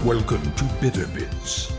Welcome to Bitter Bits.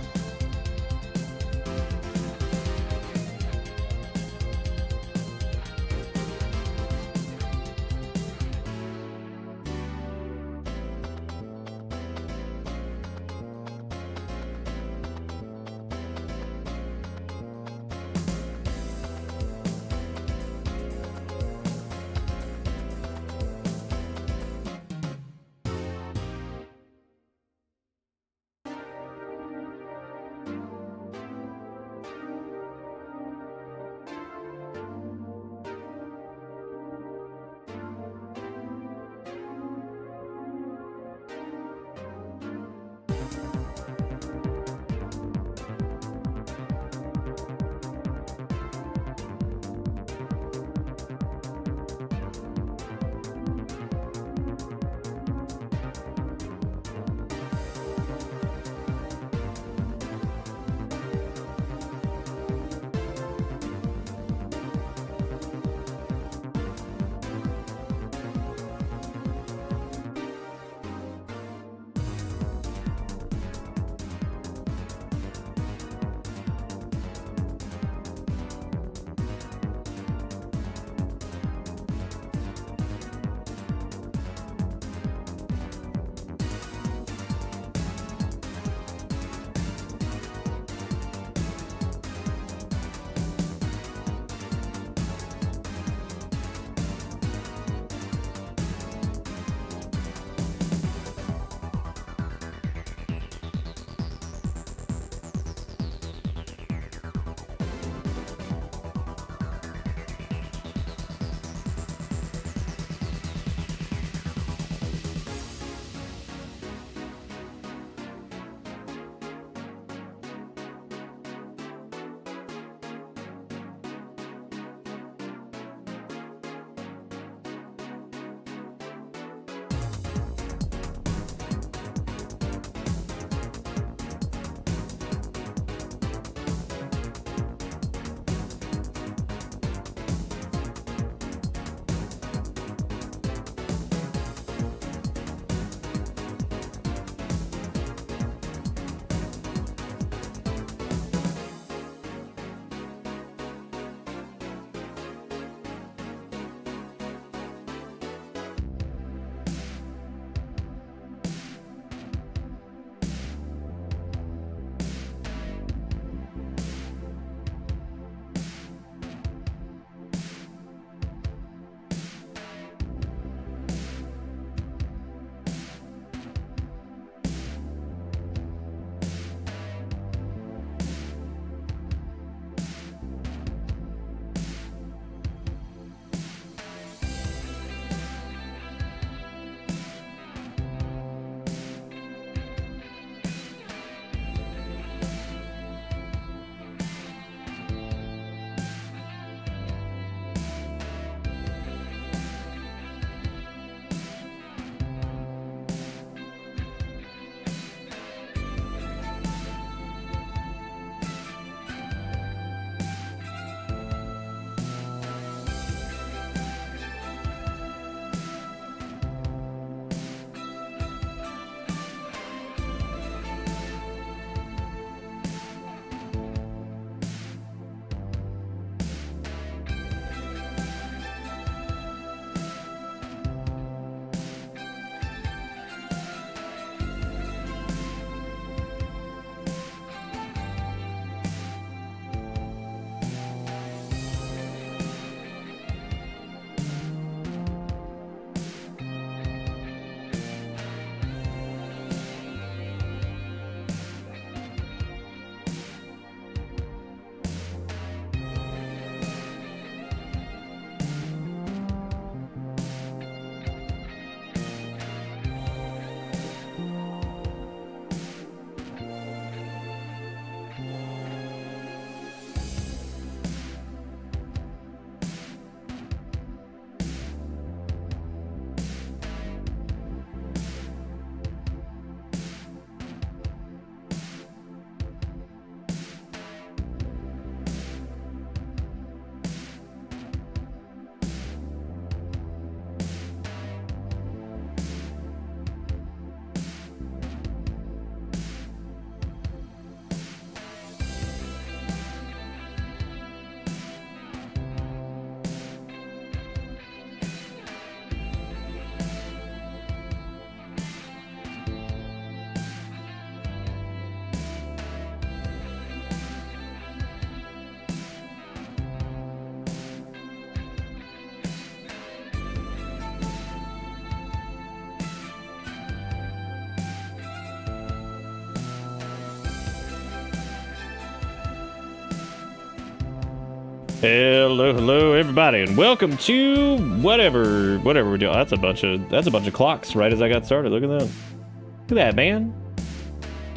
Hello, everybody, and welcome to whatever we're doing. That's a bunch of clocks right as I got started. Look at that. Look at that, man.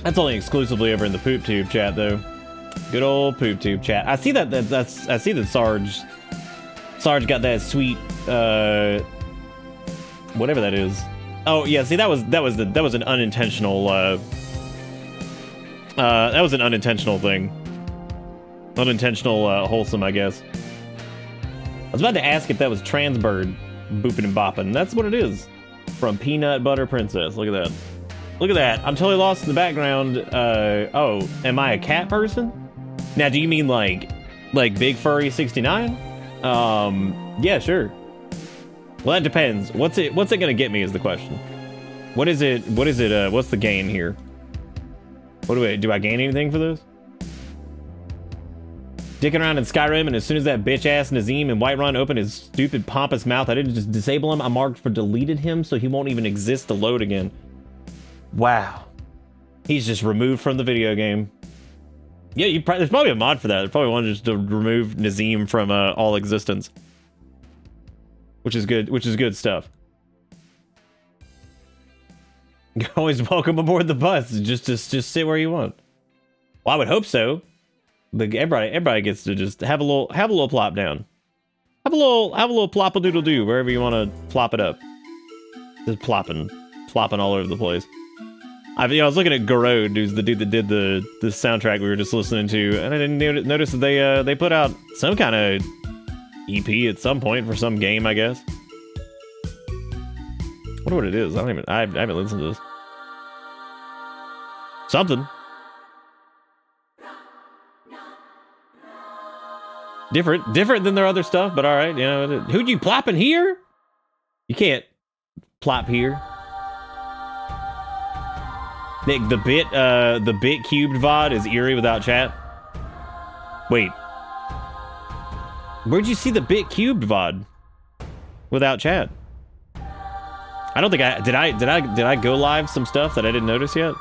That's only exclusively over in the poop tube chat, though. Good old poop tube chat. I see that Sarge got that sweet whatever that is. Oh yeah, see that was an unintentional thing. Unintentional wholesome, I guess. I was about to ask if that was Transbird booping and bopping. That's what it is. From Peanut Butter Princess. Look at that. Look at that. I'm totally lost in the background. Oh, am I a cat person? Now, do you mean like Big Furry 69? Yeah, sure. Well, that depends. What's it gonna get me is the question. What's the gain here? Do I gain anything for this? Dicking around in Skyrim, and as soon as that bitch-ass Nazim in Whiterun opened his stupid pompous mouth, I didn't just disable him, I marked for deleted him, so he won't even exist to load again. Wow. He's just removed from the video game. Yeah, there's probably a mod for that. There's probably one just to remove Nazim from all existence. Which is good stuff. You're always welcome aboard the bus. Just sit where you want. Well, I would hope so. But everybody gets to just have a little plop down. Have a little plop-a-doodle-doo wherever you want to plop it up. Just plopping all over the place. I was looking at Garode, who's the dude that did the soundtrack we were just listening to, and I didn't notice that they put out some kind of EP at some point for some game, I guess. I wonder what it is. I haven't listened to this. Something. Different than their other stuff, but all right. You know, who'd you plop in here? You can't plop here. Nick, the bit cubed VOD is eerie without chat. Wait, where'd you see the bit cubed VOD without chat? I don't think did I go live some stuff that I didn't notice yet?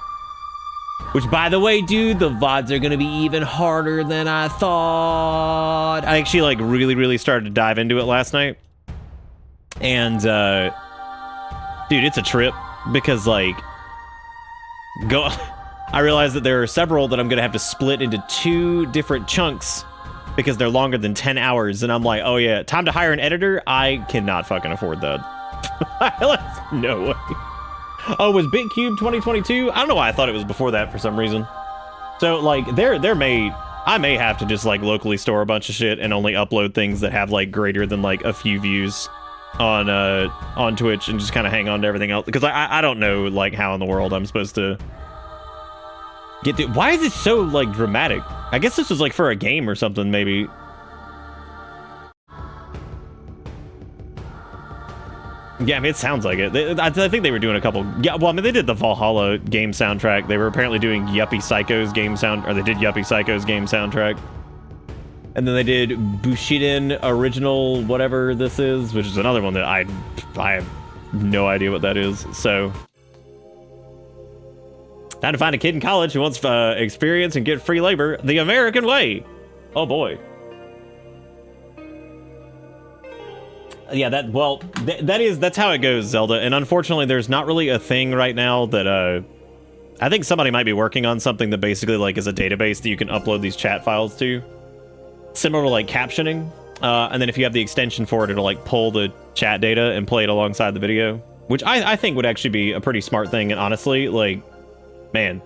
Which, by the way, dude, the VODs are gonna be even harder than I thought. I actually really started to dive into it last night, and dude, it's a trip because I realized that there are several that I'm gonna have to split into 2 different chunks because they're longer than 10 hours, and I'm like, oh yeah, time to hire an editor. I cannot fucking afford that. No way. Oh, was BitCube 2022? I don't know why I thought it was before that for some reason. So I may have to just locally store a bunch of shit and only upload things that have greater than a few views on Twitch and just kind of hang on to everything else, because I don't know how in the world I'm supposed to get to. Why is it so dramatic? I guess this was for a game or something, maybe. Yeah, I mean, it sounds like it. I think they were doing a couple. Yeah, well, I mean, they did the Valhalla game soundtrack. They were apparently doing Yuppie Psycho's game they did Yuppie Psycho's game soundtrack. And then they did Bushiden Original, whatever this is, which is another one that I have no idea what that is. So, time to find a kid in college who wants experience and get free labor the American way. Oh boy. Yeah, that's how it goes, Zelda. And unfortunately, there's not really a thing right now that I think somebody might be working on something that basically is a database that you can upload these chat files to, similar to captioning. And then if you have the extension for it, it'll pull the chat data and play it alongside the video, which I think would actually be a pretty smart thing. And honestly, man,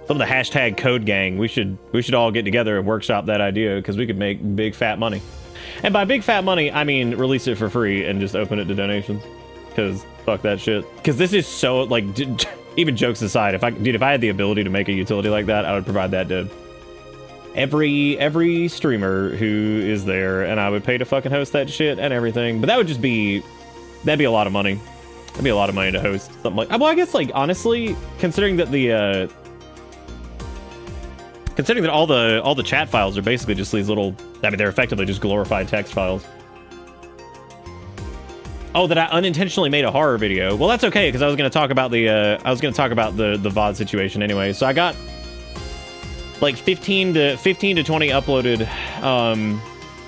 some of the hashtag code gang, we should all get together and workshop that idea, because we could make big fat money. And by big fat money, I mean release it for free and just open it to donations, because fuck that shit. Because this is so even jokes aside, if I had the ability to make a utility like that, I would provide that to every streamer who is there, and I would pay to fucking host that shit and everything. But that'd be a lot of money. That'd be a lot of money to host something like. Well, I guess honestly, considering that considering that all the chat files are basically just these little, I mean, they're effectively just glorified text files. Oh, that I unintentionally made a horror video. Well, that's okay, because I was going to talk about the VOD situation anyway. So I got like 15 to 20 uploaded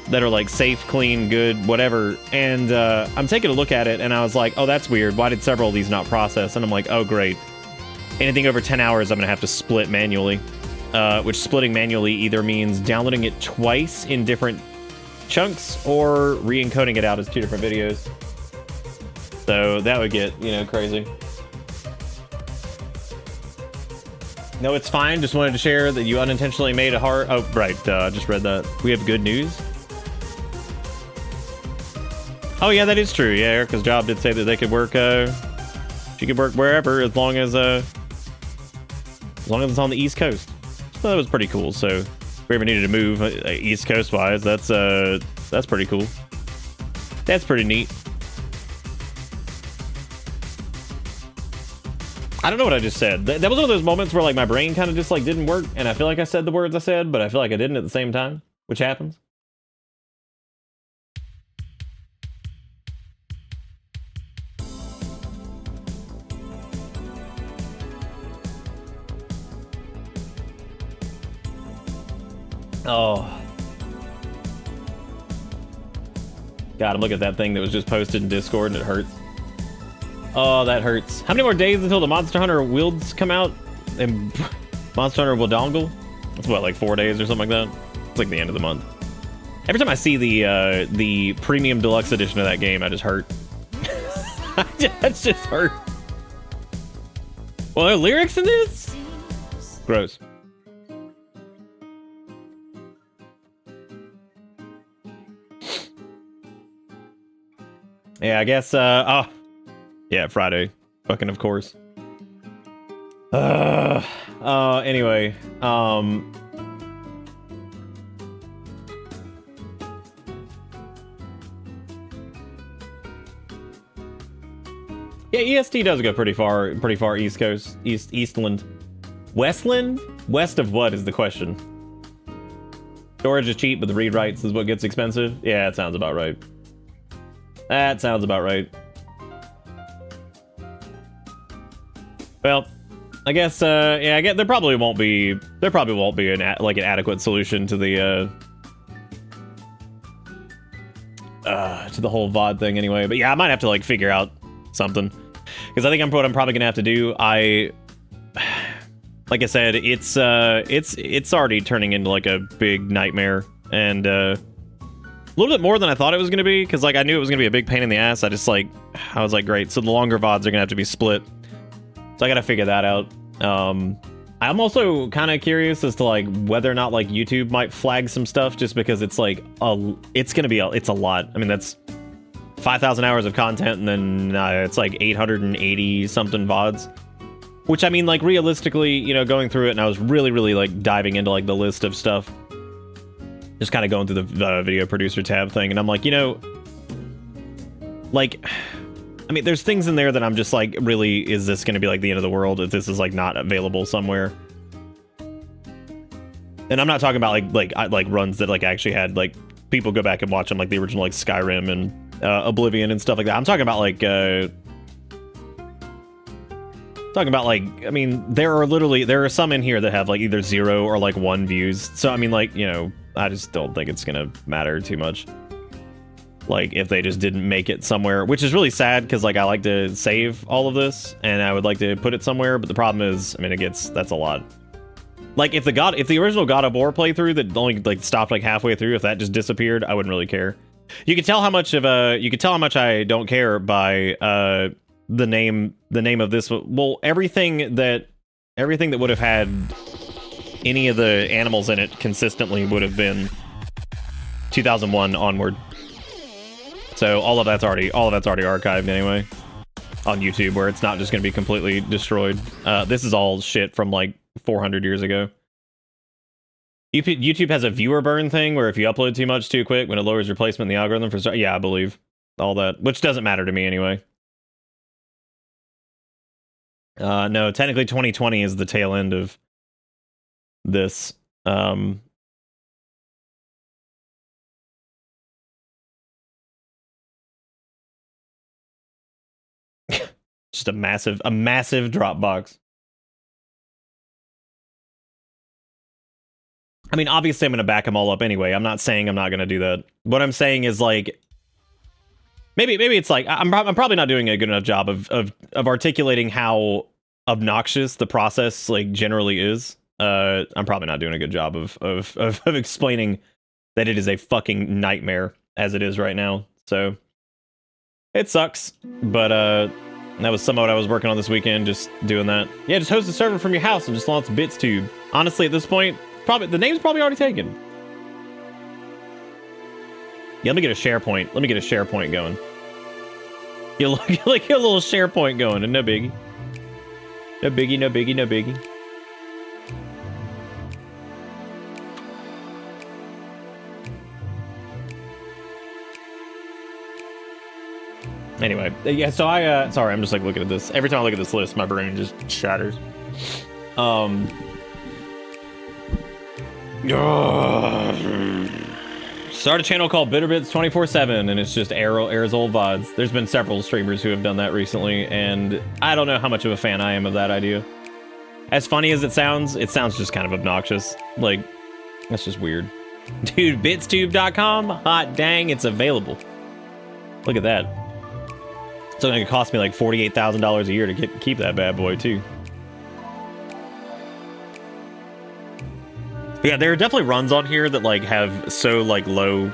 that are like safe, clean, good, whatever. And I'm taking a look at it and I was like, oh, that's weird. Why did several of these not process? And I'm like, oh, great. Anything over 10 hours, I'm going to have to split manually, which splitting manually either means downloading it twice in different chunks or re-encoding it out as 2 different videos. So that would get, you know, crazy. No, it's fine. Just wanted to share that you unintentionally made a heart. Oh, right. Just read that. We have good news. Oh, yeah, that is true. Yeah, Erica's job did say that they could work. She could work wherever as long as it's on the East Coast. So that was pretty cool. So if we ever needed to move East Coast wise, that's pretty cool. That's pretty neat. I don't know what I just said. That was one of those moments where like my brain kind of just like didn't work, and I feel like I said the words I said, but I feel like I didn't at the same time, which happens. Oh. God, I'm looking at that thing that was just posted in Discord and it hurts. Oh, that hurts. How many more days until the Monster Hunter Wilds come out? And Monster Hunter Wildongle? That's what, like 4 days or something like that? It's like the end of the month. Every time I see the premium deluxe edition of that game, I just hurt. That's just hurt. Well, there are lyrics in this? Gross. Yeah, I guess, oh. Yeah, Friday. Fucking of course. Anyway, yeah, EST does go pretty far East Coast, Eastland. Westland? West of what is the question? Storage is cheap, but the read writes is what gets expensive? Yeah, that sounds about right. That sounds about right. Well, I guess, yeah, I guess there probably won't be an adequate solution to the whole VOD thing anyway. But yeah, I might have to like figure out something, because I think what I'm probably gonna have to do. Like I said, it's already turning into like a big nightmare, and a little bit more than I thought it was gonna be, because like I knew it was gonna be a big pain in the ass. I was like, great. So the longer VODs are gonna have to be split. So I gotta figure that out. I'm also kind of curious as to like whether or not like YouTube might flag some stuff, just because it's like it's a lot. I mean, that's 5,000 hours of content, and then it's like 880 something VODs. Which, I mean, like realistically, you know, going through it, and I was really like diving into like the list of stuff, just kind of going through the video producer tab thing, and I'm like, you know, like, I mean, there's things in there that I'm just like, really, is this going to be like the end of the world if this is like not available somewhere? And I'm not talking about like runs that like actually had like people go back and watch them, like the original like Skyrim and Oblivion and stuff like that. I'm talking about like I mean, there are some in here that have like either 0 or like 1 views. So I mean, like, you know, I just don't think it's gonna matter too much. Like, if they just didn't make it somewhere, which is really sad, because like I like to save all of this and I would like to put it somewhere, but the problem is, I mean, that's a lot. Like, if the original God of War playthrough that only like stopped like halfway through, if that just disappeared, I wouldn't really care. You could tell how much I don't care by the name of this. Well, everything that would have had any of the animals in it consistently would have been 2001 onward. So all of that's already archived anyway on YouTube, where it's not just going to be completely destroyed. This is all shit from like 400 years ago. YouTube has a viewer burn thing where if you upload too much too quick, when it lowers your placement in the algorithm for yeah, I believe all that, which doesn't matter to me anyway. No, technically 2020 is the tail end of this. Just a massive Dropbox. I mean, obviously I'm going to back them all up anyway. I'm not saying I'm not going to do that. What I'm saying is like, maybe it's like, I'm probably not doing a good enough job of articulating how obnoxious the process like generally is. I'm probably not doing a good job of explaining that it is a fucking nightmare as it is right now. So it sucks, but that was some of what I was working on this weekend, just doing that. Yeah, just host a server from your house and just launch BitsTube. Honestly, at this point, probably the name's probably already taken. Yeah, let me get a SharePoint. Let me get a SharePoint going. You like a little SharePoint going, and no biggie. No biggie, no biggie, no biggie. Anyway, yeah, so sorry, I'm just like looking at this. Every time I look at this list, my brain just shatters. Start a channel called Bitterbits 24/7, and it's just airs old VODs. There's been several streamers who have done that recently, and I don't know how much of a fan I am of that idea. As funny as it sounds just kind of obnoxious. Like, that's just weird. Dude, bitstube.com, hot dang, it's available. Look at that. It's only gonna cost me like $48,000 a year to keep that bad boy too. Yeah, there are definitely runs on here that like have so like low,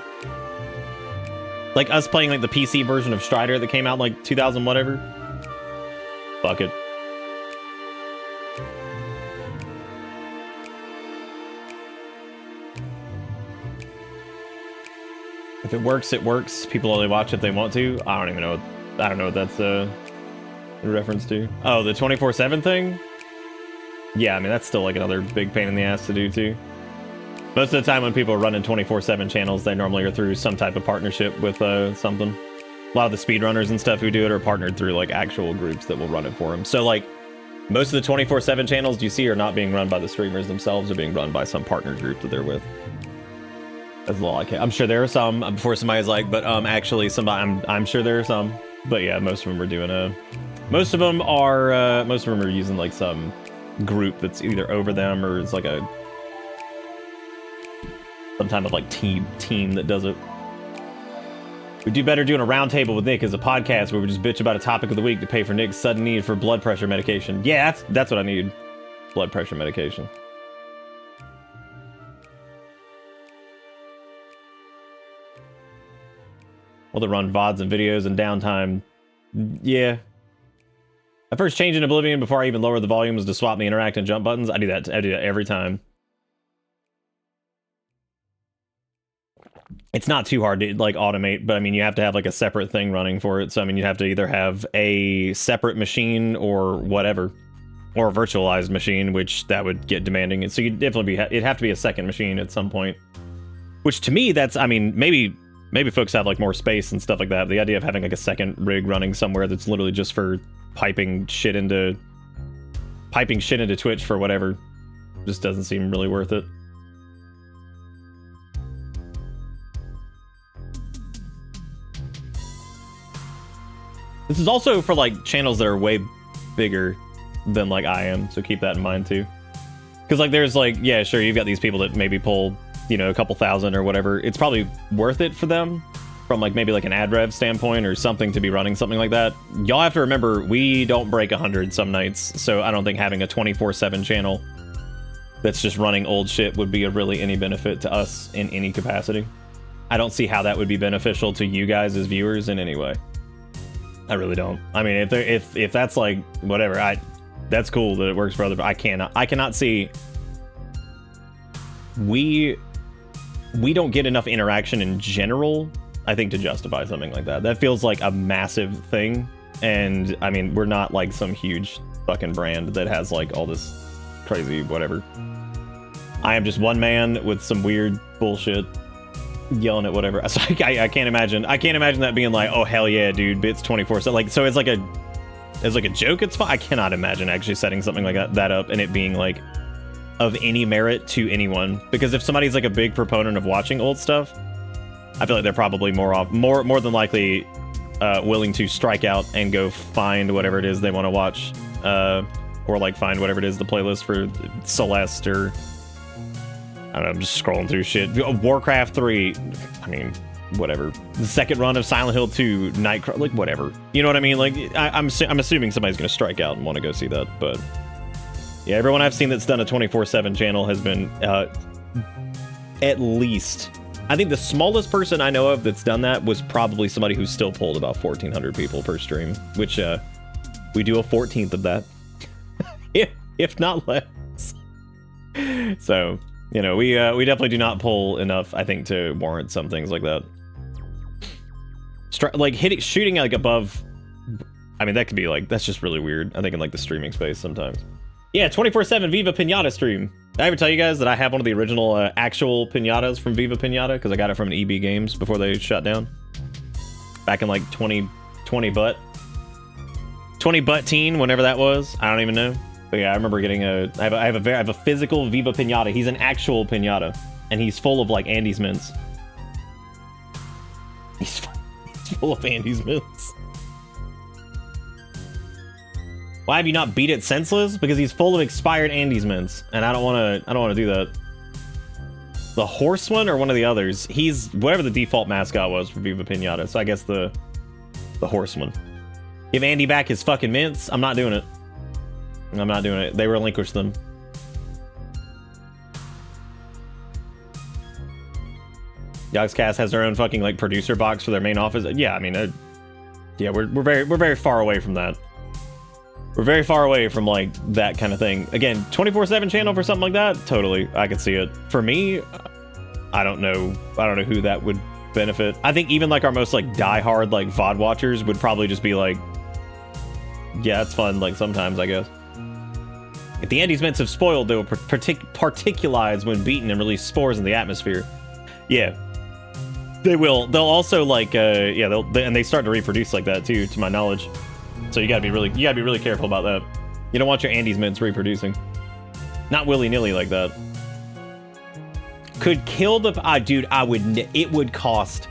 like us playing like the PC version of Strider that came out like 2000 whatever. Fuck it. If it works, it works. People only watch if they want to. I don't even know. I don't know what that's a reference to. Oh, the 24/7 thing? Yeah, I mean, that's still like another big pain in the ass to do too. Most of the time when people are running 24/7 channels, they normally are through some type of partnership with something. A lot of the speedrunners and stuff who do it are partnered through like actual groups that will run it for them. So like most of the 24/7 channels you see are not being run by the streamers themselves, they're being run by some partner group that they're with. That's all I can. I'm sure there are some before somebody's like, but actually somebody, I'm sure there are some. But yeah, most of them are doing most of them are using like some group that's either over them or it's like some type of like team that does it. We'd do better doing a roundtable with Nick as a podcast where we just bitch about a topic of the week to pay for Nick's sudden need for blood pressure medication. Yeah, that's what I need. Blood pressure medication. Well, they run VODs and videos and downtime. Yeah. My first change in Oblivion before I even lowered the volume was to swap the interact and jump buttons. I do that every time. It's not too hard to like automate, but I mean, you have to have like a separate thing running for it. So I mean, you have to either have a separate machine or whatever, or a virtualized machine, which that would get demanding. So you'd definitely it'd have to be a second machine at some point. Which to me, that's, I mean, maybe folks have like more space and stuff like that. The idea of having like a second rig running somewhere that's literally just for piping shit into Twitch for whatever just doesn't seem really worth it. This is also for like channels that are way bigger than like I am, so keep that in mind too. Because like there's like, yeah, sure, you've got these people that maybe pull, you know, a couple thousand or whatever. It's probably worth it for them from like maybe like an ad rev standpoint or something to be running something like that. Y'all have to remember, we don't break 100 some nights, so I don't think having a 24/7 channel that's just running old shit would be of really any benefit to us in any capacity. I don't see how that would be beneficial to you guys as viewers in any way. I really don't. I mean, if that's like whatever, that's cool that it works for other, but I cannot see. We don't get enough interaction in general, I think, to justify something like that. That feels like a massive thing, and I mean, we're not like some huge fucking brand that has like all this crazy whatever. I am just one man with some weird bullshit yelling at whatever. So I can't imagine that being like, oh hell yeah, dude, bits 24/7. Like, so it's like a joke. It's fine. I cannot imagine actually setting something like that up and it being like of any merit to anyone. Because if somebody's like a big proponent of watching old stuff, I feel like they're probably more than likely willing to strike out and go find whatever it is they want to watch, or like find whatever it is the playlist for Celeste or I don't know, I'm just scrolling through shit. Warcraft 3, I mean, whatever. The second run of Silent Hill 2, Nightcrawler, like, whatever. You know what I mean? Like, I'm assuming somebody's going to strike out and want to go see that, but... Yeah, everyone I've seen that's done a 24/7 channel has been, at least... I think the smallest person I know of that's done that was probably somebody who still pulled about 1,400 people per stream, which, we do a 14th of that. if not less. So... You know, we definitely do not pull enough, I think, to warrant some things like that. Like, shooting, like, above... I mean, that could be, like, that's just really weird. I think in, like, the streaming space sometimes. Yeah, 24/7 Viva Pinata stream. Did I ever tell you guys that I have one of the original actual pinatas from Viva Pinata? Because I got it from an EB Games before they shut down. Back in, like, 20 butt. 20 butt teen, whenever that was. I don't even know. But yeah, I remember getting I have a physical Viva Pinata. He's an actual pinata, and he's full of like Andes mints. He's full of Andes mints. Why have you not beat it senseless? Because he's full of expired Andes mints, and I don't want to do that. The horse one or one of the others? He's whatever the default mascot was for Viva Pinata. So I guess the horse one. Give Andy back his fucking mints. I'm not doing it. I'm not doing it. They relinquished them. Yogscast has their own fucking like producer box for their main office. Yeah, I mean, yeah, we're very far away from that. We're very far away from like that kind of thing. Again, 24/7 channel for something like that. Totally, I could see it. For me, I don't know who that would benefit. I think even like our most like diehard like VOD watchers would probably just be like, yeah, it's fun. Like sometimes, I guess. If the Andes mints have spoiled, they will particulize when beaten and release spores in the atmosphere. Yeah, they will. They'll also like, yeah, and they start to reproduce like that too, to my knowledge. So you gotta be really careful about that. You don't want your Andes mints reproducing, not willy nilly like that. Could kill the dude. I would. It would cost.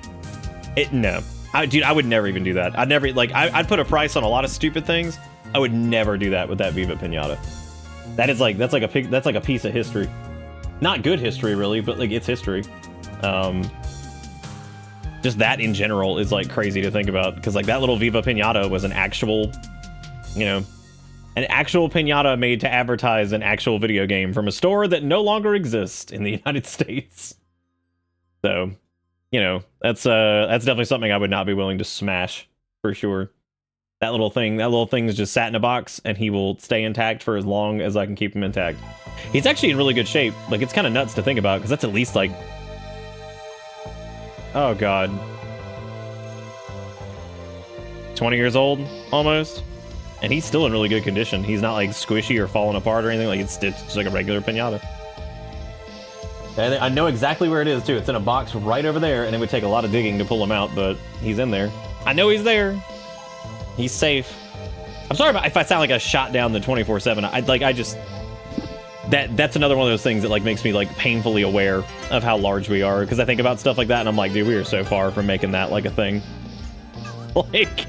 It no. Dude, I would never even do that. I'd never like. I'd put a price on a lot of stupid things. I would never do that with that Viva Pinata. That's like a piece of history. Not good history really, but like it's history. Just that in general is like crazy to think about, because like that little Viva Pinata was an actual, you know, an actual pinata made to advertise an actual video game from a store that no longer exists in the United States. So, you know, that's definitely something I would not be willing to smash for sure. That little thing's just sat in a box, and he will stay intact for as long as I can keep him intact. He's actually in really good shape. Like, it's kind of nuts to think about, because that's at least, like... Oh, God. 20 years old, almost? And he's still in really good condition. He's not, like, squishy or falling apart or anything. Like, it's just like a regular pinata. And I know exactly where it is, too. It's in a box right over there, and it would take a lot of digging to pull him out, but he's in there. I know he's there. He's safe. I'm sorry if I sound like I shot down the 24/7. That's another one of those things that like makes me like painfully aware of how large we are, because I think about stuff like that and I'm like, dude, we are so far from making that like a thing. Like,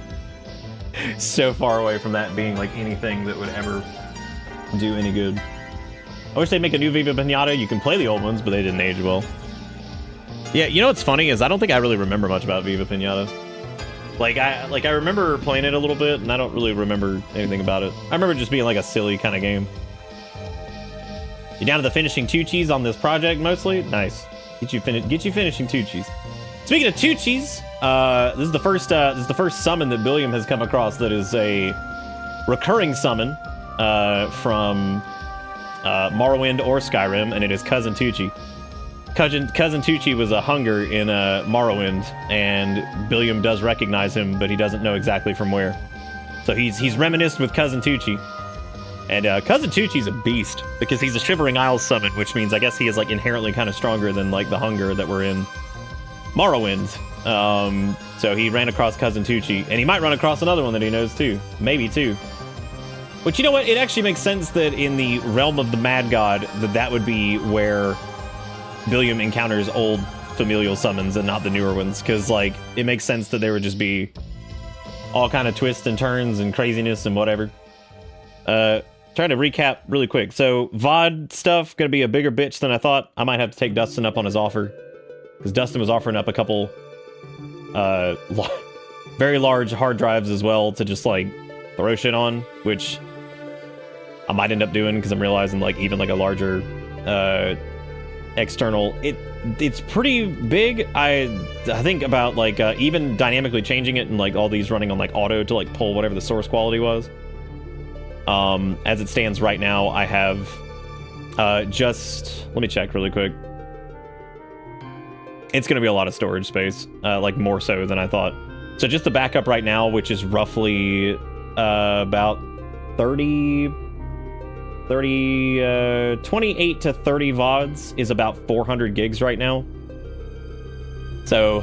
so far away from that being like anything that would ever do any good. I wish they'd make a new Viva Pinata. You can play the old ones, but they didn't age well. Yeah, you know what's funny is I don't think I really remember much about Viva Pinata. Like I remember playing it a little bit, and I don't really remember anything about it. I remember just being like a silly kind of game. You down to the finishing Tucci's on this project mostly? Nice. Get you finishing Tucci's. Speaking of Tucci's, this is the first summon that Billiam has come across that is a recurring summon from Morrowind or Skyrim, and it is Cousin Tucci. Cousin Tucci was a hunger in Morrowind, and Billiam does recognize him, but he doesn't know exactly from where. So he's reminisced with Cousin Tucci. And Cousin Tucci's a beast, because he's a Shivering Isles summon, which means I guess he is like inherently kind of stronger than like the hunger that were in Morrowind. So he ran across Cousin Tucci, and he might run across another one that he knows too. Maybe two. But you know what? It actually makes sense that in the realm of the Mad God, that would be where Billiam encounters old familial summons and not the newer ones, because like it makes sense that there would just be all kind of twists and turns and craziness and whatever. trying to recap really quick. So VOD stuff gonna be a bigger bitch than I thought. I might have to take Dustin up on his offer, because Dustin was offering up a couple very large hard drives as well to just like throw shit on, which I might end up doing because I'm realizing like even like a larger external, it's pretty big. I think about like even dynamically changing it and like all these running on like auto to like pull whatever the source quality was. As it stands right now, I have just, let me check really quick. It's going to be a lot of storage space, like more so than I thought. So just the backup right now, which is roughly about 28 to 30 VODs, is about 400 gigs right now. So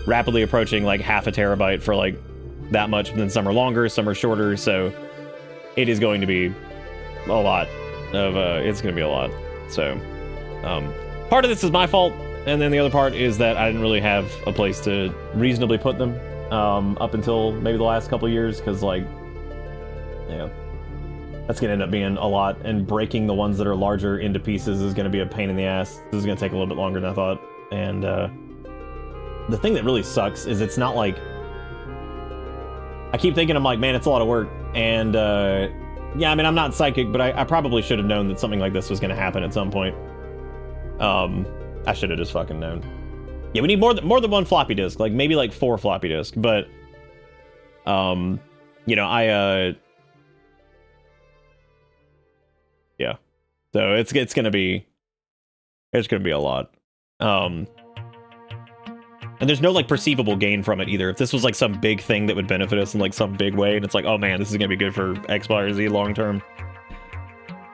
rapidly approaching like half a terabyte for like that much. Then some are longer, some are shorter. So it is going to be a lot of, it's going to be a lot. So part of this is my fault. And then the other part is that I didn't really have a place to reasonably put them up until maybe the last couple of years, because like, yeah, that's gonna end up being a lot, and breaking the ones that are larger into pieces is gonna be a pain in the ass. This is gonna take a little bit longer than I thought. And the thing that really sucks is it's not like, I keep thinking, I'm like, man, it's a lot of work. And yeah, I mean, I'm not psychic, but I probably should have known that something like this was gonna happen at some point. I should have just fucking known. Yeah, we need more than one floppy disk, like maybe like 4 floppy disks, but you know, yeah. So it's gonna be a lot. And there's no like perceivable gain from it either. If this was like some big thing that would benefit us in like some big way, and it's like, oh man, this is gonna be good for X, Y, or Z long term.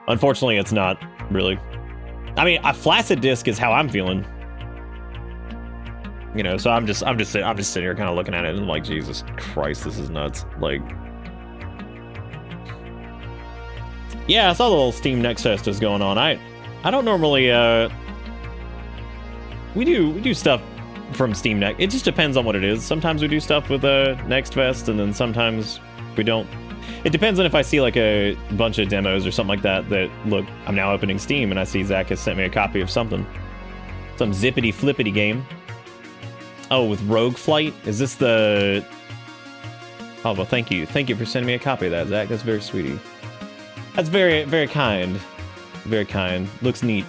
Unfortunately, it's not really. I mean, a flaccid disk is how I'm feeling. You know, so I'm just sitting here kind of looking at it and like, Jesus Christ, this is nuts. Like, yeah, I saw the little Steam Next Fest is going on. I don't normally we do stuff from Steam Next. It just depends on what it is. Sometimes we do stuff with Next Fest, and then sometimes we don't. It depends on if I see like a bunch of demos or something like that look, I'm now opening Steam and I see Zach has sent me a copy of something. Some zippity flippity game. Oh, with Rogue Flight? Is this the... Oh, well, thank you. Thank you for sending me a copy of that, Zach. That's very sweetie. That's very, very kind. Very kind. Looks neat.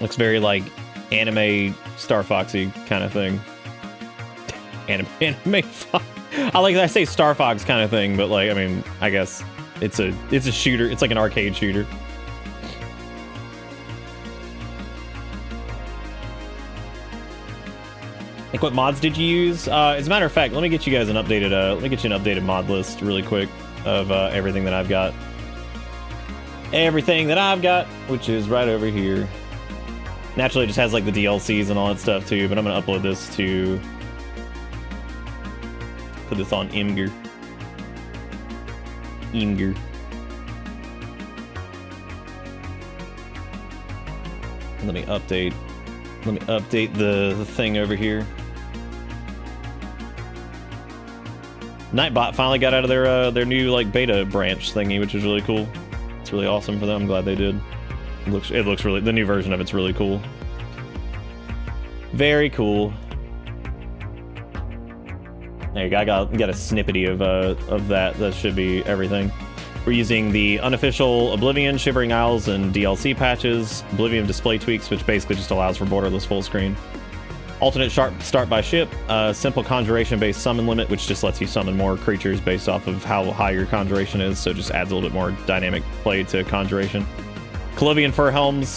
Looks very, like, anime Star Foxy kind of thing. Anime Fox. I say Star Fox kind of thing, but like, I mean, I guess it's a shooter. It's like an arcade shooter. Like, what mods did you use? As a matter of fact, let me get you guys an updated mod list really quick of everything that I've got. Everything that I've got, which is right over here. Naturally, it just has like the DLCs and all that stuff too, but I'm gonna upload this to. Put this on Imgur. Let me update the thing over here. Nightbot finally got out of their new like beta branch thingy, which is really cool. It's really awesome for them. I'm glad they did. It looks really, the new version of it's really cool. Very cool. There you go. I got a snippety of that. That should be everything. We're using the unofficial Oblivion, Shivering Isles, and DLC patches. Oblivion display tweaks, which basically just allows for borderless full screen. Alternate start by ship. Simple conjuration-based summon limit, which just lets you summon more creatures based off of how high your conjuration is. So it just adds a little bit more dynamic play to conjuration. Colovian Fur Helms,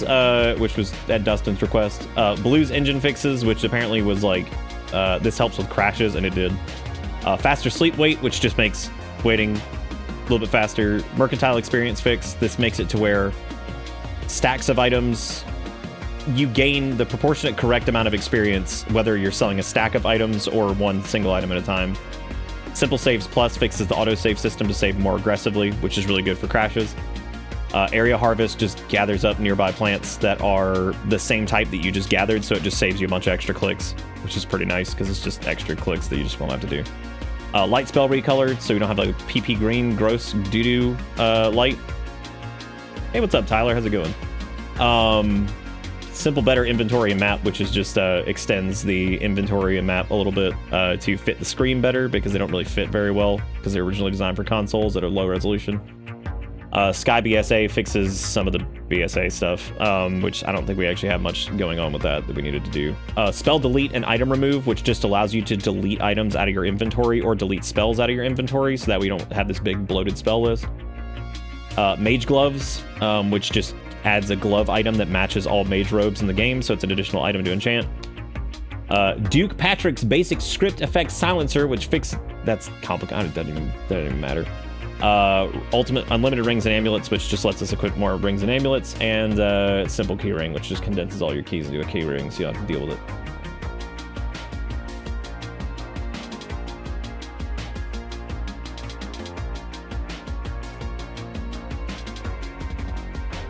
which was at Dustin's request. Blue's engine fixes, which apparently was like, this helps with crashes, and it did. Faster sleep wait, which just makes waiting a little bit faster. Mercantile experience fix. This makes it to where stacks of items, you gain the proportionate correct amount of experience, whether you're selling a stack of items or one single item at a time. Simple Saves Plus fixes the autosave system to save more aggressively, which is really good for crashes. Area Harvest just gathers up nearby plants that are the same type that you just gathered, so it just saves you a bunch of extra clicks, which is pretty nice because it's just extra clicks that you just won't have to do. Light spell recolored, so we don't have like PP green, gross doo-doo light. Hey, what's up, Tyler? How's it going? Simple better inventory and map, which is just extends the inventory and map a little bit to fit the screen better, because they don't really fit very well because they're originally designed for consoles that are low resolution. Sky BSA fixes some of the BSA stuff, which I don't think we actually have much going on with that we needed to do. Spell delete and item remove, which just allows you to delete items out of your inventory or delete spells out of your inventory, so that we don't have this big bloated spell list. Mage gloves, which just adds a glove item that matches all mage robes in the game, so it's an additional item to enchant. Duke Patrick's basic script effect silencer, which that's complicated. That doesn't even matter. Ultimate unlimited rings and amulets, which just lets us equip more rings and amulets, and simple key ring, which just condenses all your keys into a key ring, so you don't have to deal with it.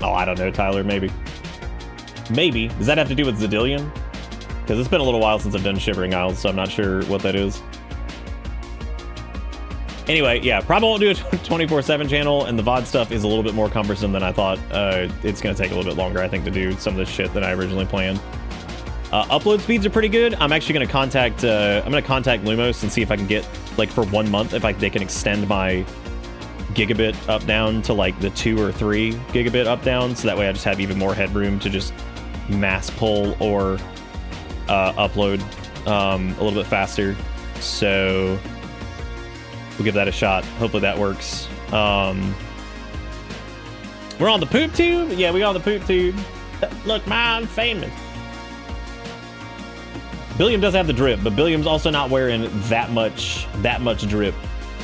Oh, I don't know, Tyler, maybe. Maybe. Does that have to do with Zedillion? Because it's been a little while since I've done Shivering Isles, so I'm not sure what that is. Anyway, yeah, probably won't do a 24/7 channel, and the VOD stuff is a little bit more cumbersome than I thought. It's going to take a little bit longer, I think, to do some of this shit than I originally planned. Upload speeds are pretty good. I'm actually going to contact Lumos and see if I can get, like, for 1 month, if they can extend my gigabit up down to like the 2 or 3 gigabit up down, so that way I just have even more headroom to just mass pull or upload a little bit faster. So we'll give that a shot. Hopefully that works. We're on the poop tube. Yeah, we on the poop tube. Look, man, I'm famous. Billiam does have the drip, but Billiam's also not wearing that much drip.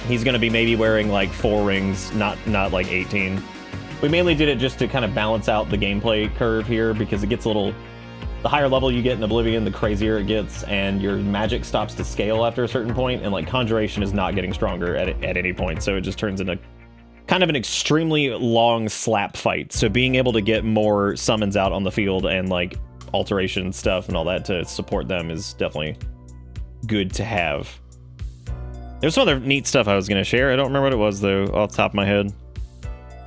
He's going to be maybe wearing like 4 rings, not like 18. We mainly did it just to kind of balance out the gameplay curve here, because it gets a little... The higher level you get in Oblivion, the crazier it gets, and your magic stops to scale after a certain point, and like Conjuration is not getting stronger at any point, so it just turns into kind of an extremely long slap fight. So being able to get more summons out on the field and like alteration stuff and all that to support them is definitely good to have. There's some other neat stuff I was going to share. I don't remember what it was, though, off the top of my head.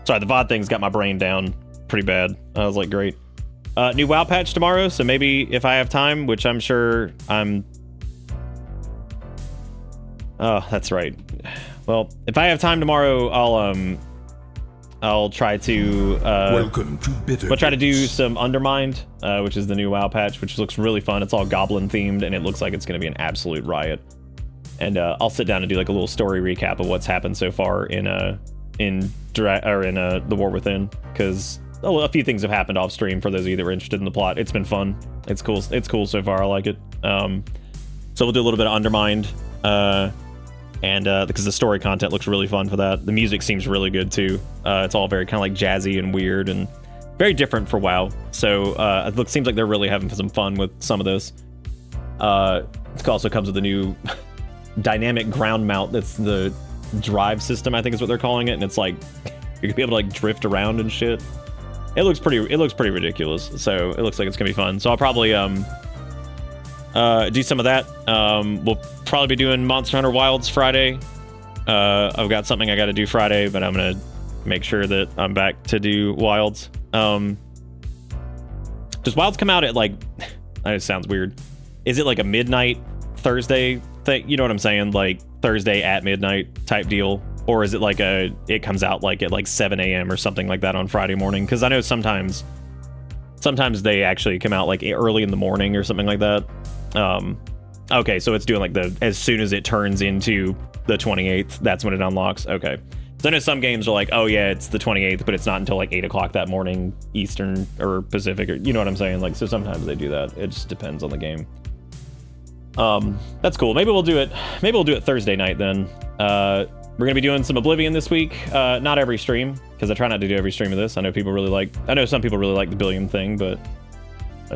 Sorry, the VOD thing's got my brain down pretty bad. I was like, great. New WoW patch tomorrow, so maybe if I have time, which I'm sure I'm... Oh, that's right. Well, if I have time tomorrow, I'll try to... Welcome to Bitter we'll try to do Bits. some Undermined, which is the new WoW patch, which looks really fun. It's all goblin themed, and it looks like it's going to be an absolute riot. And I'll sit down and do like a little story recap of what's happened so far in The War Within, because a few things have happened off stream for those of you that were interested in the plot. It's been fun. It's cool. It's cool so far. I like it. So we'll do a little bit of Undermined, because the story content looks really fun for that. The music seems really good too. It's all very kind of like jazzy and weird and very different for WoW. So it seems like they're really having some fun with some of this. It also comes with a new dynamic ground mount. That's the drive system, I think is what they're calling it, and it's like you're gonna be able to like drift around and shit. It looks pretty ridiculous, so it looks like it's gonna be fun. So I'll probably do some of that. We'll probably be doing Monster Hunter Wilds Friday. I've got something I got to do Friday, but I'm gonna make sure that I'm back to do Wilds. Does Wilds come out at like... That sounds weird. Is it like a midnight Thursday thing? You know what I'm saying? Like Thursday at midnight type deal? Or is it like it comes out like at like 7 a.m. or something like that on Friday morning? Because I know sometimes they actually come out like early in the morning or something like that. Okay, so it's doing like as soon as it turns into the 28th, that's when it unlocks. Okay. So I know some games are like, oh yeah, it's the 28th, but it's not until like 8 o'clock that morning, Eastern or Pacific, or you know what I'm saying? Like, so sometimes they do that. It just depends on the game. That's cool. Maybe we'll do it Thursday night then. We're gonna be doing some Oblivion this week. Not every stream, because I try not to do every stream of this. I know some people really like the Billiam thing, but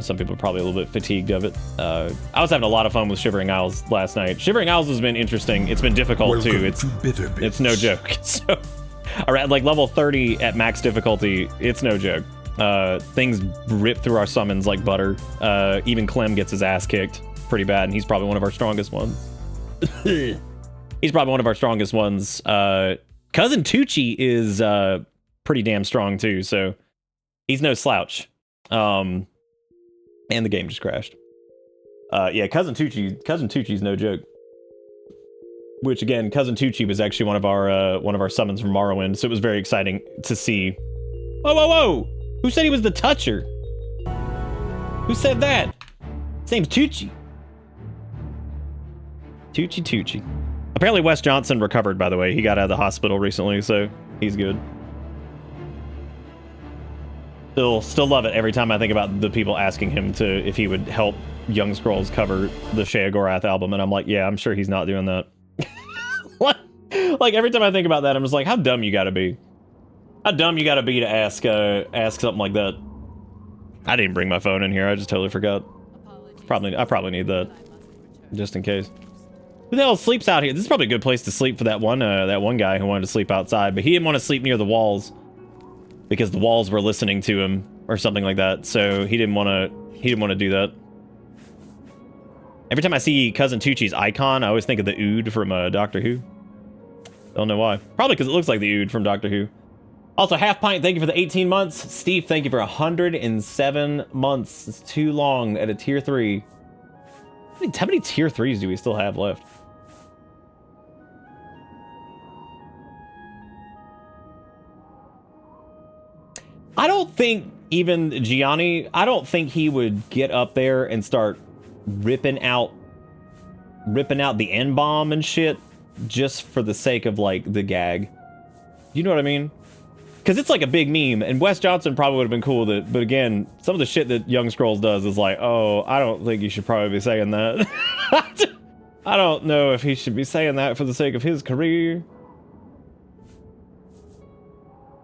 some people are probably a little bit fatigued of it. I was having a lot of fun with Shivering Isles last night. Shivering Isles has been interesting. It's been difficult too. It's no joke. So, all right, like level 30 at max difficulty, it's no joke. Things rip through our summons like butter. Even Clem gets his ass kicked pretty bad, and he's probably one of our strongest ones. He's probably one of our strongest ones. Cousin Tucci is pretty damn strong too, so he's no slouch. And the game just crashed. Yeah, Cousin Tucci's no joke. Which again, Cousin Tucci was actually one of our summons from Morrowind, so it was very exciting to see. Whoa, whoa, whoa! Who said he was the Toucher? Who said that? His name's Tucci. Tucci. Apparently Wes Johnson recovered, by the way. He got out of the hospital recently, so he's good. Still love it every time I think about the people asking him if he would help Young Scrolls cover the Sheogorath album, and I'm like, yeah, I'm sure he's not doing that. What? Like, every time I think about that, I'm just like, how dumb you gotta be. How dumb you gotta be to ask something like that. I didn't bring my phone in here, I just totally forgot. I probably need that. Just in case. Who the hell sleeps out here? This is probably a good place to sleep for that one guy who wanted to sleep outside, but he didn't want to sleep near the walls because the walls were listening to him or something like that. So he didn't want to do that. Every time I see Cousin Tucci's icon, I always think of the Ood from Doctor Who. Don't know why. Probably because it looks like the Ood from Doctor Who. Also, Half Pint, thank you for the 18 months. Steve, thank you for 107 months. It's too long at a tier 3. How many tier 3s do we still have left? I don't think even Gianni, I don't think he would get up there and start ripping out the N-bomb and shit just for the sake of, like, the gag. You know what I mean? Because it's like a big meme, and Wes Johnson probably would have been cool with it, but again, some of the shit that Young Scrolls does is like, oh, I don't think you should probably be saying that. I don't know if he should be saying that for the sake of his career.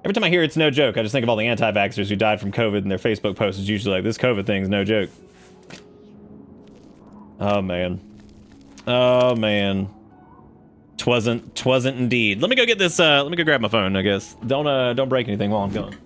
Every time I hear it's no joke, I just think of all the anti-vaxxers who died from COVID, and their Facebook post is usually like, this COVID thing's no joke. Oh, man. Oh, man. Twasn't indeed. Let me go get this, let me go grab my phone, I guess. Don't break anything while I'm gone.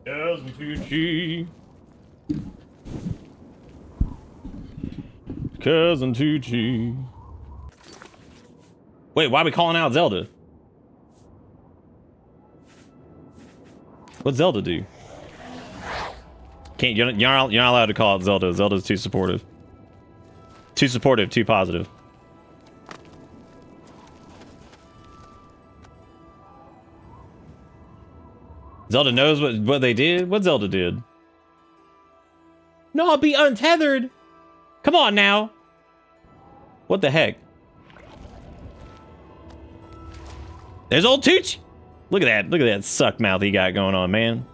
Cousin Tucci. Cousin Tucci. Wait, why are we calling out Zelda? What'd Zelda do? You're not allowed to call out Zelda. Zelda's too supportive. Too supportive, too positive. Zelda knows what they did? What Zelda did? No, I'll be untethered! Come on now! What the heck? There's old Tooch! Look at that suck mouth he got going on, man.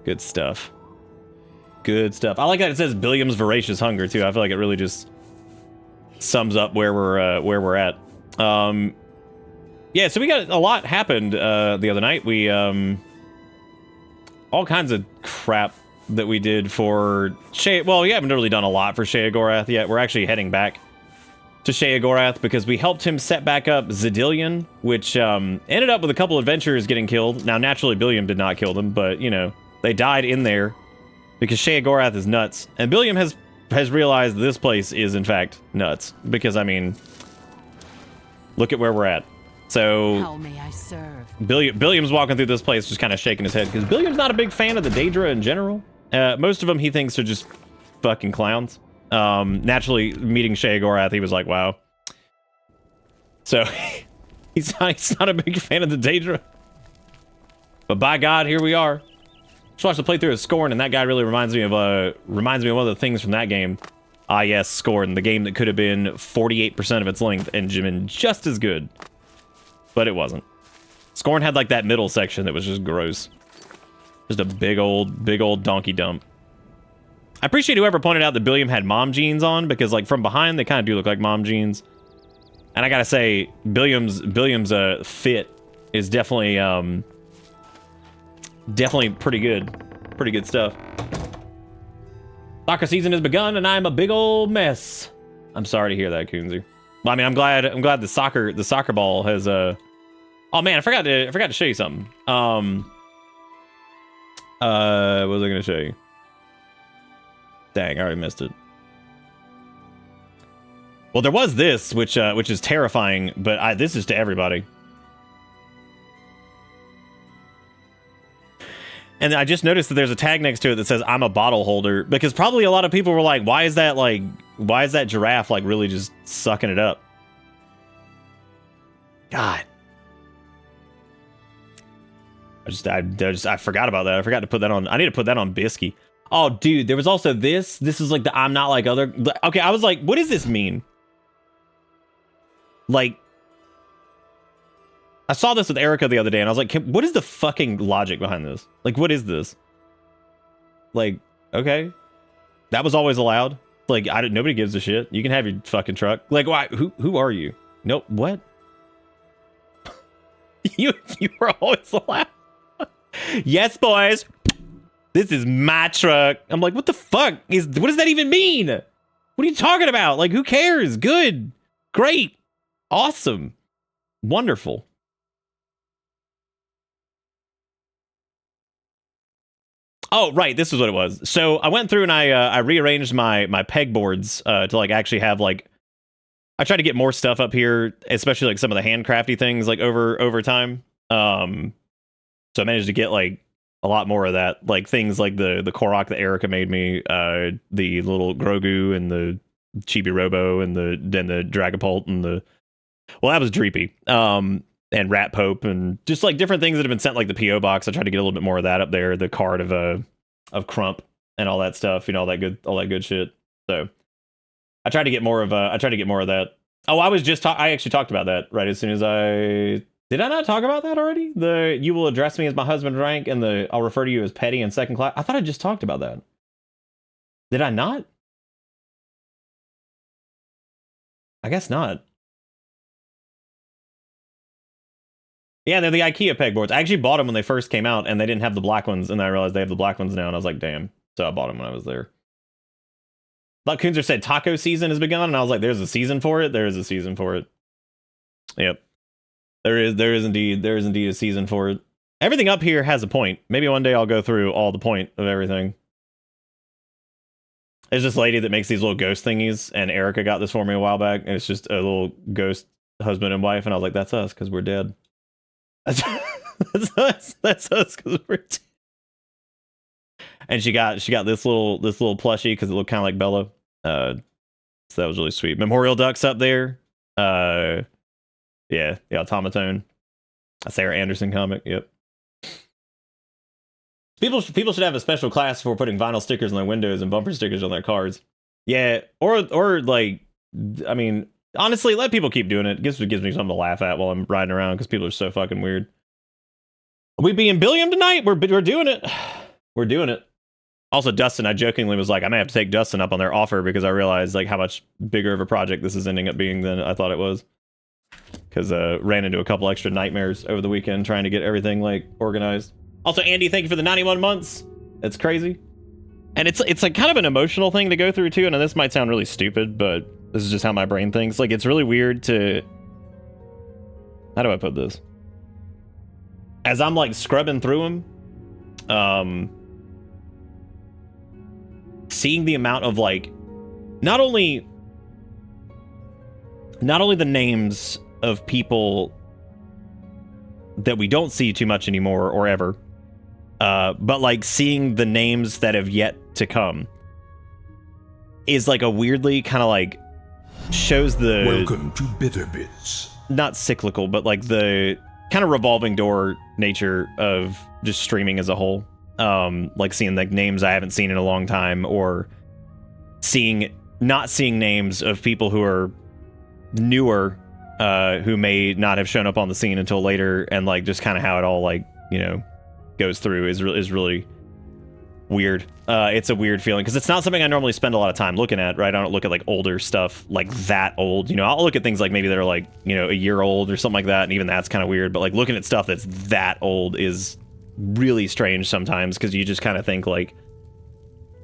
Good stuff. Good stuff. I like that it says Billiam's voracious hunger too. I feel like it really just sums up where we're at. Yeah, so we got a lot happened the other night. We all kinds of crap that we did for well, we haven't really done a lot for Sheogorath yet. We're actually heading back to Sheogorath because we helped him set back up Zedillion, which ended up with a couple adventurers getting killed. Now, naturally, Billiam did not kill them, but, you know, they died in there because Sheogorath is nuts. And Billiam has realized this place is, in fact, nuts. Because, I mean, look at where we're at. So, how may I serve? Billiam's walking through this place just kind of shaking his head because Billiam's not a big fan of the Daedra in general. Most of them he thinks are just fucking clowns. Naturally, meeting Sheogorath, he was like, wow. So, he's not a big fan of the Daedra. But by God, here we are. Just watched the playthrough of Scorn, and that guy really reminds me of one of the things from that game. Ah, yes, Scorn, the game that could have been 48% of its length and been just as good. But it wasn't. Scorn had like that middle section that was just gross. Just a big old donkey dump. I appreciate whoever pointed out that Billiam had mom jeans on, because like from behind they kind of do look like mom jeans. And I gotta say, Billiam's fit is definitely definitely pretty good stuff. Soccer season has begun, and I'm a big old mess. I'm sorry to hear that, Coonsy. Well, I mean, I'm glad the soccer ball has Oh man, I forgot to show you something. What was I gonna show you? Dang, I already missed it. Well, there was this, which is terrifying, but this is to everybody. And I just noticed that there's a tag next to it that says "I'm a bottle holder," because probably a lot of people were like, why is that giraffe like really just sucking it up? God. I forgot about that. I forgot to put that on. I need to put that on Bisky. Oh, dude, there was also this. This is like the I'm not like other. Okay, I was like, what does this mean? Like, I saw this with Erica the other day, and I was like, what is the fucking logic behind this? Like, what is this? Like, okay, that was always allowed. Like, nobody gives a shit. You can have your fucking truck. Like, why? Who are you? Nope. What? you were always allowed. Yes, boys. This is my truck. I'm like, what the fuck what does that even mean? What are you talking about? Like, who cares? Good, great, awesome, wonderful. Oh, right. This is what it was. So I went through and I rearranged my pegboards to like actually have like, I tried to get more stuff up here, especially like some of the handcrafty things like over time. So I managed to get like a lot more of that, like things like the Korok that Erica made me, the little Grogu and the Chibi Robo and the Dragapult and well, that was Dreepy. And Rat Pope and just like different things that have been sent like the PO box. I tried to get a little bit more of that up there, the card of Crump and all that stuff, all that good shit. So I tried to get more of that. Oh, I actually talked about that right as soon as did I not talk about that already? You will address me as my husband rank, and I'll refer to you as petty and second class. I thought I just talked about that. Did I not? I guess not. Yeah, they're the IKEA pegboards. I actually bought them when they first came out, and they didn't have the black ones, and I realized they have the black ones now, and I was like, damn. So I bought them when I was there. But Kunzer said taco season has begun, and I was like, there's a season for it? There is a season for it. Yep. There is indeed a season for it. Everything up here has a point. Maybe one day I'll go through all the point of everything. There's this lady that makes these little ghost thingies, and Erica got this for me a while back, and it's just a little ghost husband and wife, and I was like, that's us, because we're dead. That's us because we're dead. And she got this little plushie because it looked kind of like Bella. So that was really sweet. Memorial Ducks up there. Yeah, Automaton. A Sarah Anderson comic. Yep. People should have a special class for putting vinyl stickers on their windows and bumper stickers on their cars. Yeah, or like, I mean, honestly, let people keep doing it. It gives me something to laugh at while I'm riding around because people are so fucking weird. Are we being Billiam tonight? We're doing it. We're doing it. Also, Dustin, I jokingly was like, I may have to take Dustin up on their offer because I realized like how much bigger of a project this is ending up being than I thought it was. Because ran into a couple extra nightmares over the weekend trying to get everything like organized. Also, Andy, thank you for the 91 months. That's crazy. And it's like kind of an emotional thing to go through too. And this might sound really stupid, but this is just how my brain thinks. Like, it's really weird to... How do I put this? As I'm like scrubbing through them, seeing the amount of like, not only the names of people that we don't see too much anymore or ever, but like seeing the names that have yet to come is like a weirdly kind of like shows the... Welcome to Bitter Bits. Not cyclical, but like the kind of revolving door nature of just streaming as a whole. Like seeing like names I haven't seen in a long time, or not seeing names of people who are newer, who may not have shown up on the scene until later, and like just kind of how it all like, you know, goes through is really weird. It's a weird feeling because it's not something I normally spend a lot of time looking at, right? I don't look at like older stuff like that old. You know, I'll look at things like maybe that are like, you know, a year old or something like that, and even that's kind of weird. But like looking at stuff that's that old is really strange sometimes because you just kind of think like,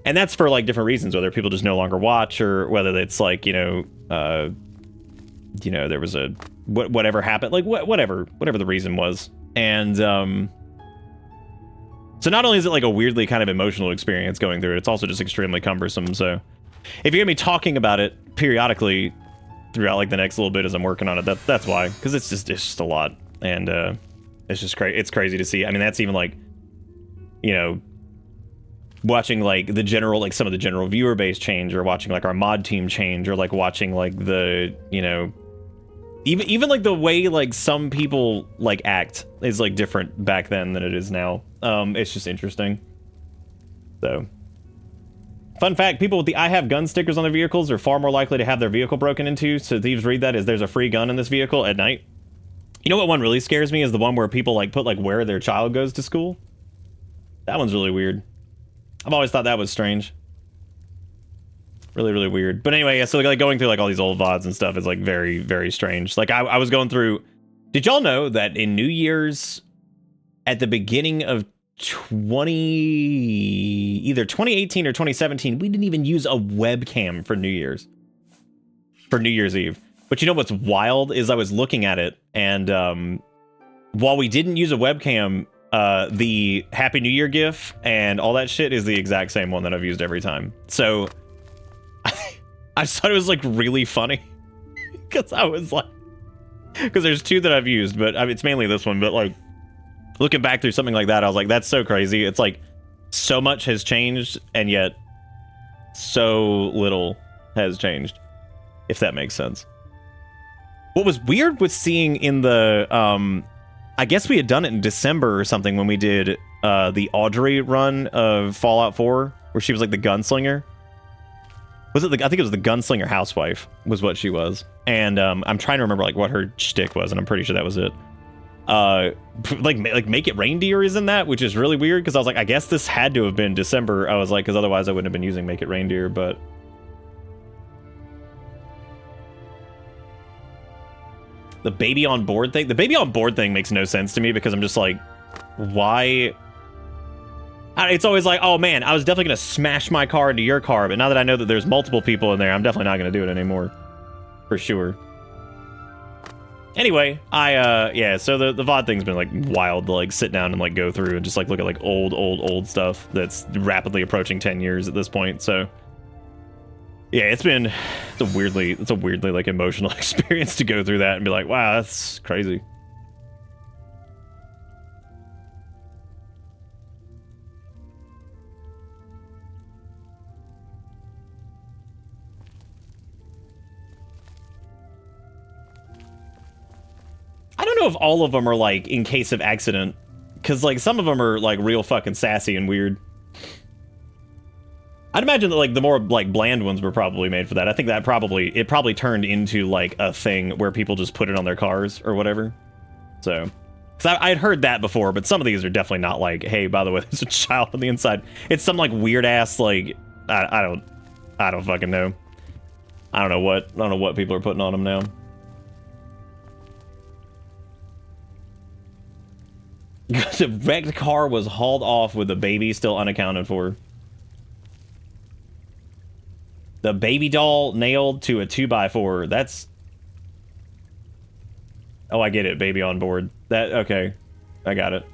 and that's for like different reasons, whether people just no longer watch or whether it's like, you know, there was a whatever happened, like whatever the reason was, and so not only is it like a weirdly kind of emotional experience going through it, it's also just extremely cumbersome. So if you're gonna be talking about it periodically throughout like the next little bit as I'm working on it, that's why, because it's just a lot, and it's just crazy. It's crazy to see. I mean, that's even like, you know, watching like the general, like some of the general viewer base change, or watching like our mod team change, or like watching like the, you know, even like the way like some people like act is like different back then than it is now. It's just interesting. So, fun fact, people with the I have gun stickers on their vehicles are far more likely to have their vehicle broken into. So thieves read that as there's a free gun in this vehicle at night. You know what one really scares me is the one where people like put like where their child goes to school. That one's really weird. I've always thought that was strange. Really, really weird. But anyway, yeah, so like going through like all these old VODs and stuff is like very, very strange. Like I was going through, did y'all know that in New Year's at the beginning of either 2018 or 2017, we didn't even use a webcam for New Year's Eve. But you know what's wild is I was looking at it, and while we didn't use a webcam, the Happy New Year gif and all that shit is the exact same one that I've used every time. So I just thought it was like really funny because I was like, because there's two that I've used, but I mean, it's mainly this one. But like looking back through something like that, I was like, that's so crazy. It's like so much has changed, and yet so little has changed, if that makes sense. What was weird was seeing in the, I guess we had done it in December or something when we did the Audrey run of Fallout 4, where she was like the gunslinger. Was it I think it was the gunslinger housewife was what she was. And I'm trying to remember like what her shtick was, and I'm pretty sure that was it. Like Make It Reindeer is in that, which is really weird because I was like, I guess this had to have been December. I was like, because otherwise I wouldn't have been using Make It Reindeer, but the baby on board thing makes no sense to me because I'm just like, why? It's always like, oh man, I was definitely gonna smash my car into your car, but now that I know that there's multiple people in there, I'm definitely not gonna do it anymore, for sure. Anyway, yeah, so the VOD thing's been like wild to like sit down and like go through and just like look at like old stuff that's rapidly approaching 10 years at this point. So yeah, it's a weirdly like emotional experience to go through that and be like, wow, that's crazy. I don't know if all of them are like in case of accident, because like some of them are like real fucking sassy and weird. I'd imagine that like the more like bland ones were probably made for that. I think that it probably turned into like a thing where people just put it on their cars or whatever. So, because I had heard that before, but some of these are definitely not like, hey, by the way, there's a child on the inside. It's some like weird ass like I don't fucking know. I don't know what people are putting on them now. The wrecked car was hauled off with the baby still unaccounted for. The baby doll nailed to a 2x4. That's... Oh, I get it. Baby on board. That... Okay. I got it.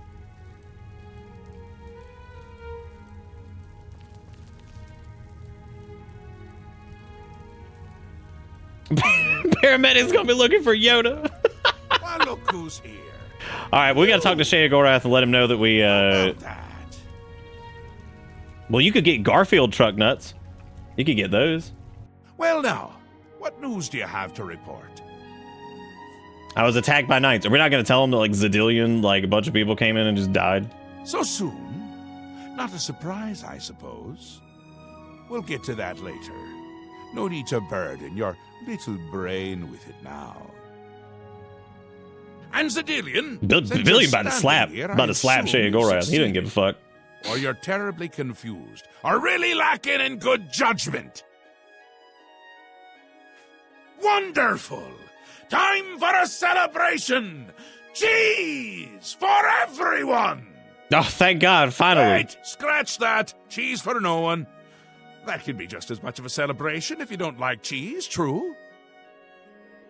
Paramedics gonna be looking for Yoda. Well, look who's here. Alright, we gotta talk to Shea Gorath and let him know that we, Well, you could get Garfield truck nuts. You could get those. Well, now, what news do you have to report? I was attacked by knights. Are we not gonna tell him that, like, Zedillion, like, a bunch of people came in and just died? So soon? Not a surprise, I suppose. We'll get to that later. No need to burden your little brain with it now. And Zedillion, Billiam about to slap Shea Gorath. He didn't give a fuck. or you're terribly confused, or really lacking in good judgment. Wonderful! Time for a celebration! Cheese for everyone! Oh, thank God, finally. Wait, scratch that. Cheese for no one. That can be just as much of a celebration if you don't like cheese, true?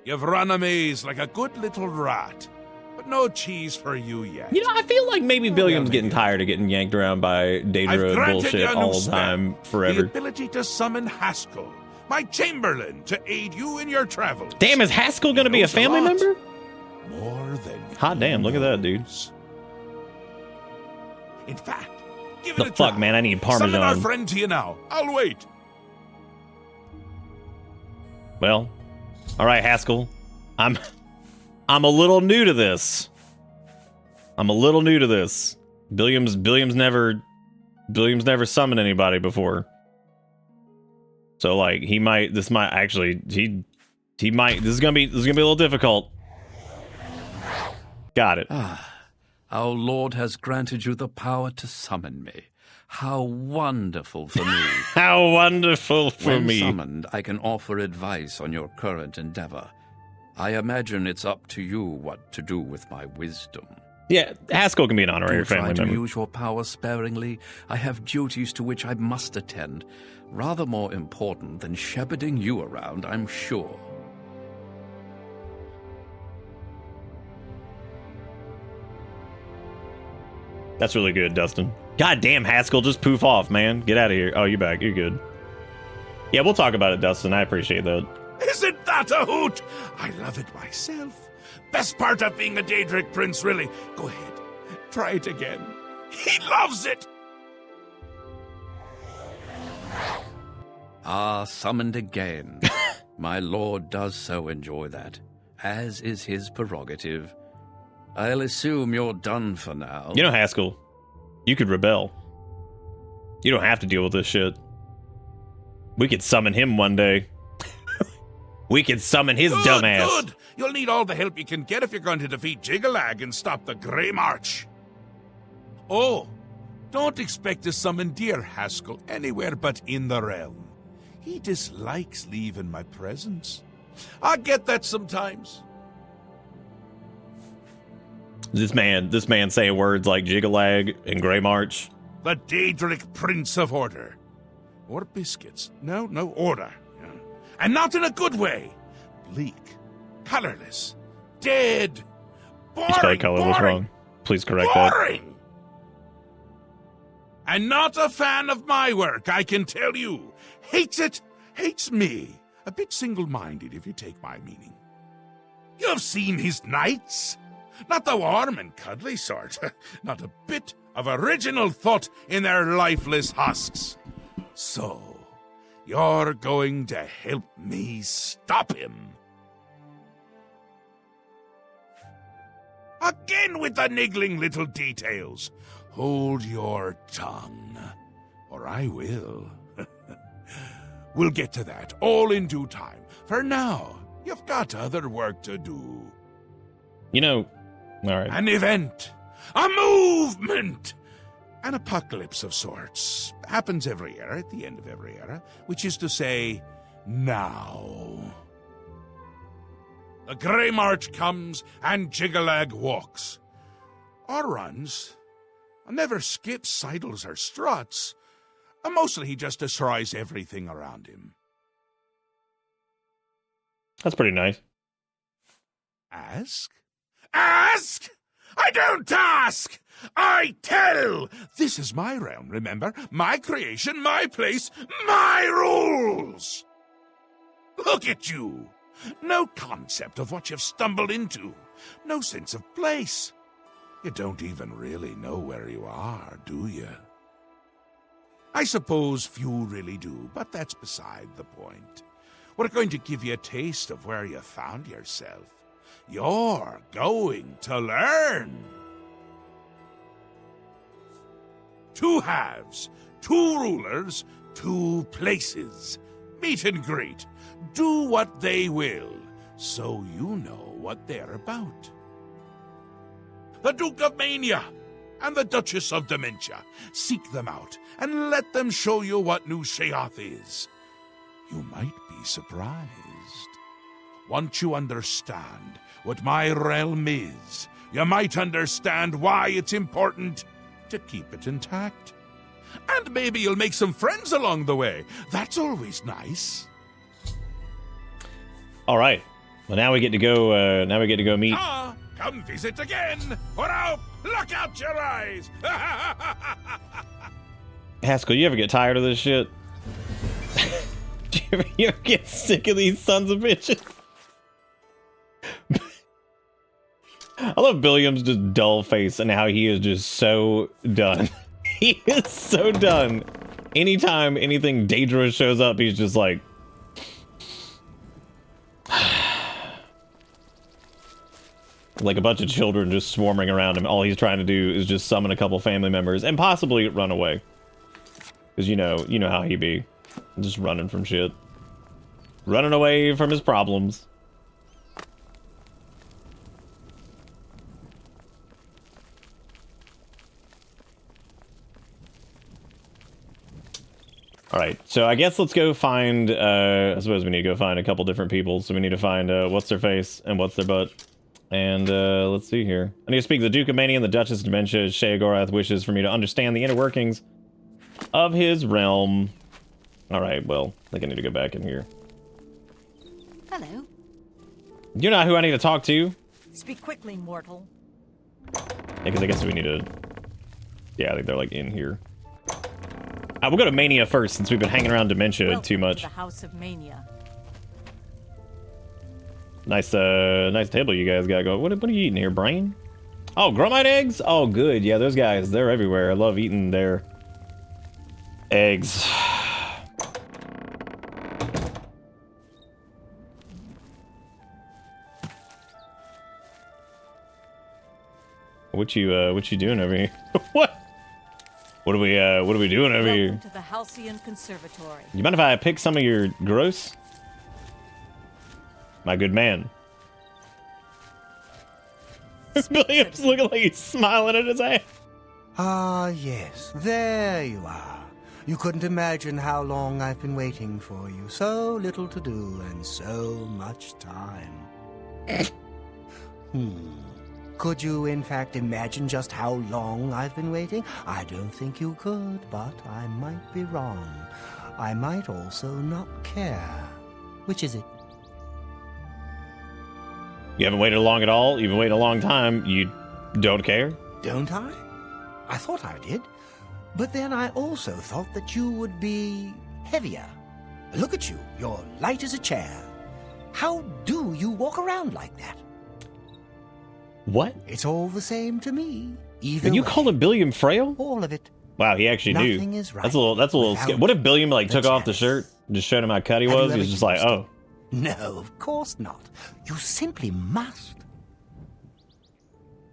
You've run a maze like a good little rat, but no cheese for you yet. You know, I feel like maybe Billiam's getting tired of getting yanked around by Daedra bullshit all the time, forever. The ability to summon Haskell, my Chamberlain, to aid you in your travels. Damn, is Haskell going to be a family member? More than hot damn, look at that, dude. In fact, give it the a fuck, try. man, I need Parmesan. Summon our friend to you now. I'll wait. Well, all right, Haskell. I'm a little new to this. Billiam's never summoned anybody before. So like this is gonna be a little difficult. Got it. Our Lord has granted you the power to summon me. How wonderful for me. How wonderful for me. When summoned, I can offer advice on your current endeavor. I imagine it's up to you what to do with my wisdom. Yeah, Haskell can be an honorary family Try to member. use your power sparingly. I have duties to which I must attend. Rather more important than shepherding you around, I'm sure. That's really good, Dustin. God damn, Haskell, just poof off, man. Get out of here. Oh, you're back. You're good. Yeah, we'll talk about it, Dustin. I appreciate that. Isn't that a hoot? I love it myself. Best part of being a Daedric prince, really. Go ahead. Try it again. He loves it. Summoned again. My lord does so enjoy that, as is his prerogative. I'll assume you're done for now. You know, Haskell, you could rebel. You don't have to deal with this shit. We could summon him one day. We could summon his dumb ass. Good. You'll need all the help you can get if you're going to defeat Jiggalag and stop the Grey March. Oh, don't expect to summon dear Haskell anywhere but in the realm. He dislikes leaving my presence. I get that sometimes. This man saying words like Jiggalag and Grey March. The Daedric Prince of Order. Or biscuits. No, order. And not in a good way. Bleak, colorless, dead, boring, You spelled colorless wrong. Please correct boring. that. And not a fan of my work, I can tell you. Hates it, hates me. A bit single-minded, if you take my meaning. You've seen his knights. Not the warm and cuddly sort. Not a bit of original thought in their lifeless husks. So, you're going to help me stop him. Again with the niggling little details. Hold your tongue, or I will. We'll get to that, all in due time. For now, you've got other work to do. You know, all right. An event, a movement, an apocalypse of sorts. Happens every era, at the end of every era, which is to say, now. The Grey March comes and Jiggalag walks. Or runs. Never skips, sidles, or struts. Mostly he just destroys everything around him. That's pretty nice. Ask? Ask? I don't ask! I tell! This is my realm, remember? My creation, my place, my rules! Look at you! No concept of what you've stumbled into. No sense of place. You don't even really know where you are, do you? I suppose few really do, but that's beside the point. We're going to give you a taste of where you found yourself. You're going to learn. 2 halves, 2 rulers, 2 places. Meet and greet. Do what they will, so you know what they're about. The Duke of Mania and the Duchess of Dementia. Seek them out, and let them show you what New Sheoth is. You might be surprised. Once you understand what my realm is, you might understand why it's important to keep it intact. And maybe you'll make some friends along the way. That's always nice. All right. Well, now we get to go. Now we get to go meet. Come visit again, or I'll pluck out your eyes. Haskell, you ever get tired of this shit? you ever get sick of these sons of bitches? I love Billiam's just dull face and how he is just so done. He is so done. Anytime anything dangerous shows up, he's just like... like a bunch of children just swarming around him. All he's trying to do is just summon a couple family members and possibly run away. Because you know how he be. Just running from shit. Running away from his problems. Alright, so I guess let's go find, I suppose we need to go find a couple different people. So we need to find, what's their face and what's their butt. And, let's see here. I need to speak to the Duke of Mania and the Duchess of Dementia. Sheogorath wishes for me to understand the inner workings of his realm. Alright, well, I think I need to go back in here. Hello. You're not who I need to talk to. Speak quickly, mortal. Yeah, because I guess we need to... Yeah, I think they're, like, in here. We'll go to Mania first, since we've been hanging around Dementia too much. To the House of Mania. Nice, nice table you guys got going. What are you eating here, Brain? Oh, Grumite eggs? Oh, good. Yeah, those guys, they're everywhere. I love eating their eggs. What you doing over here? What? What are we doing over here? Welcome to the Halcyon Conservatory. You mind if I pick some of your gross? My good man. Billiam's looking like he's smiling at his ass. Ah, yes. There you are. You couldn't imagine how long I've been waiting for you. So little to do and so much time. Could you, in fact, imagine just how long I've been waiting? I don't think you could, but I might be wrong. I might also not care. Which is it? You haven't waited long at all? You've been waiting a long time. You don't care? Don't I? I thought I did. But then I also thought that you would be heavier. Look at you. You're light as a chair. How do you walk around like that? What? It's all the same to me. Either And you way, call him Billiam Frail? all of it. Wow, he actually Nothing knew. is right That's a little scary. What if Billiam like took off the shirt, just showed him how cut he Have you was? He ever was just like, used it? oh. No, of course not. You simply must.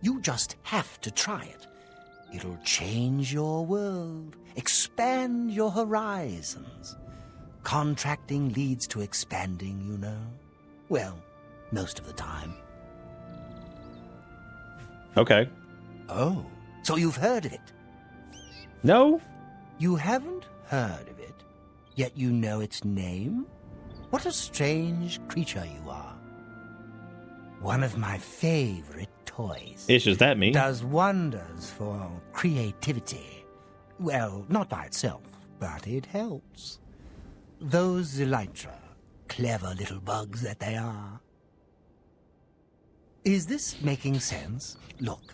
You just have to try it. It'll change your world, expand your horizons. Contracting leads to expanding, you know. Well, most of the time. Okay. Oh, so you've heard of it? No? You haven't heard of it, yet you know its name? What a strange creature you are. One of my favorite toys. Ish, is that me? Does wonders for creativity. Well, not by itself, but it helps. Those Elytra, clever little bugs that they are. Is this making sense? Look,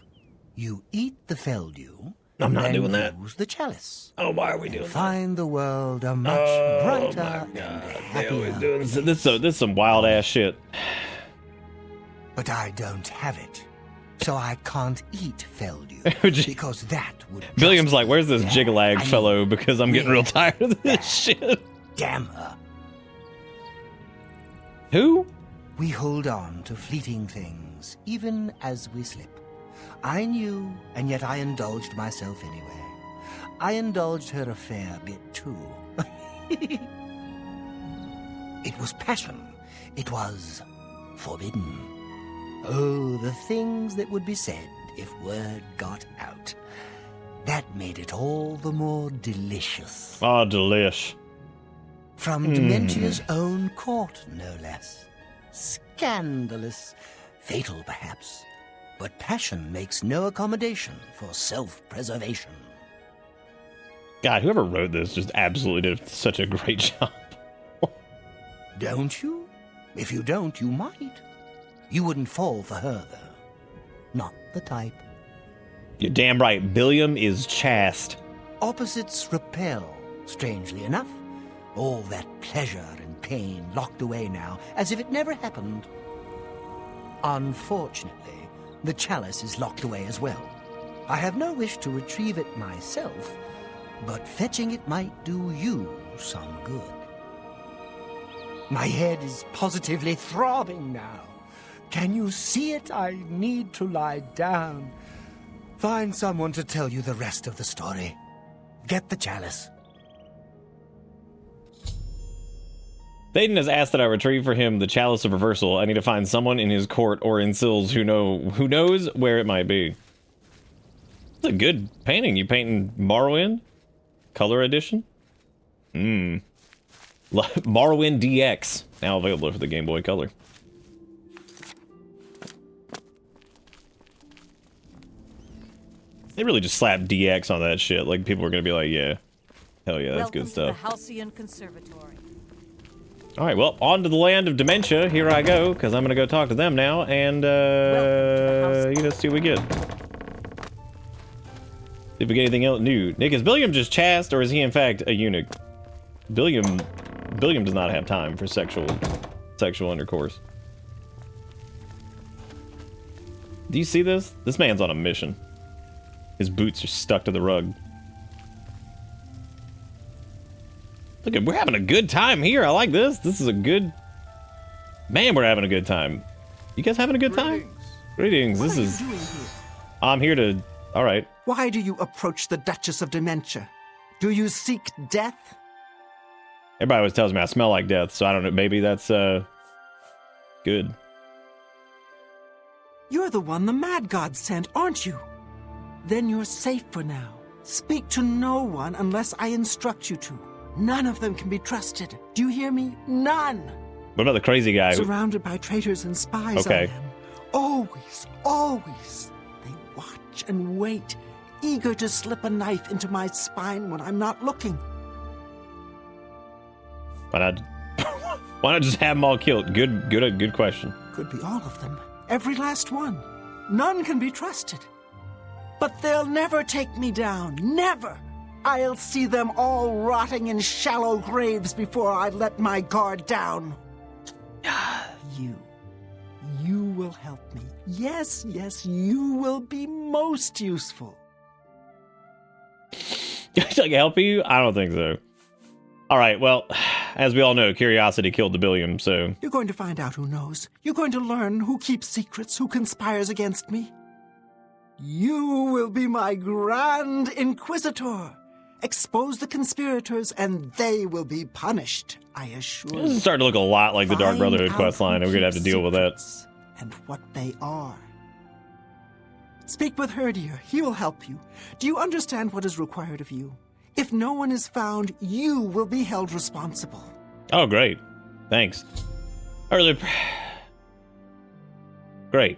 you eat the Feldew, I'm not then doing that. use the chalice. Oh, why are we doing that? Find the world a much Oh brighter my and god. happier. This is some wild ass shit. But I don't have it, so I can't eat Feldew, Gee. because that would just Billiam's like, be where's this fair. jigalag I mean, fellow? Because I'm getting real really tired of this bad. shit. Damn her. Who? We hold on to fleeting things, even as we slip. I knew, and yet I indulged myself anyway. I indulged her a fair bit, too. It was passion. It was forbidden. Oh, the things that would be said if word got out. That made it all the more delicious. Oh, delish. From Dementia's own court, no less. Scandalous. Fatal, perhaps. But passion makes no accommodation for self-preservation. God, whoever wrote this just absolutely did such a great job. Don't you? If you don't, you might. You wouldn't fall for her, though. Not the type. You're damn right. Billiam is chaste. Opposites repel, strangely enough. All that pleasure and pain locked away now, as if it never happened. Unfortunately, the chalice is locked away as well. I have no wish to retrieve it myself, but fetching it might do you some good. My head is positively throbbing now. Can you see it? I need to lie down. Find someone to tell you the rest of the story. Get the chalice. Thaden has asked that I retrieve for him the Chalice of Reversal. I need to find someone in his court or in Sils who knows where it might be. It's a good painting. You painting Morrowind? Color edition? Morrowind DX. Now available for the Game Boy Color. They really just slapped DX on that shit. Like, people are gonna be like, yeah. Hell yeah, that's good stuff. Welcome to the Halcyon Conservatory. Alright, well, on to the land of dementia. Here I go, because I'm going to go talk to them now, and, see what we get. If we get anything else new. Nick, is Billiam just chaste, or is he in fact a eunuch? Billiam does not have time for sexual intercourse. Do you see this? This man's on a mission. His boots are stuck to the rug. Look at, we're having a good time here. I like this. This is a good... Man, we're having a good time. You guys having a good time? Greetings. What this are is... you doing here? I'm here to... All right. Why do you approach the Duchess of Dementia? Do you seek death? Everybody always tells me I smell like death, so I don't know. Maybe that's, good. You're the one the Mad God sent, aren't you? Then you're safe for now. Speak to no one unless I instruct you to. None of them can be trusted. Do you hear me? None! What about the crazy guy? Surrounded by traitors and spies, Okay. I am. Always, always. They watch and wait, eager to slip a knife into my spine when I'm not looking. Why not just have them all killed? Good question. Could be all of them. Every last one. None can be trusted. But they'll never take me down. Never! I'll see them all rotting in shallow graves before I let my guard down. You will help me. Yes, you will be most useful. Should I help you? I don't think so. All right, well, as we all know, curiosity killed the Billiam, so... You're going to find out who knows. You're going to learn who keeps secrets, who conspires against me. You will be my Grand Inquisitor. Expose the conspirators, and they will be punished, I assure you. This is starting to look a lot like the Dark Find Brotherhood out questline, and who we're gonna have to keeps deal with that. secrets and what they are. Speak with Herdier. He will help you. Do you understand what is required of you? If no one is found, you will be held responsible. Oh, great. Thanks. Great.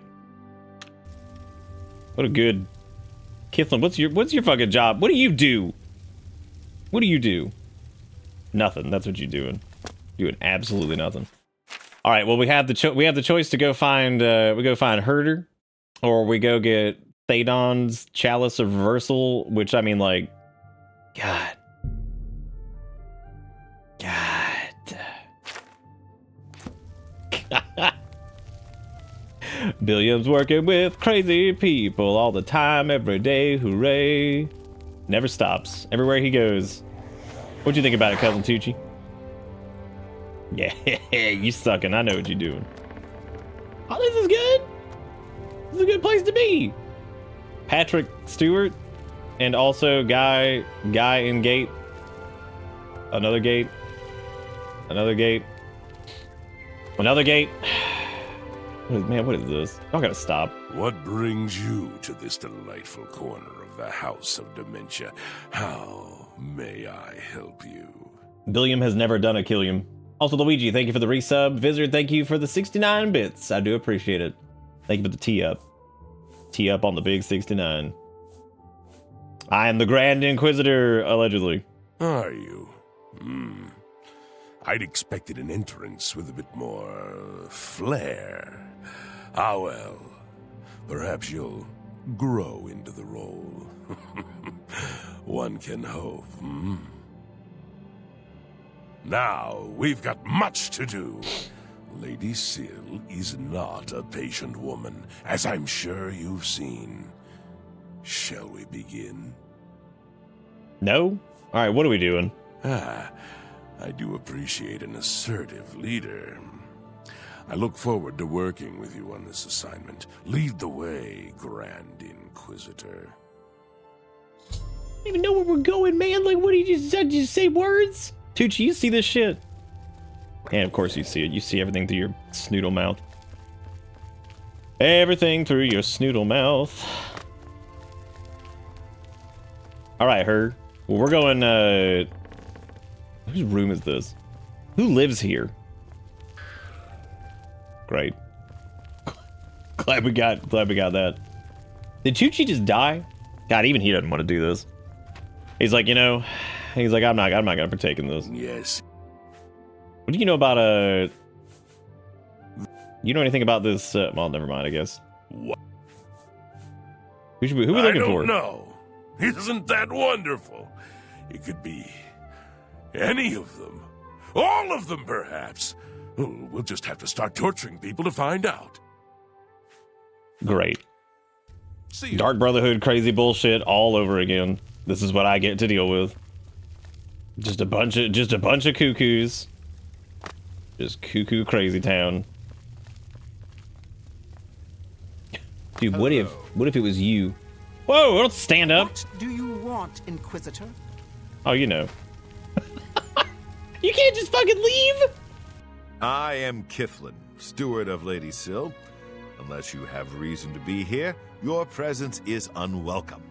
What a good... Kithlin, what's your fucking job? What do you do? What do you do? Nothing. That's what you're doing. Doing absolutely nothing. All right. Well, we have the choice to go find Herder, or we go get Thaden's Chalice of Reversal, which I mean, like, God. Billiam's working with crazy people all the time, every day, hooray. Never stops, everywhere he goes. What'd you think about it, Cousin Tucci? Yeah, you sucking, I know what you're doing. Oh, this is good. This is a good place to be. Patrick Stewart, and also Guy in Gate. Another gate. Another gate. Another gate. Man, what is this? I gotta stop. What brings you to this delightful corner of the House of Dementia. How may I help you? Billiam has never done a Killiam. Also, Luigi, thank you for the resub. Visitor, thank you for the 69 bits. I do appreciate it. Thank you for the tee-up. Tee-up on the big 69. I am the Grand Inquisitor, allegedly. Are you? I'd expected an entrance with a bit more flair. Ah, well. Perhaps you'll grow into the role. One can hope, Now, we've got much to do. Lady Syl is not a patient woman, as I'm sure you've seen. Shall we begin? No? All right, what are we doing? I do appreciate an assertive leader. I look forward to working with you on this assignment. Lead the way, Grand Inquisitor. I don't even know where we're going, man. Like, what did you just Did you say words? Tucci, you see this shit? And of course you see it. You see everything through your snoodle mouth. Everything through your snoodle mouth. All right, her. Well, we're going, whose room is this? Who lives here? Great. Glad we got that. Did Tucci just die? God, even he doesn't want to do this. He's like, I'm not gonna partake in this. Yes. What do you know about you know anything about this? Well, never mind, I guess. What? Who we looking for? I don't know. Isn't that wonderful? It could be any of them. All of them, perhaps. Oh, we'll just have to start torturing people to find out. Great. See you. Dark Brotherhood crazy bullshit all over again. This is what I get to deal with. Just a bunch of cuckoos. Just cuckoo crazy town. Dude, what if it was you? Whoa, don't stand up. What do you want, Inquisitor? Oh, you know. You can't just fucking leave. I am Kiflin, steward of Lady Syl. Unless you have reason to be here, your presence is unwelcome.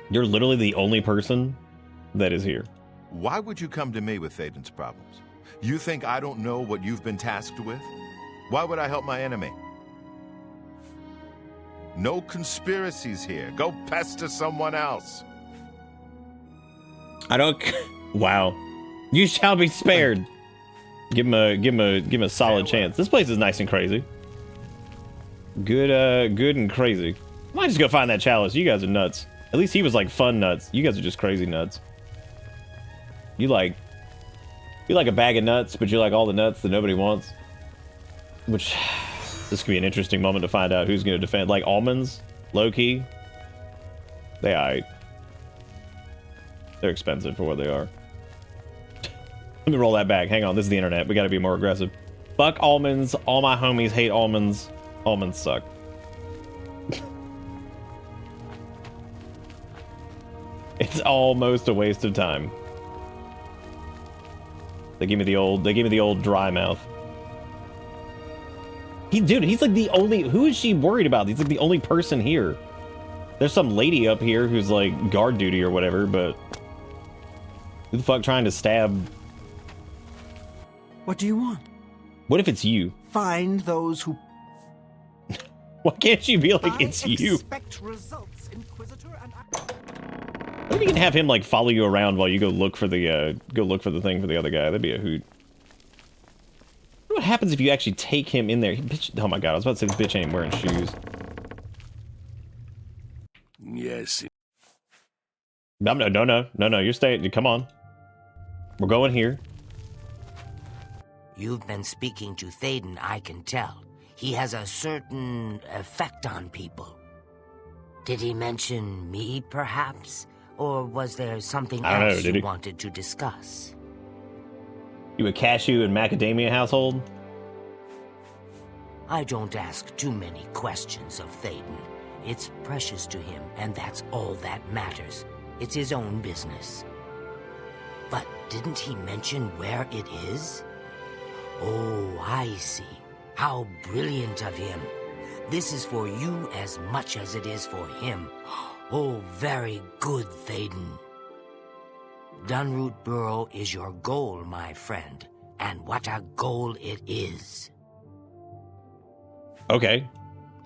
You're literally the only person that is here. Why would you come to me with Thaden's problems? You think I don't know what you've been tasked with? Why would I help my enemy? No conspiracies here. Go pester someone else. I don't. Wow. You shall be spared. Give him a solid chance. This place is nice and crazy. Good and crazy. I might just go find that chalice. You guys are nuts. At least he was like fun nuts. You guys are just crazy nuts. You like a bag of nuts, but you like all the nuts that nobody wants. Which, this could be an interesting moment to find out who's going to defend. Like almonds, low key. They're expensive for what they are. Let me roll that back. Hang on, this is the internet. We got to be more aggressive. Fuck almonds. All my homies hate almonds. Almonds suck. It's almost a waste of time. They gave me the old dry mouth. He's like the only. Who is she worried about? He's like the only person here. There's some lady up here who's like guard duty or whatever, but who the fuck trying to stab? What do you want? What if it's you? Find those who... Why can't you be like, it's you? Expect results, Inquisitor, and What if you can have him like follow you around while you go look for the thing for the other guy? That'd be a hoot. What happens if you actually take him in there? Oh my god, I was about to say this bitch ain't wearing shoes. Yes. No, you're staying. Come on. We're going here. You've been speaking to Thaden, I can tell. He has a certain effect on people. Did he mention me, perhaps? Or was there something else you wanted to discuss? You a cashew and macadamia household? I don't ask too many questions of Thaden. It's precious to him, and that's all that matters. It's his own business. But didn't he mention where it is? Oh, I see. How brilliant of him. This is for you as much as it is for him. Oh, very good, Thaden. Dunroot Burrow is your goal, my friend. And what a goal it is. Okay.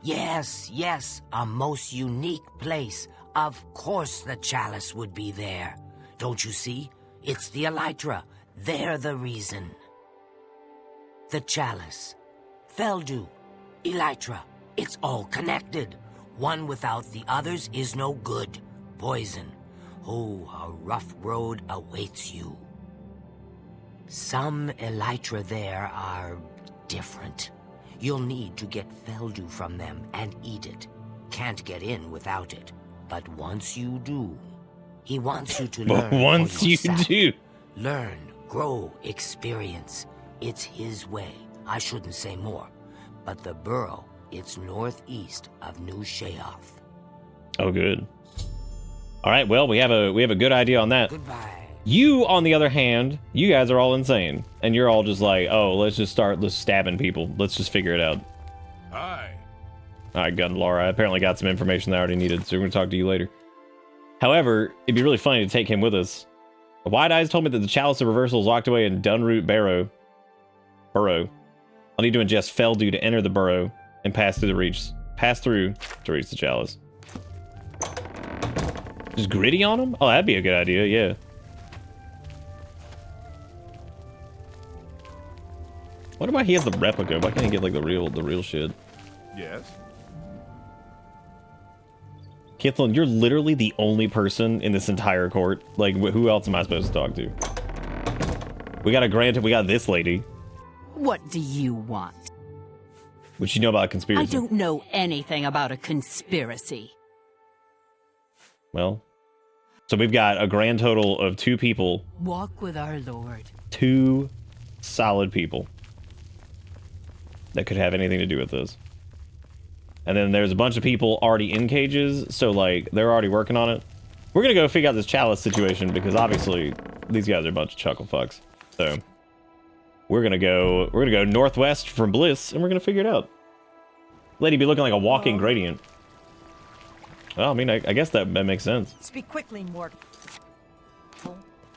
Yes, yes, a most unique place. Of course the chalice would be there. Don't you see? It's the Elytra. They're the reason. The chalice, Feldu, Elytra, it's all connected. One without the others is no good. Poison. Oh, a rough road awaits you. Some Elytra there are different. You'll need to get Feldu from them and eat it. Can't get in without it. But once you do, he wants you to learn. But once for you yourself. do. Learn, grow, experience. It's his way. I shouldn't say more. But the burrow, it's northeast of New Sheoth. Oh, good. All right, well, we have a good idea on that. Goodbye. You, on the other hand, you guys are all insane. And you're all just like, oh, let's stabbing people. Let's just figure it out. Aye. All right, Gun Laura, I apparently got some information that I already needed, so we're going to talk to you later. However, it'd be really funny to take him with us. Wide Eyes told me that the Chalice of Reversal is locked away in Dunroot Burrow. I'll need to ingest Feldu to enter the burrow and pass through to reach the Chalice. Just gritty on him? Oh, that'd be a good idea, yeah. Wonder why he has the replica. Why can't he get like the real shit? Yes? Kithlin, you're literally the only person in this entire court. Like, who else am I supposed to talk to? We got this lady. What do you want? What you know about conspiracy? I don't know anything about a conspiracy. Well, so we've got a grand total of 2 people. Walk with our Lord. 2 solid people that could have anything to do with this. And then there's a bunch of people already in cages, so like they're already working on it. We're gonna go figure out this Chalice situation because obviously these guys are a bunch of chuckle fucks. So we're gonna go northwest from Bliss and we're gonna figure it out. Lady be looking like a walking gradient. Well, I mean, I guess that makes sense. Speak quickly, mortal.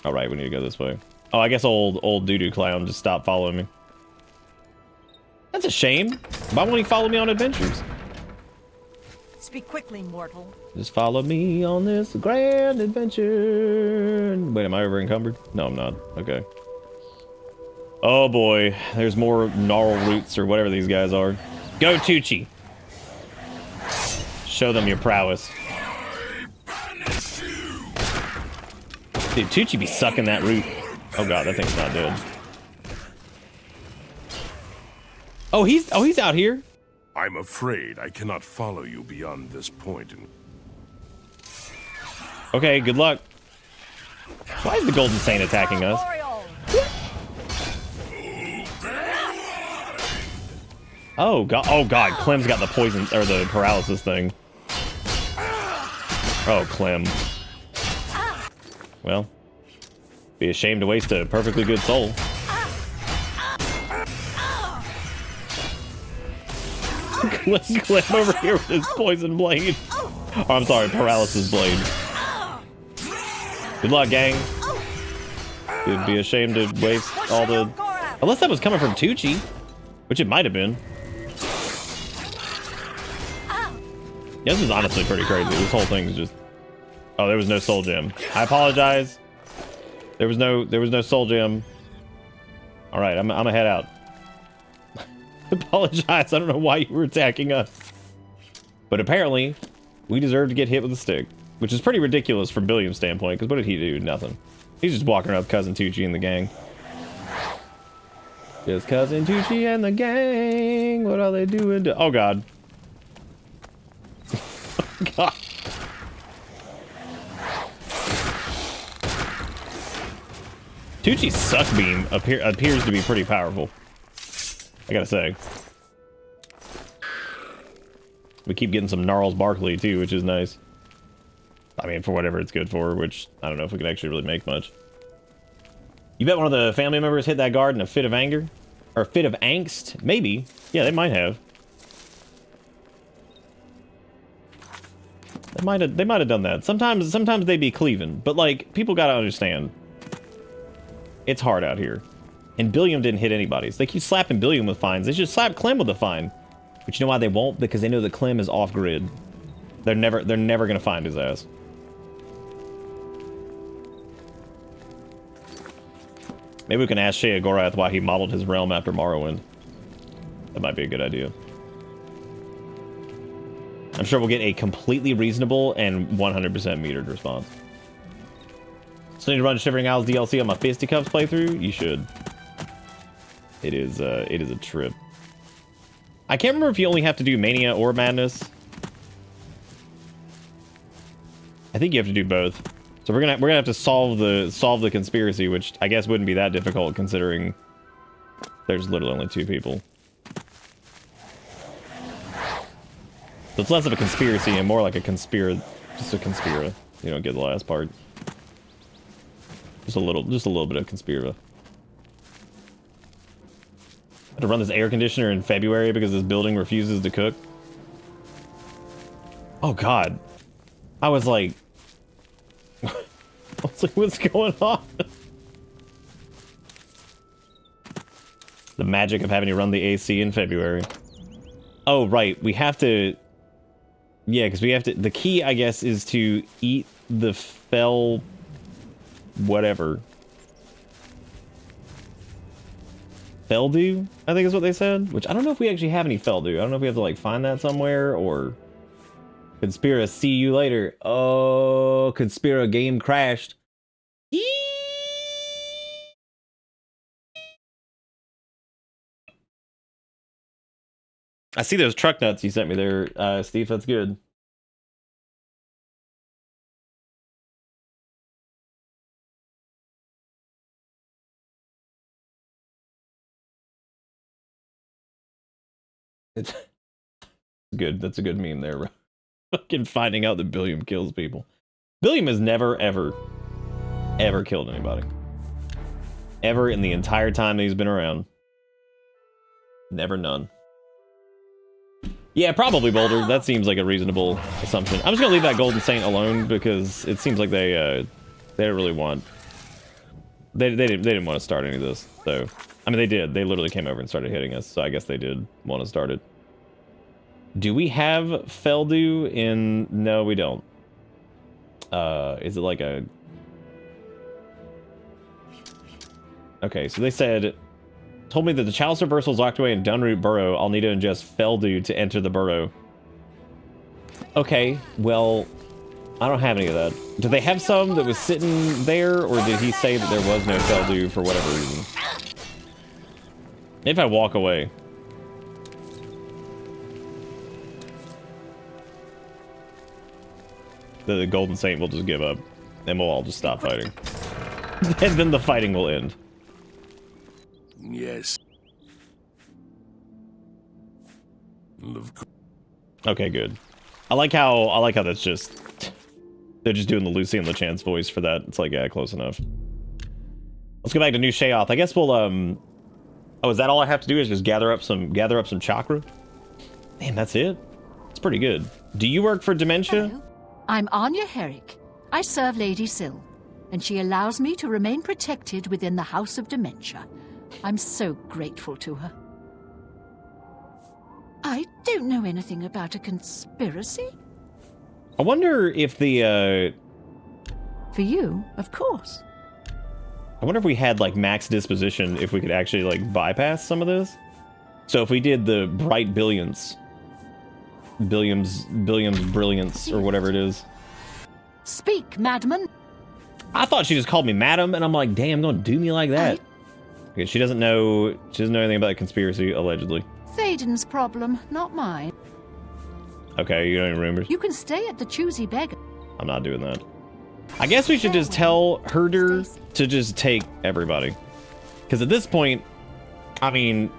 All right, we need to go this way. Oh, I guess old doo-doo clown just stopped following me. That's a shame. Why won't he follow me on adventures? Speak quickly, mortal. Just follow me on this grand adventure. Wait, am I over encumbered? No, I'm not. Okay. Oh boy, there's more gnarl roots or whatever these guys are. Go, Tucci. Show them your prowess. Dude, Tucci be sucking that root. Oh god, that thing's not dead. Oh, he's out here. I'm afraid I cannot follow you beyond this point. Okay, good luck. Why is the Golden Saint attacking us? Oh god, Clem's got the poison or the paralysis thing. Oh, Clem. Well, be ashamed to waste a perfectly good soul. Clem over here with his poison blade. Oh, I'm sorry, paralysis blade. Good luck, gang. You'd be ashamed to waste all the... Unless that was coming from Tucci, which it might have been. Yeah, this is honestly pretty crazy. This whole thing is just... Oh, there was no soul gem. I apologize. There was no soul gem. All right, I'm gonna head out. Apologize. I don't know why you were attacking us. But apparently, we deserve to get hit with a stick, which is pretty ridiculous from Billiam's standpoint, because what did he do? Nothing. He's just walking around with Cousin Tucci and the gang. Just Cousin Tucci and the gang. What are they doing? Oh, God. God. Tucci's suck beam appears to be pretty powerful. I gotta say. We keep getting some Gnarls Barkley too, which is nice. I mean, for whatever it's good for, which I don't know if we can actually really make much. You bet one of the family members hit that guard in a fit of anger? Or a fit of angst? Maybe. Yeah, they might have. They might have done that. Sometimes they be cleaving, but like people gotta understand, it's hard out here. And Billiam didn't hit anybody. So they keep slapping Billiam with fines. They should slap Clem with a fine. But you know why they won't? Because they know that Clem is off grid. They're never gonna find his ass. Maybe we can ask Sheogorath why he modeled his realm after Morrowind. That might be a good idea. I'm sure we'll get a completely reasonable and 100% metered response. So need to run Shivering Isles DLC on my Fisticuffs playthrough? You should. It is a trip. I can't remember if you only have to do Mania or Madness. I think you have to do both. So we're gonna have to solve the conspiracy, which I guess wouldn't be that difficult considering there's literally only 2 people. So it's less of a conspiracy and more like a conspira. You don't get the last part. Just a little bit of conspira. I have to run this air conditioner in February because this building refuses to cook. Oh God. I was like, what's going on? The magic of having to run the AC in February. Oh, right. We have to... Yeah, because we have to... The key, I guess, is to eat the fell... whatever. Feldew, I think is what they said. Which, I don't know if we actually have any Feldew. I don't know if we have to, like, find that somewhere, or... Conspira, see you later. Oh, Conspira game crashed. I see those truck nuts you sent me there, Steve. That's good. It's good. That's a good meme there, bro. Fucking finding out that Billiam kills people. Billiam has never, ever killed anybody. Ever in the entire time that he's been around. Never none. Yeah, probably Boulder. That seems like a reasonable assumption. I'm just gonna leave that Golden Saint alone because it seems like they don't really want... They didn't want to start any of this, so... I mean, they did. They literally came over and started hitting us, so I guess they did want to start it. Do we have Feldew in... No, we don't. Is it like a... Okay, so they said... Told me that the Chalice Reversal is locked away in Dunroot Burrow. I'll need to ingest Feldew to enter the burrow. Okay, well... I don't have any of that. Do they have some that was sitting there, or did he say that there was no Feldew for whatever reason? If I walk away... The Golden Saint will just give up, and we'll all just stop fighting. And then the fighting will end. Yes. Okay, good. I like how that's just... They're just doing the Lucy and LeChance voice for that. It's like, yeah, close enough. Let's go back to New Sheoth. I guess we'll, Oh, is that all I have to do is just gather up some chakra? Man, that's it? It's pretty good. Do you work for Dementia? Hello. I'm Anya Herrick. I serve Lady Syl, and she allows me to remain protected within the House of Dementia. I'm so grateful to her. I don't know anything about a conspiracy. I wonder if the, For you, of course. I wonder if we had, like, max disposition, if we could actually, like, bypass some of this? So if we did the Bright Billiam's Brilliance, or whatever it is. Speak, madman. I thought she just called me madam, and I'm like, damn, gonna do me like that. Okay, she doesn't know anything about the conspiracy, allegedly. Thaden's problem, not mine. Okay, you know any rumors? You can stay at the Choosy Beggar. I'm not doing that. I guess we should just tell Herder to just take everybody. Because at this point, I mean,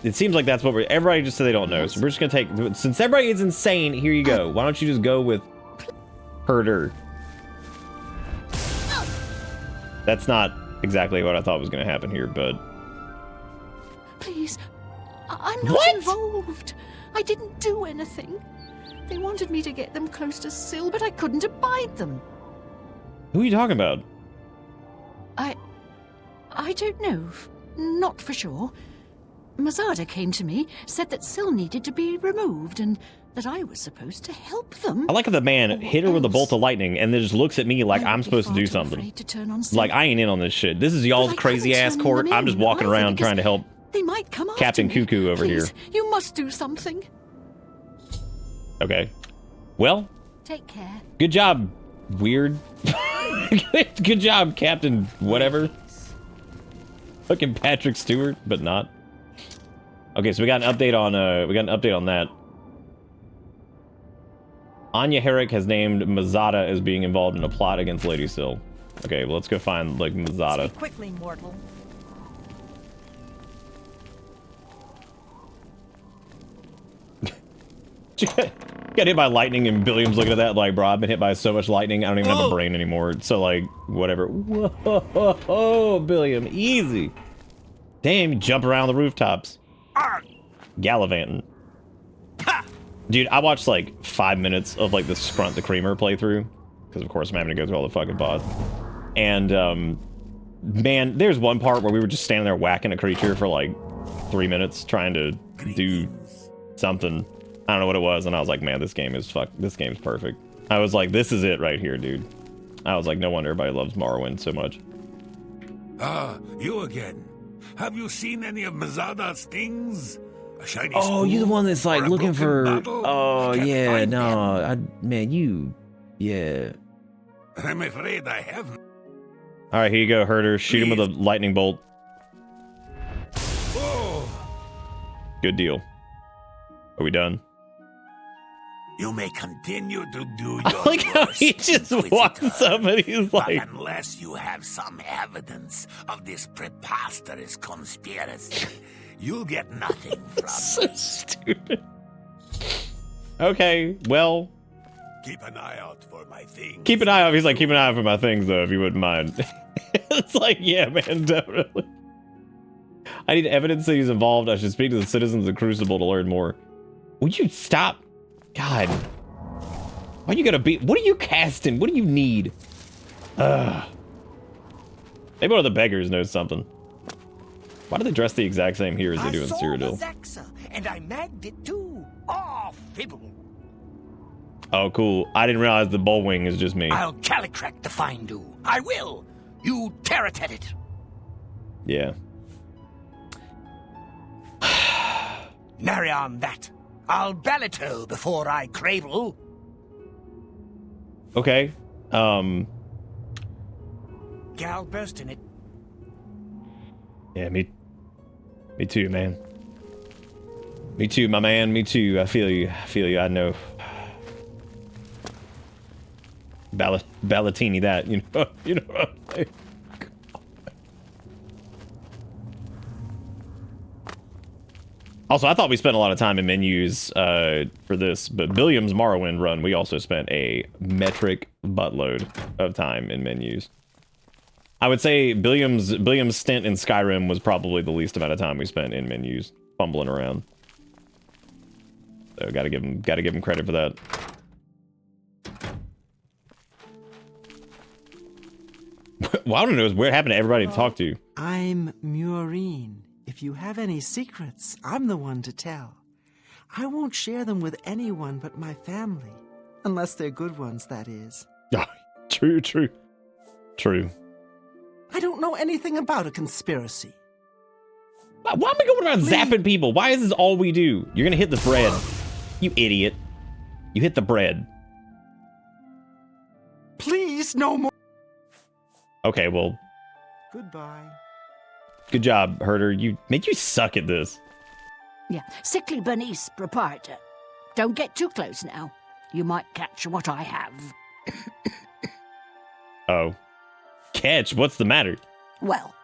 it seems like that's what everybody just said they don't know. So we're just going to take, since everybody is insane, here you go. Why don't you just go with Herder? That's not exactly what I thought was going to happen here, but... Please, I'm not involved. I didn't do anything. They wanted me to get them close to Syl, but I couldn't abide them. Who are you talking about? I don't know. Not for sure. Mazada came to me, said that Syl needed to be removed, and that I was supposed to help them. I like how the man hit her with a bolt of lightning and then just looks at me like I'm supposed to do something. Like, I ain't in on this shit. This is y'all's crazy ass court. I'm just walking around trying to help they might come Captain after me. Cuckoo over Please, here. You must do something. Okay. Well, Take care. good job, weird. Good job, Captain whatever. Fucking Patrick Stewart, but not. Okay, so we got an update on that. Anya Herrick has named Mazada as being involved in a plot against Lady Syl. Okay, well, let's go find, like, Mazada. Speak quickly, mortal. Got hit by lightning, and Billiam's looking at that like, bro, I've been hit by so much lightning, I don't even have a brain anymore. So, like, whatever. Whoa, Billiam, easy. Damn, you jump around the rooftops. Gallivanting. Dude, I watched, like, 5 minutes of, like, the Scrunt the Creamer playthrough. Because, of course, I'm having to go through all the fucking bots. And, man, there's one part where we were just standing there whacking a creature for, like, 3 minutes trying to do something. I don't know what it was, and I was like, man, this game's perfect. I was like, this is it right here, dude. I was like, no wonder everybody loves Morrowind so much. Ah, you again. Have you seen any of Mazada's things? A shiny Oh, you're the one that's like or a looking for. broken bottle? Oh, Can't yeah, find no, man, you, yeah. I'm afraid I haven't. All right, here you go, Herder. Shoot him with a lightning bolt. Oh, Good deal. Are we done? you may continue to do your I like how he worst, just Inquisitor, walks up and he's but like, unless you have some evidence of this preposterous conspiracy, you'll get nothing from so stupid. Okay, well, Keep an eye out for my things. keep an eye out. He's like, keep an eye out for my things, though, if you wouldn't mind. It's like, yeah, man, definitely. I need evidence that he's involved. I should speak to the citizens of Crucible to learn more. Would you stop? God. Why you gotta be? What are you casting? What do you need? Ugh. Maybe one of the beggars knows something. Why do they dress the exact same here as they do in Cyrodiil? Zaxa, and I magged it too. Oh, fibble. Oh, cool. I didn't realize the bullwing is just me. I'll calicrack the fine do. I will. You tear it at it. Yeah. Nary on that. I'll ballito before I cradle. Okay. Gal burst in it. Yeah, me too, man. Me too, my man. Me too. I feel you. I know. Ballatini that, you know. You know what I'm saying? Also, I thought we spent a lot of time in menus for this, but Billiam's Morrowind run, we also spent a metric buttload of time in menus. I would say Billiam's stint in Skyrim was probably the least amount of time we spent in menus, fumbling around. So gotta give him credit for that. Well, I don't know what happened to everybody to talk to. I'm Murine. If you have any secrets, I'm the one to tell. I won't share them with anyone but my family. Unless they're good ones, that is. True. I don't know anything about a conspiracy. Why am I going around zapping people? Why is this all we do? You're gonna hit the bread. You idiot. You hit the bread. Please, no more. Okay, well, Goodbye. good job, Herder. You suck at this. Yeah, sickly Bernice proprietor. Don't get too close now. You might catch what I have. Oh. Catch? What's the matter? Well,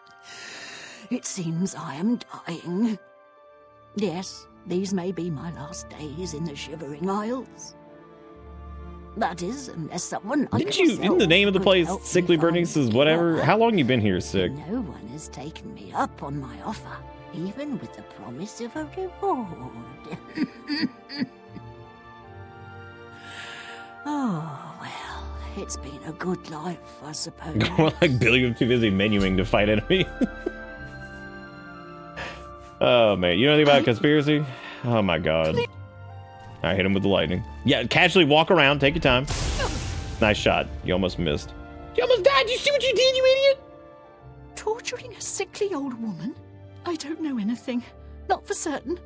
it seems I am dying. Yes, these may be my last days in the Shivering Isles. That is, unless someone like Didn't you, in the name of the could place, help me Sickly find Bernice's whatever? cure. How long you been here, Sick? No one has taken me up on my offer, even with the promise of a reward. It's been a good life, I suppose. More like Billiam too busy menuing to fight enemies. Oh man, you know anything about conspiracy? Oh my god. I hit him with the lightning. Yeah, casually walk around, take your time. Nice shot. You almost missed. You almost died. You see what you did, you idiot? Torturing a sickly old woman? I don't know anything. Not for certain.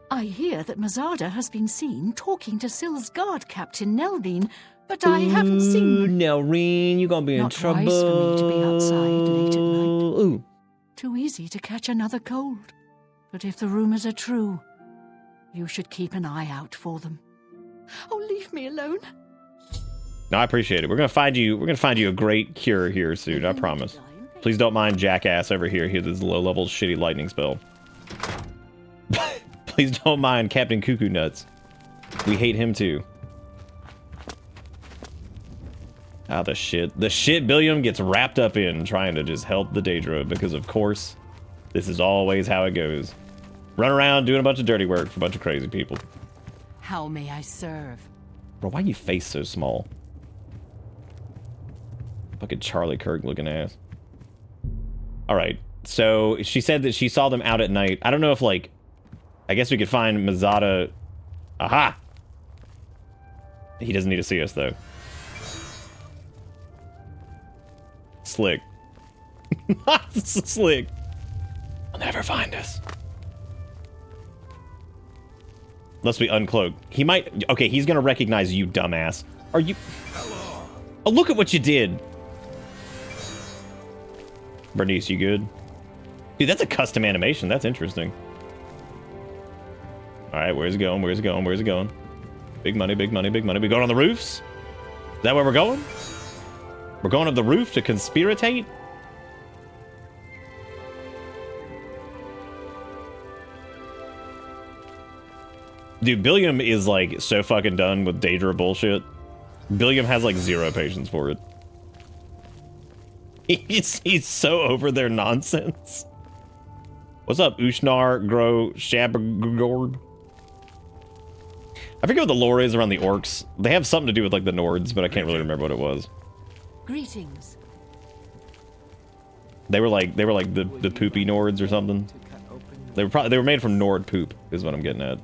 I hear that Mazada has been seen talking to Syl's guard captain, Nelvine, but I haven't seen... Nelrine, you're gonna be in Not trouble. wise for me to be outside late at night. Ooh. Too easy to catch another cold. But if the rumors are true, you should keep an eye out for them. Oh, leave me alone. No, I appreciate it. We're gonna find you a great cure here soon, I promise. Please don't mind Jackass over here. He has this low-level shitty lightning spell. Please don't mind Captain Cuckoo Nuts. We hate him too. Ah, the shit Billiam gets wrapped up in trying to just help the Daedra, because of course, this is always how it goes. Run around doing a bunch of dirty work for a bunch of crazy people. How may I serve? Bro, why you face so small? Fucking Charlie Kirk looking ass. Alright, so she said that she saw them out at night. I don't know if, like, I guess we could find Mazada. Aha! He doesn't need to see us, though. Slick. Slick. He'll never find us. Unless we uncloak. He might... Okay, he's gonna recognize you, dumbass. Are you... Hello. Oh, look at what you did. Bernice, you good? Dude, that's a custom animation. That's interesting. Alright, where's it going? Where's it going? Where's it going? Big money, big money, big money. We going on the roofs? Is that where we're going? We're going up the roof to conspiratate? Dude, Billiam is, like, so fucking done with Daedra bullshit. Billiam has, like, zero patience for it. He's so over their nonsense. What's up, Ushnar, Gro, Shabagord? I forget what the lore is around the orcs. They have something to do with, like, the Nords, but I can't really remember what it was. Greetings. They were like the poopy Nords or something. They were made from Nord poop, is what I'm getting at.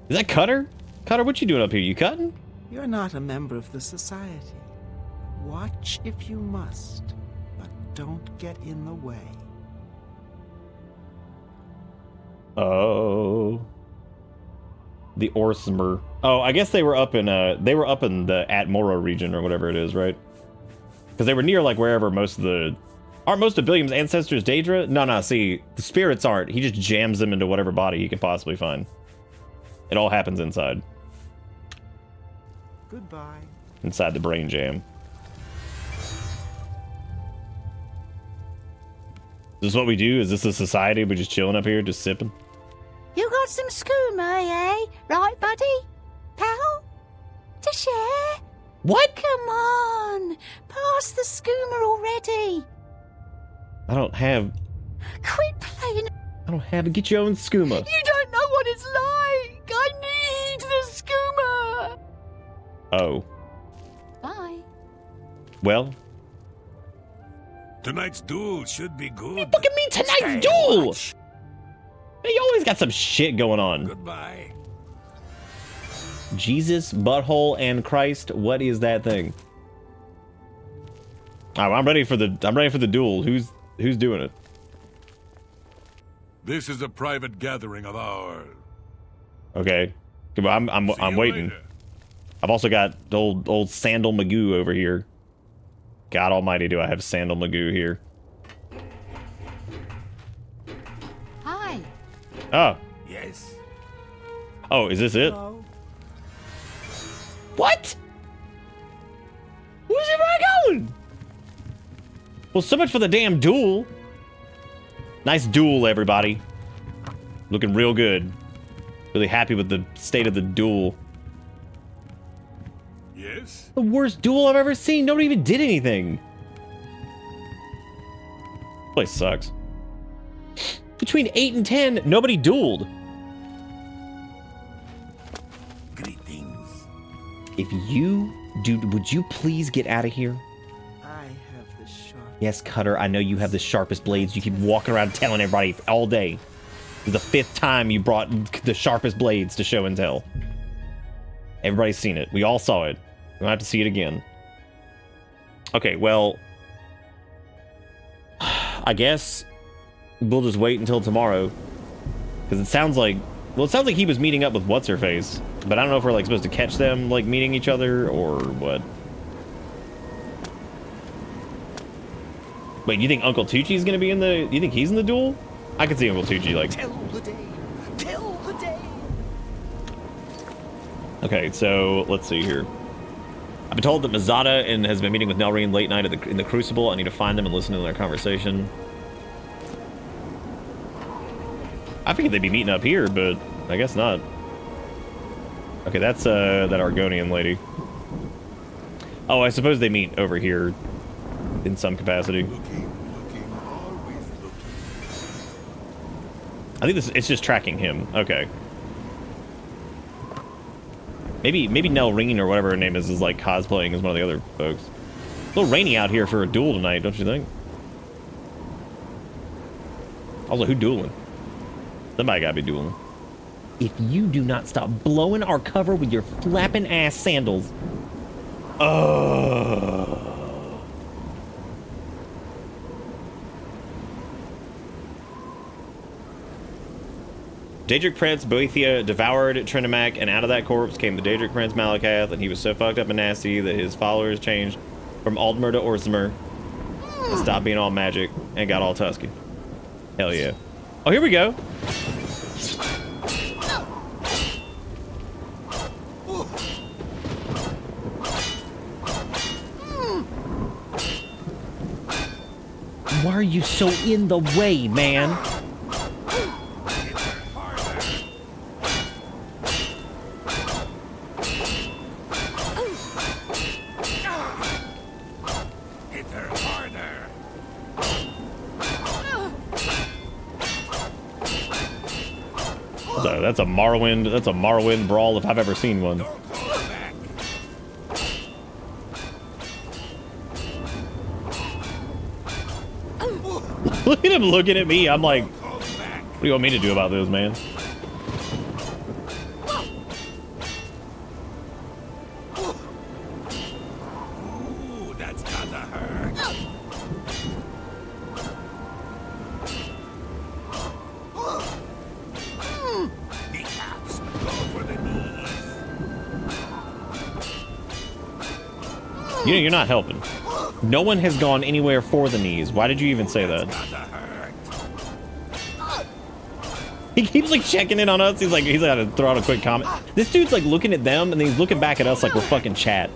Is that Cutter? Cutter, what you doing up here? You cutting? You're not a member of the society. Watch if you must, but don't get in the way. Oh. The Orsmer. Oh, I guess they were up in the Atmora region or whatever it is, right? Because they were near like wherever most of the... Aren't most of Billiam's ancestors Daedra? No, see, the spirits aren't. He just jams them into whatever body he can possibly find. It all happens inside. Goodbye. Inside the brain jam. Is this what we do? Is this a society? We're just chilling up here, just sipping? You got some skooma, eh? Right, buddy? Pal? To share? What? Come on! Pass the skooma already! I don't have... Quit playing... I don't have... Get your own skooma. You don't know what it's like! I need the skooma! Oh. Bye. Well... Tonight's duel should be good. What do you fucking mean tonight's duel? Hey, you always got some shit going on. Goodbye. Jesus, butthole, and Christ. What is that thing? Oh, I'm ready for the duel. Who's doing it? This is a private gathering of ours. Okay. I'm waiting. Later. I've also got old Sandal Magoo over here. God almighty, do I have Sandal Magoo here. Hi. Oh. Yes. Oh, is this it? Hello? What? Where's everybody going? Well, so much for the damn duel. Nice duel, everybody. Looking real good. Really happy with the state of the duel. Yes? The worst duel I've ever seen. Nobody even did anything. This place sucks. Between 8 and 10, nobody dueled. Greetings. If you do, would you please get out of here? I have the sharp. Yes, Cutter, I know you have the sharpest blades. You keep walking around telling everybody all day. This is the 5th time you brought the sharpest blades to show and tell. Everybody's seen it. We all saw it. We don't have to see it again. Okay, well, I guess we'll just wait until tomorrow. Because it sounds like, well, it sounds like he was meeting up with What's-Her-Face. But I don't know if we're, like, supposed to catch them, like, meeting each other or what. Wait, you think Uncle Tucci's gonna be in the, you think he's in the duel? I could see Uncle Tucci, like... Tell the day. Tell the day. Okay, so let's see here. I've been told that Mazada has been meeting with Nelrine late night in the Crucible. I need to find them and listen to their conversation. I figured they'd be meeting up here, but I guess not. Okay, that's that Argonian lady. Oh, I suppose they meet over here in some capacity. I think it's just tracking him. Okay. Maybe Nelrine or whatever her name is like cosplaying as one of the other folks. It's a little rainy out here for a duel tonight, don't you think? Also, who dueling? Somebody gotta be dueling. If you do not stop blowing our cover with your flapping ass sandals. Daedric Prince Boethia devoured Trinamac, and out of that corpse came the Daedric Prince Malakath, and he was so fucked up and nasty that his followers changed from Aldmer to Orsimer and stopped being all magic and got all Tusky. Hell yeah. Oh, here we go. Why are you so in the way, man? So that's a Morrowind brawl if I've ever seen one. Look at him looking at me. I'm like, what do you want me to do about this, man? Ooh, that's gotta hurt. Kneecaps, go for the knees. You know, you're not helping. No one has gone anywhere for the knees. Why did you even say that? He keeps like checking in on us. He's gotta throw out a quick comment. This dude's like looking at them and then he's looking back at us like we're fucking chat.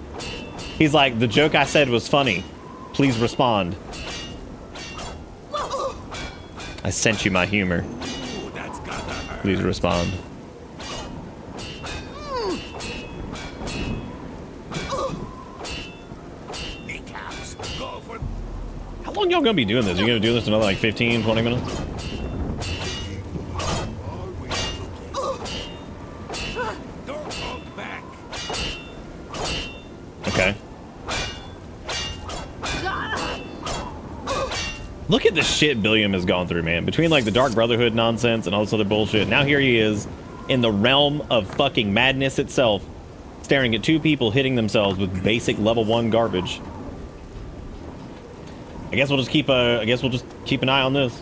He's like, the joke I said was funny. Please respond. I sent you my humor. Please respond. How long y'all gonna be doing this? You gonna do this another like 15, 20 minutes? Okay. Look at the shit Billiam has gone through, man. Between like the Dark Brotherhood nonsense and all this other bullshit, now here he is in the realm of fucking madness itself, staring at two people hitting themselves with basic level 1 garbage. I guess we'll just keep an eye on this.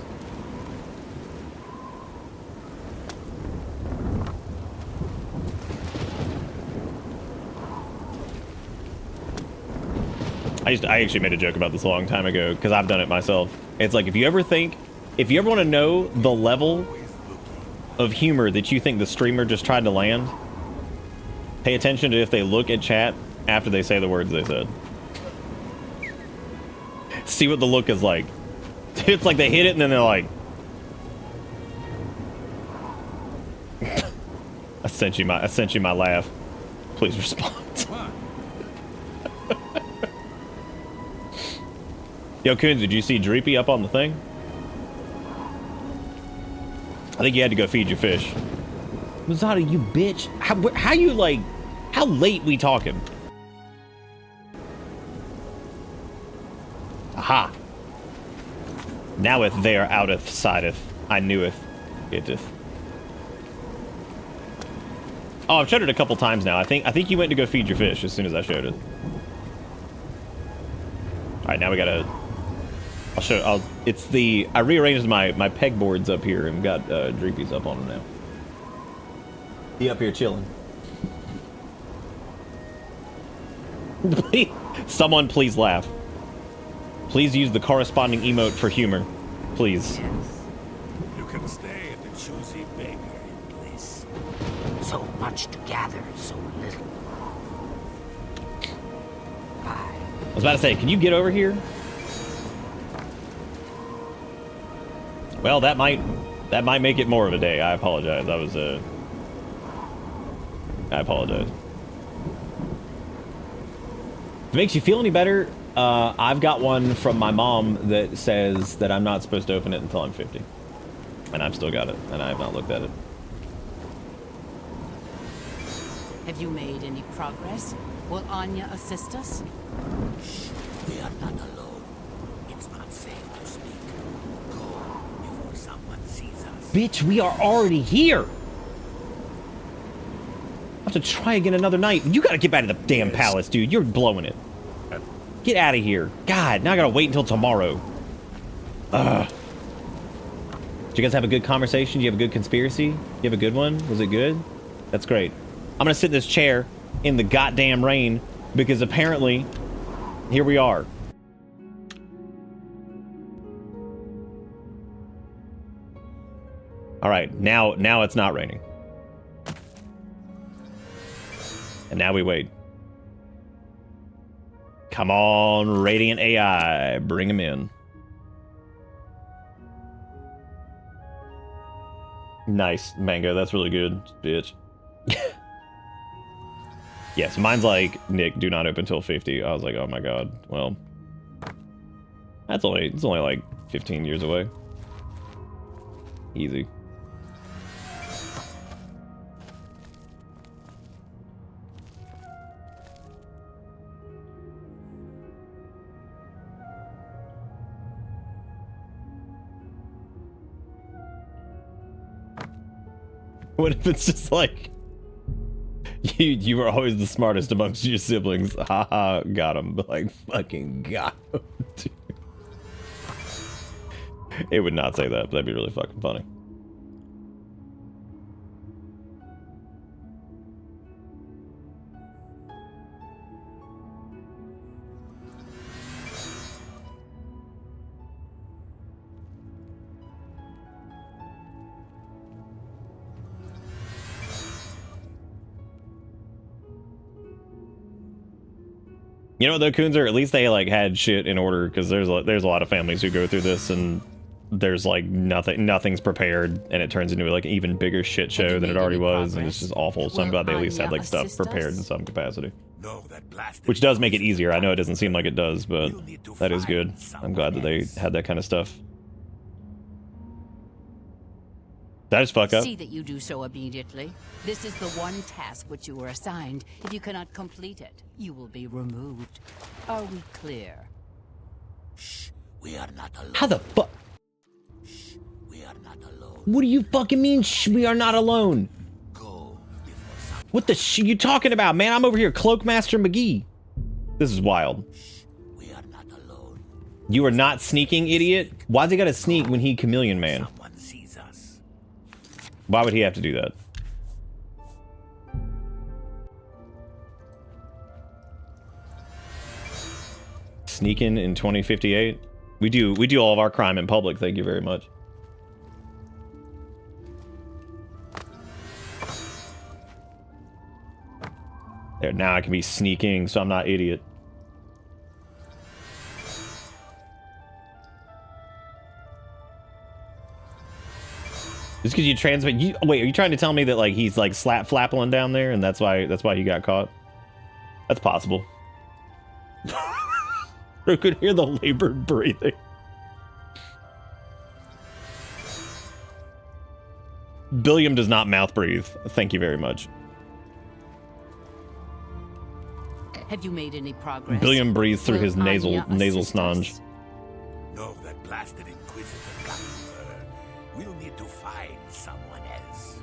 I actually made a joke about this a long time ago because I've done it myself. It's like if you ever want to know the level of humor that you think the streamer just tried to land, pay attention to if they look at chat after they say the words they said. See what the look is like. It's like they hit it and then they're like, I sent you my laugh. Please respond. Yo, Coons, did you see Dreepy up on the thing? I think you had to go feed your fish. Mazada, you bitch. How you like... How late we talking? Aha. Noweth there outeth sideth. I kneweth iteth. Oh, I've showed it a couple times now. I think you went to go feed your fish as soon as I showed it. Alright, now we gotta... I rearranged my pegboards up here and got Dreepies up on them now. He up here chilling. Someone please laugh. Please use the corresponding emote for humor. Please. You can stay at the choosy baker in bliss. So much to gather, so little. I was about to say, can you get over here? Well, that might make it more of a day. I apologize. I apologize. If it makes you feel any better, I've got one from my mom that says that I'm not supposed to open it until I'm 50. And I've still got it, and I have not looked at it. Have you made any progress? Will Anya assist us? Shh, we are not alone. It's not safe to speak. Go before someone sees us. Bitch, we are already here! I'll have to try again another night. You gotta get back to the damn palace, dude. You're blowing it. Get out of here. God, now I gotta wait until tomorrow. Ugh. Did you guys have a good conversation? Did you have a good conspiracy? You have a good one? Was it good? That's great. I'm gonna sit in this chair in the goddamn rain because apparently, here we are. All right, now it's not raining. And now we wait. Come on, Radiant AI, bring him in. Nice, Mango, that's really good, bitch. Yes, mine's like, Nick, do not open till 50. I was like, oh my god, well. It's only like 15 years away. Easy. What if it's just like you were always the smartest amongst your siblings? Haha, got him. Like fucking got him. Dude. It would not say that, but that'd be really fucking funny. You know what though, Coonzer? At least they like had shit in order, because there's a lot of families who go through this and there's like nothing's prepared, and it turns into like an even bigger shit show than it already was, and it's just awful. So I'm glad they at least had like stuff prepared in some capacity, which does make it easier. I know it doesn't seem like it does, but that is good. I'm glad that they had that kind of stuff. That is fuck up. See that you do so immediately. This is the one task which you were assigned. If you cannot complete it, you will be removed. Are we clear? Shh, we are not alone. How the fuck? Shh, we are not alone. What do you fucking mean, shh, we are not alone? Go before someone... What the sh you talking about, man? I'm over here, Cloakmaster McGee. This is wild. Shh, we are not alone. You are not sneaking, idiot? Why's he gotta sneak when he Chameleon Man? Someone sees us. Why would he have to do that? Sneaking in 2058? We do all of our crime in public, thank you very much. There, now I can be sneaking, so I'm not idiot. Just because you transmit, wait, are you trying to tell me that like he's like slap flapping down there, and that's why he got caught? That's possible. I could hear the labored breathing. Billiam does not mouth breathe. Thank you very much. Have you made any progress? Billiam breathes through Will his nasal Anya assist snonge. us? No, that blasted Inquisitor got to her. We'll need to find someone else.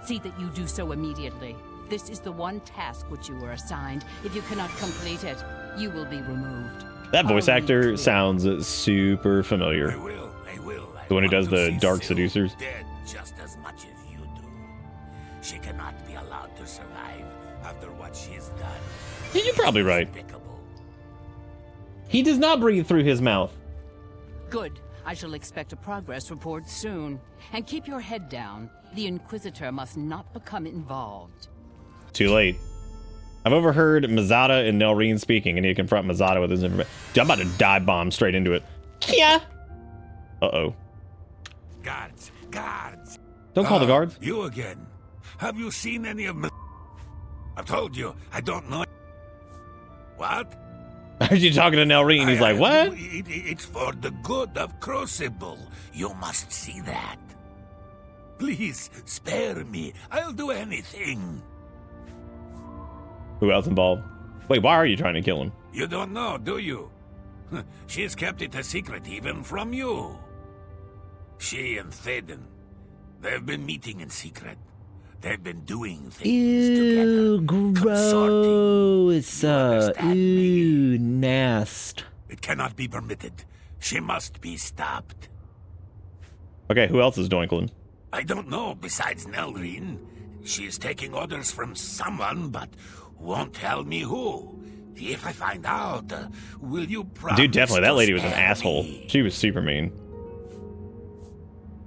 See that you do so immediately. This is the one task which you were assigned. If you cannot complete it, you will be removed. That voice Are we actor clear? sounds super familiar. I will. The one who does the Dark Syl Seducers? dead just as much as you do. She cannot be allowed to survive after what she's done. Yeah, you're probably right. Despicable. He does not breathe through his mouth. Good. I shall expect a progress report soon. And keep your head down. The Inquisitor must not become involved. Too late. I've overheard Mazada and Nelreen speaking. I need to confront Mazada with his information. Dude, I'm about to dive bomb straight into it. Yeah. Uh-oh. Guards! Guards! Don't call the guards. You again. Have you seen any of my... I've told you, I don't know... What? I heard you talking to Nelreen. He's like, what? It's for the good of Crucible. You must see that. Please, spare me. I'll do anything. Who else involved? Wait, why are you trying to kill him? You don't know, do you? She's kept it a secret even from you. She and Théden, they've been meeting in secret. They've been doing things together. Gross. Ew, nast. It cannot be permitted. She must be stopped. Okay, who else is doinkling? I don't know, besides Nelreen. She's taking orders from someone, but won't tell me who. If I find out, will you promise Dude, definitely. That to lady was an spare asshole. me? She was super mean.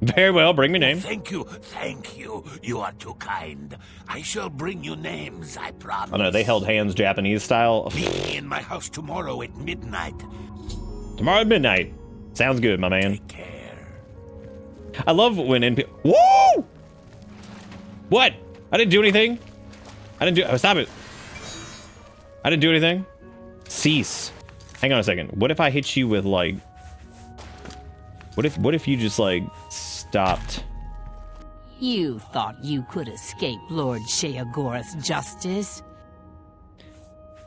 Very well, bring me names. Thank you, thank you. You are too kind. I shall bring you names, I promise. Oh no, they held hands Japanese style. Meet me in my house tomorrow at midnight. Tomorrow at midnight. Sounds good, my man. Take care. I love when NP. Woo! What? I didn't do anything. I didn't do. Oh, stop it. I didn't do anything. Cease. Hang on a second. What if I hit you with like? What if you just like stopped? You thought you could escape Lord Sheogorath's justice?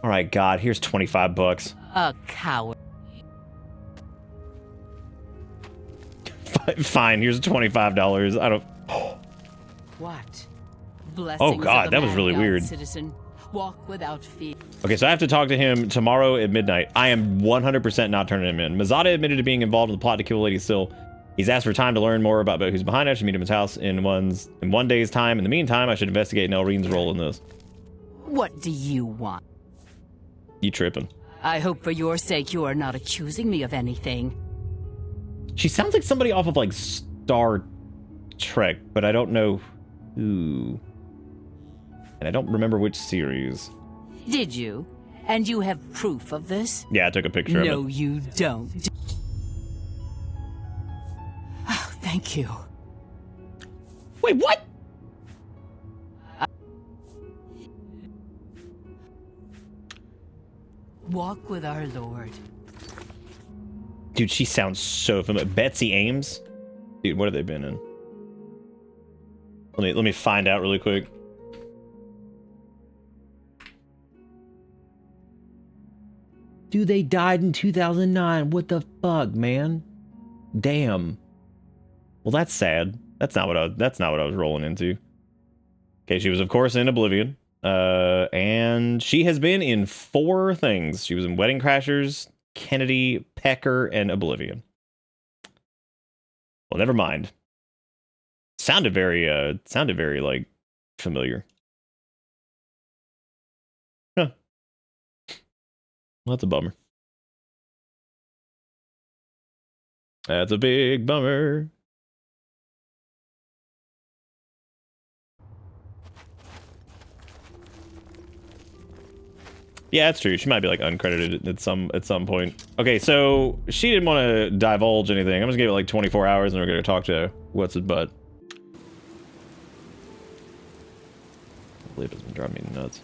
All right, God. Here's $25. A coward. Fine. Here's $25. I don't. What? Blessings Oh, God, of the that was mad really god, weird. Citizen. Walk without fear. Okay, so I have to talk to him tomorrow at midnight. I am 100% not turning him in. Mazada admitted to being involved in the plot to kill Lady Syl. He's asked for time to learn more about who's behind it. I should meet him at his house in one day's time. In the meantime, I should investigate Nelreen's role in this. What do you want? You tripping. I hope for your sake you are not accusing me of anything. She sounds like somebody off of like Star Trek, but I don't know who. And I don't remember which series. Did you? And you have proof of this? Yeah, I took a picture of No, it. you don't. Oh, thank you. Wait, what? Walk with our Lord. Dude, she sounds so familiar. Betsy Ames? Dude, what have they been in? Let me find out really quick. Dude, they died in 2009. What the fuck, man? Damn. Well, that's sad. That's not what I was rolling into. Okay, she was of course in Oblivion. And she has been in 4 things. She was in Wedding Crashers, Kennedy, Pecker, and Oblivion. Well, never mind. Sounded very like familiar. Huh. Well, that's a bummer. That's a big bummer. Yeah, that's true. She might be like uncredited at some point. Okay, so she didn't want to divulge anything. I'm just gonna give it like 24 hours, and we're gonna talk to what's his butt. I believe it's been driving me nuts.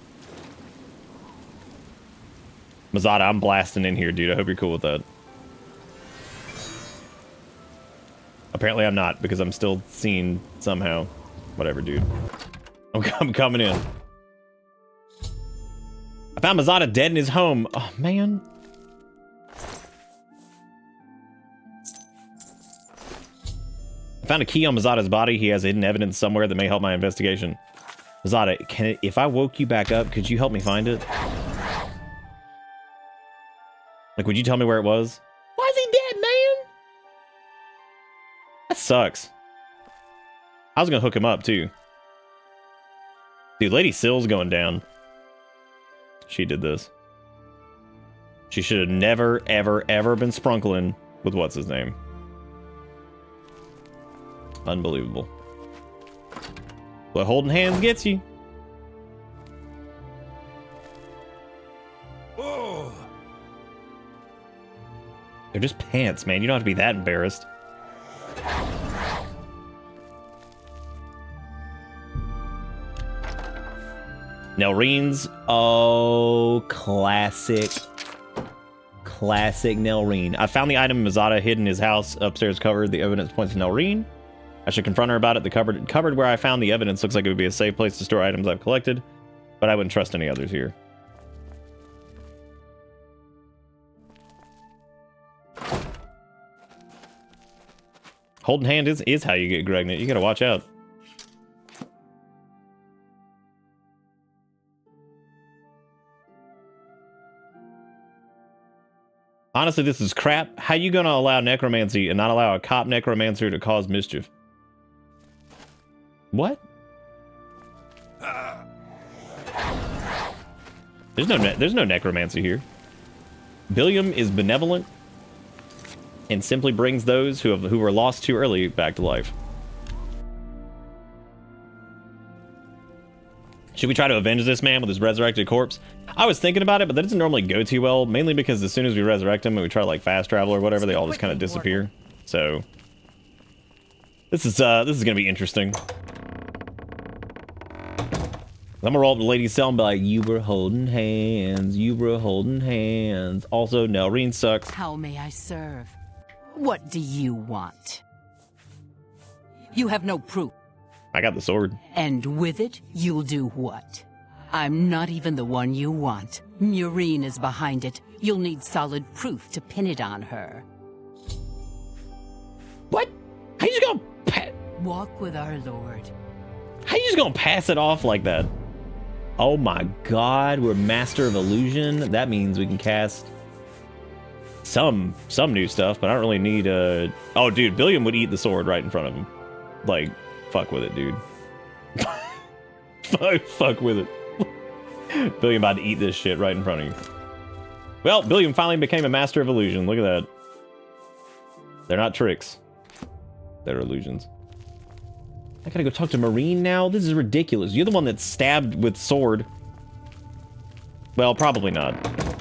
Mazada, I'm blasting in here, dude. I hope you're cool with that. Apparently I'm not, because I'm still seen somehow. Whatever, dude. I'm coming in. I found Mazada dead in his home. Oh, man. I found a key on Mazada's body. He has hidden evidence somewhere that may help my investigation. Mazada, if I woke you back up, could you help me find it? Like, would you tell me where it was? Why is he dead, man? That sucks. I was gonna hook him up, too. Dude, Lady Sill's going down. She did this. She should have never, ever, ever been sprunkling with what's his name. Unbelievable. But holding hands gets you. Oh. They're just pants, man. You don't have to be that embarrassed. Nelreen's. Oh, classic. Classic Nelreen. I found the item Mazada hid in his house upstairs covered. The evidence points to Nelreen. I should confront her about it. The cupboard where I found the evidence looks like it would be a safe place to store items I've collected, but I wouldn't trust any others here. Holding hand is how you get pregnant. You gotta watch out. Honestly, this is crap. How you gonna allow necromancy and not allow a cop necromancer to cause mischief? What? There's no necromancy here. Billiam is benevolent and simply brings those who were lost too early back to life. Should we try to avenge this man with his resurrected corpse? I was thinking about it, but that doesn't normally go too well, mainly because as soon as we resurrect him and we try to like fast travel or whatever, they all just kind of disappear. So this is gonna be interesting. I'm gonna roll up to Lady Sill and be like, you were holding hands, you were holding hands. Also, Nelreen sucks. How may I serve? What do you want? You have no proof. I got the sword. And with it, you'll do what? I'm not even the one you want. Murine is behind it. You'll need solid proof to pin it on her. What? How you just gonna walk with our Lord? How you just gonna pass it off like that? Oh my god, we're Master of Illusion. That means we can cast some new stuff, but I don't really need a... Oh, dude, Billiam would eat the sword right in front of him. Like, fuck with it, dude. fuck with it. Billiam about to eat this shit right in front of you. Well, Billiam finally became a Master of Illusion. Look at that. They're not tricks. They're illusions. I gotta go talk to Marine now? This is ridiculous. You're the one that's stabbed with sword. Well, probably not.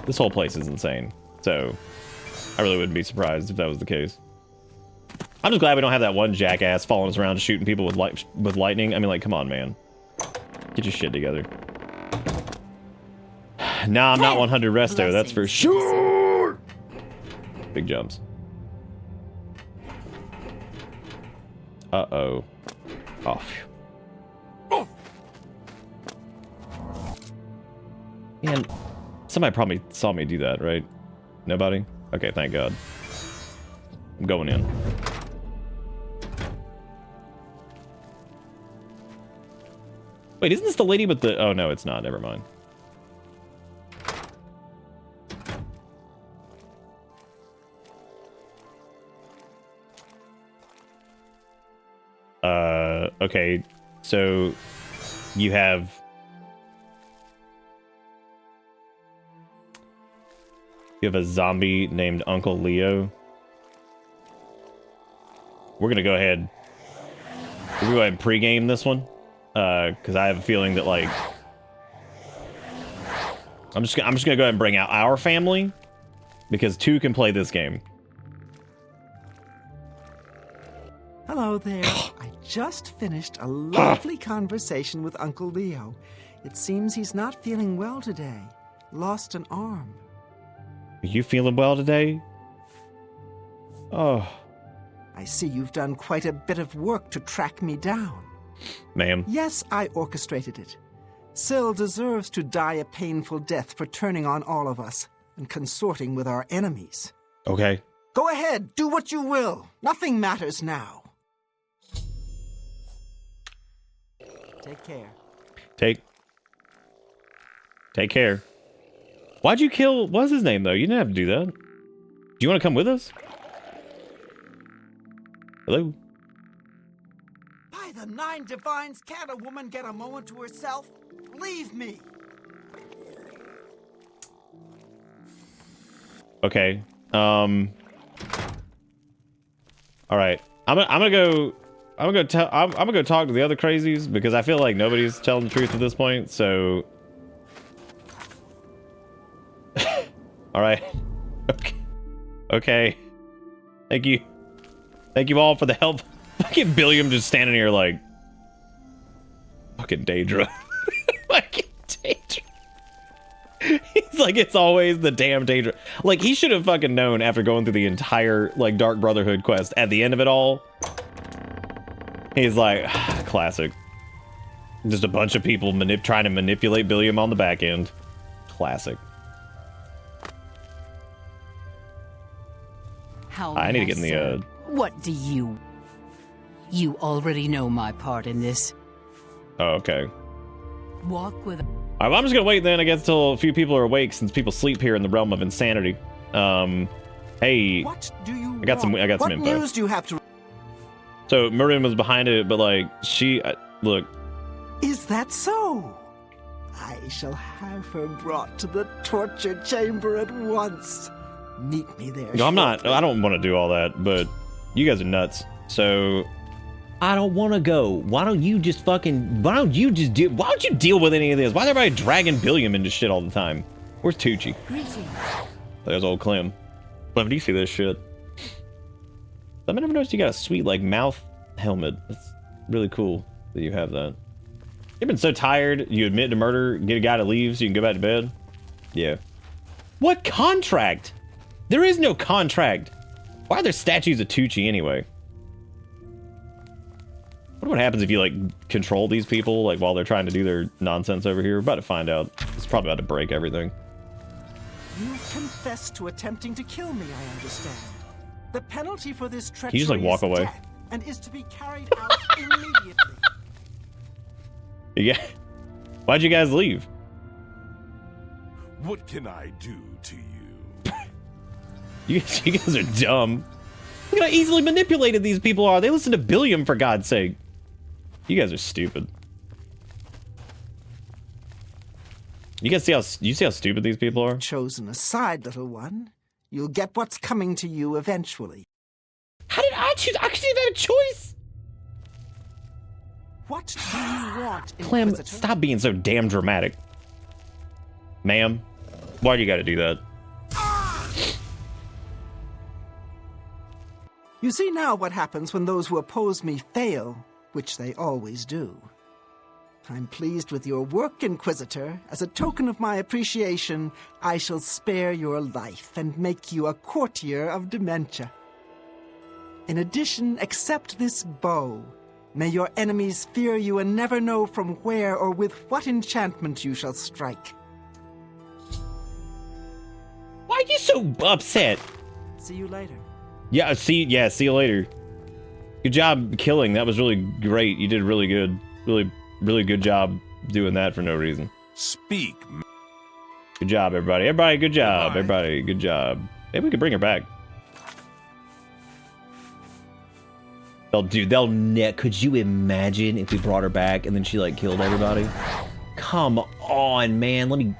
This whole place is insane. So, I really wouldn't be surprised if that was the case. I'm just glad we don't have that one jackass following us around shooting people with lightning. I mean, like, come on, man. Get your shit together. Nah, I'm not 100 resto, that's for sure. Big jumps. Uh-oh. Oh, phew. Man, somebody probably saw me do that, right? Nobody? Okay, thank God. I'm going in. Wait, isn't this the lady with the... Oh, no, it's not. Never mind. Okay, so you have... You have a zombie named Uncle Leo. We're gonna go ahead... We're gonna go ahead and pregame this one. Because I have a feeling that, like... I'm just gonna go ahead and bring out our family. Because 2 can play this game. Hello there. I just finished a lovely conversation with Uncle Leo. It seems he's not feeling well today. Lost an arm. Are you feeling well today? Oh. I see you've done quite a bit of work to track me down. Ma'am. Yes, I orchestrated it. Syl deserves to die a painful death for turning on all of us and consorting with our enemies. Okay. Go ahead, do what you will. Nothing matters now. Take care. Take care. Why'd you kill... What's his name, though? You didn't have to do that. Do you want to come with us? Hello? By the 9 divines, can't a woman get a moment to herself? Leave me! Okay. All right. I'm gonna go talk to the other crazies because I feel like nobody's telling the truth at this point. So, all right. Okay. Thank you all for the help. Fucking Billiam just standing here like fucking Daedra. Fucking Daedra. He's like, it's always the damn Daedra. Like, he should have fucking known after going through the entire, like, Dark Brotherhood quest. At the end of it all, he's like, classic. Just a bunch of people trying to manipulate Billiam on the back end. Classic. I need to get in the, What do you... You already know my part in this. Oh, okay. Walk with... All right, well, I'm just gonna wait then, I guess, until a few people are awake, since people sleep here in the realm of insanity. Hey, What do you I got some info. What news do you have to... So Miriam was behind it, but like look. Is that so? I shall have her brought to the torture chamber at once. Meet me there. No, I'm not. I don't want to do all that, but you guys are nuts. So I don't want to go. Why don't you just deal with any of this? Why is everybody dragging Billiam into shit all the time? Where's Tucci? There's old Clem. Clem, do you see this shit? I never noticed you got a sweet, like, mouth helmet. That's really cool that you have that. You've been so tired, you admit to murder, get a guy to leave so you can go back to bed? Yeah. What contract? There is no contract. Why are there statues of Tucci anyway? I wonder what happens if you, like, control these people, like, while they're trying to do their nonsense over here. We're about to find out. It's probably about to break everything. You confessed to attempting to kill me, I understand. The penalty for this treachery Can you just, like, walk is away? death, and is to be carried out immediately. Yeah. Why'd you guys leave? What can I do to you? You guys are dumb. Look at how easily manipulated these people are. They listen to Billiam, for God's sake. You guys are stupid. You see how stupid these people are? Chosen aside, little one. You'll get what's coming to you eventually. How did I choose? I couldn't even have a choice. What do you want, Clem, Inquisitor? stop being so damn dramatic. Ma'am, why do you gotta do that? You see now what happens when those who oppose me fail, which they always do. I'm pleased with your work, Inquisitor. As a token of my appreciation, I shall spare your life and make you a courtier of dementia. In addition, accept this bow. May your enemies fear you and never know from where or with what enchantment you shall strike. Why are you so upset? See you later. Yeah, see you later. Good job killing. That was really great. You did really good. Really good job doing that for no reason. Speak. Good job, everybody. Everybody, good job. Goodbye. Everybody, good job. Maybe we could bring her back. Could you imagine if we brought her back and then she, like, killed everybody? Come on, man. Let me...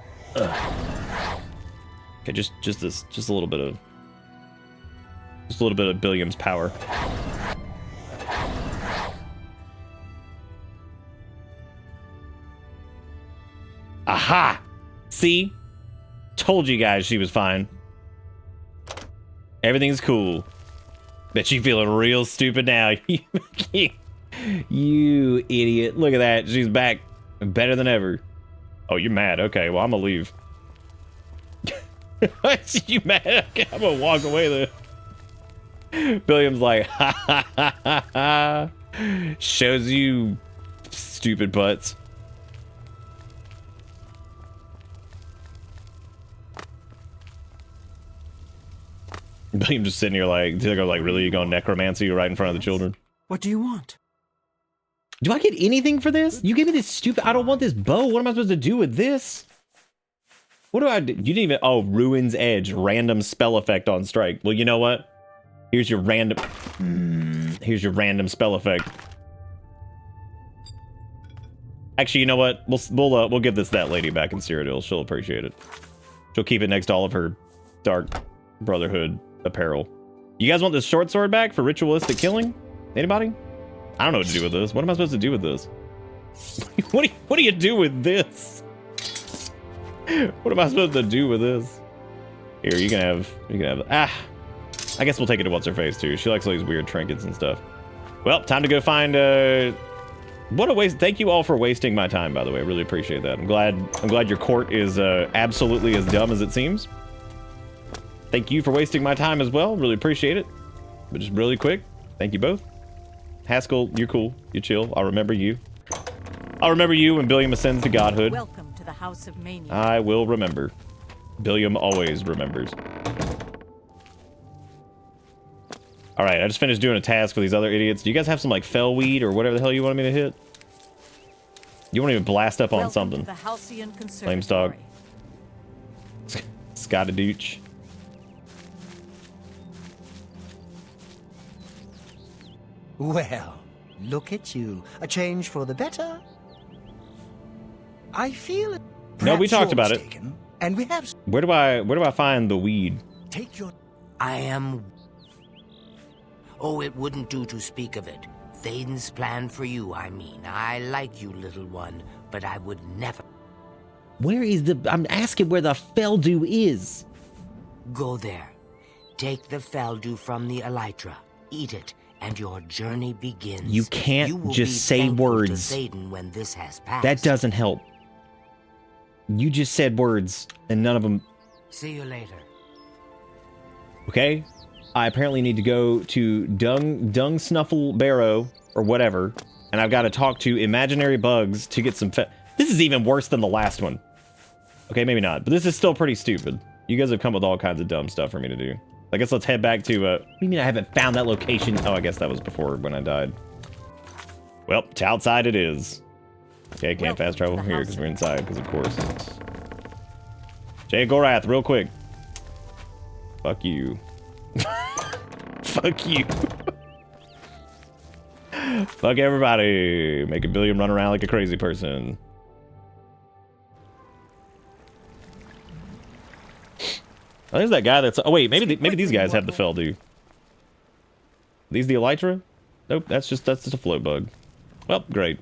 Okay, just a little bit of... Just a little bit of Billiam's power. Aha! See? Told you guys she was fine. Everything's cool. Bet you feeling real stupid now. You idiot. Look at that. She's back. Better than ever. Oh, you're mad. Okay, well, I'm gonna leave. You mad? Okay, I'm gonna walk away then. Billiam's like, ha ha ha ha ha. Shows you stupid butts. Billiam just sitting here like, really, you going necromancy right in front of the children? What do you want? Do I get anything for this? You gave me this stupid, I don't want this bow. What am I supposed to do with this? What do I do? You didn't even, oh, Ruin's Edge, random spell effect on strike. Well, you know what? Here's your random spell effect. Actually, you know what? We'll give that lady back in Cyrodiil. She'll appreciate it. She'll keep it next to all of her Dark Brotherhood apparel. You guys want this short sword back for ritualistic killing? Anybody? I don't know what to do with this. What am I supposed to do with this? What do you do with this? What am I supposed to do with this? Here, you can have, I guess we'll take it to what's-her-face, too. She likes all these weird trinkets and stuff. Well, time to go find, what a waste. Thank you all for wasting my time, by the way. I really appreciate that. I'm glad your court is, absolutely as dumb as it seems. Thank you for wasting my time as well. Really appreciate it. But just really quick, thank you both. Haskell, you're cool. You're chill. I'll remember you. I'll remember you when Billiam ascends to godhood. Welcome to the House of Mania. I will remember. Billiam always remembers. Alright, I just finished doing a task for these other idiots. Do you guys have some, like, fell weed or whatever the hell you wanted me to hit? You won't even blast up on something. Flame stock. Scottadooch. Well, look at you. A change for the better? I feel it. No, we talked about it. And we have... Where do I find the weed? Take your... I am... Oh, it wouldn't do to speak of it. Thaden's plan for you, I mean. I like you, little one, but I would never... Where is the... I'm asking where the Feldew is. Go there. Take the Feldew from the Elytra. Eat it, and your journey begins. You can't just say words. To Thaden when this has passed. That doesn't help. You just said words, and none of them... See you later. Okay? I apparently need to go to Dung Snuffle Barrow, or whatever, and I've got to talk to imaginary bugs to get some This is even worse than the last one. Okay, maybe not, but this is still pretty stupid. You guys have come with all kinds of dumb stuff for me to do. I guess let's head back to, what do you mean I haven't found that location? Oh, I guess that was before when I died. Well, to outside it is. Okay, can't fast travel from here because we're inside, because of course. Jay Gorath, real quick. Fuck you. Fuck you. Fuck everybody. Make a Billiam run around like a crazy person. Oh, there's that guy that's... Oh, wait, maybe these guys have the Feldew. These the Elytra? Nope, that's just a float bug. Well, great.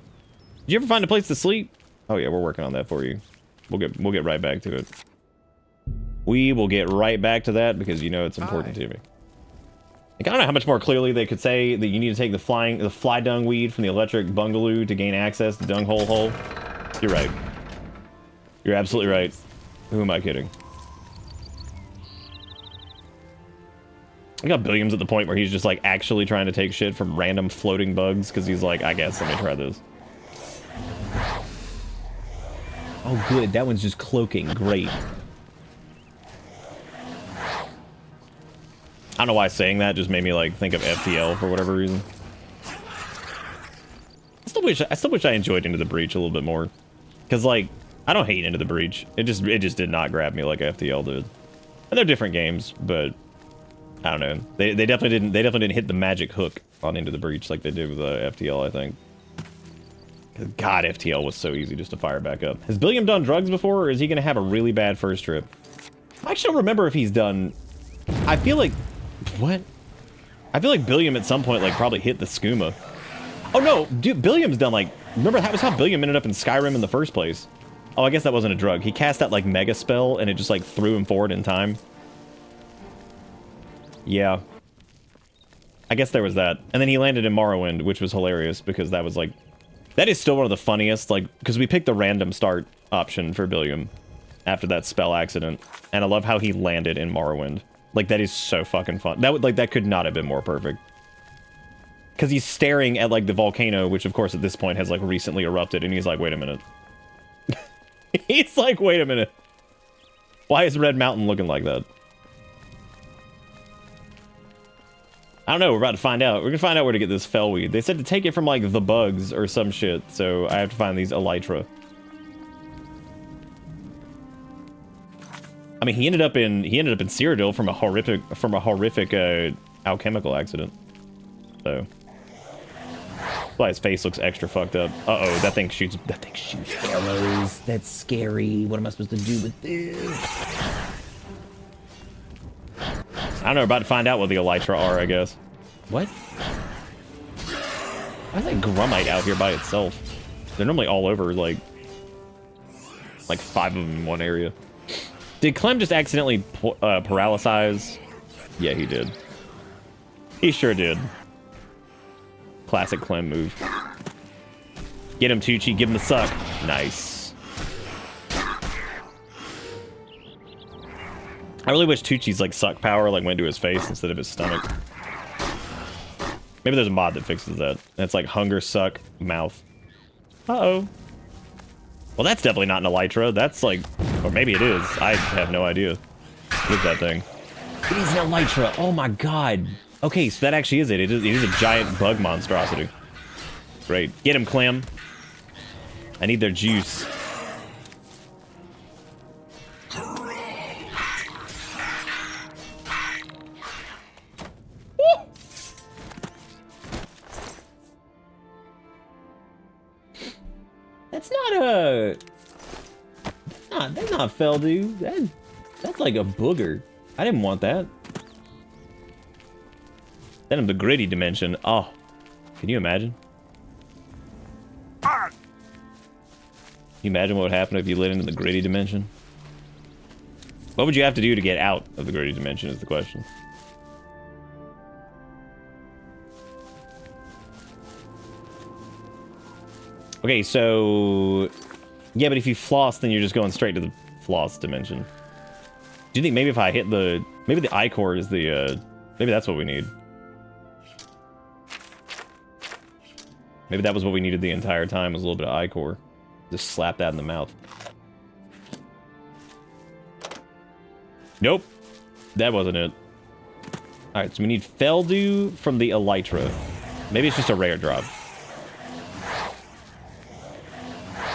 Did you ever find a place to sleep? Oh yeah, we're working on that for you. We'll get right back to it. We will get right back to that because you know it's important to me. Like, I don't know how much more clearly they could say that you need to take the fly dung weed from the electric bungaloo to gain access to Dung Hole Hole. You're right. You're absolutely right. Who am I kidding? I got Billiam's at the point where he's just like actually trying to take shit from random floating bugs because he's like, I guess let me try this. Oh good, that one's just cloaking. Great. I don't know why saying that just made me like think of FTL for whatever reason. I still wish I enjoyed Into the Breach a little bit more. Cause like, I don't hate Into the Breach. It just did not grab me like FTL did. And they're different games, but I don't know. They definitely didn't hit the magic hook on Into the Breach like they did with FTL, I think. God, FTL was so easy just to fire back up. Has Billiam done drugs before, or is he gonna have a really bad first trip? I actually don't remember if he's done... I feel like... What? I feel like Billiam at some point like probably hit the skooma. Oh no, dude, Billiam's done like... Remember, that was how Billiam ended up in Skyrim in the first place. Oh, I guess that wasn't a drug. He cast that like mega spell and it just like threw him forward in time. Yeah. I guess there was that. And then he landed in Morrowind, which was hilarious because that was like... That is still one of the funniest, like, because we picked the random start option for Billiam after that spell accident. And I love how he landed in Morrowind. Like, that is so fucking fun. That would, like, that could not have been more perfect. Because he's staring at, like, the volcano, which, of course, at this point has, like, recently erupted, and he's like, wait a minute. He's like, wait a minute. Why is Red Mountain looking like that? I don't know, we're about to find out. We're gonna find out where to get this fellweed. They said to take it from, like, the bugs or some shit, so I have to find these elytra. I mean, he ended up in Cyrodiil from a horrific alchemical accident. So that's why his face looks extra fucked up. Uh-oh, that thing shoots arrows. That's scary. What am I supposed to do with this? I don't know, about to find out what the elytra are, I guess. What? Why is that Grummite out here by itself? They're normally all over, like 5 of them in one area. Did Clem just accidentally paralyze? Yeah, he did. He sure did. Classic Clem move. Get him, Tucci. Give him the suck. Nice. I really wish Tucci's, like, suck power, like, went to his face instead of his stomach. Maybe there's a mod that fixes that. It's like hunger, suck, mouth. Uh-oh. Well, that's definitely not an elytra. That's like... Or maybe it is. I have no idea. What is that thing? It is an elytra. Oh my god. Okay, so that actually is it. It is a giant bug monstrosity. Great. Get him, Clem. I need their juice. Woo! That's not a... That's not fell, dude. That's like a booger. I didn't want that. Send him the gritty dimension. Oh, can you imagine? Can you imagine what would happen if you lit into the gritty dimension? What would you have to do to get out of the gritty dimension is the question. Okay, so... Yeah, but if you floss, then you're just going straight to the floss dimension. Do you think maybe if I hit the... Maybe the I-core is the, maybe that's what we need. Maybe that was what we needed the entire time, was a little bit of I-core. Just slap that in the mouth. Nope. That wasn't it. Alright, so we need Feldew from the Elytra. Maybe it's just a rare drop.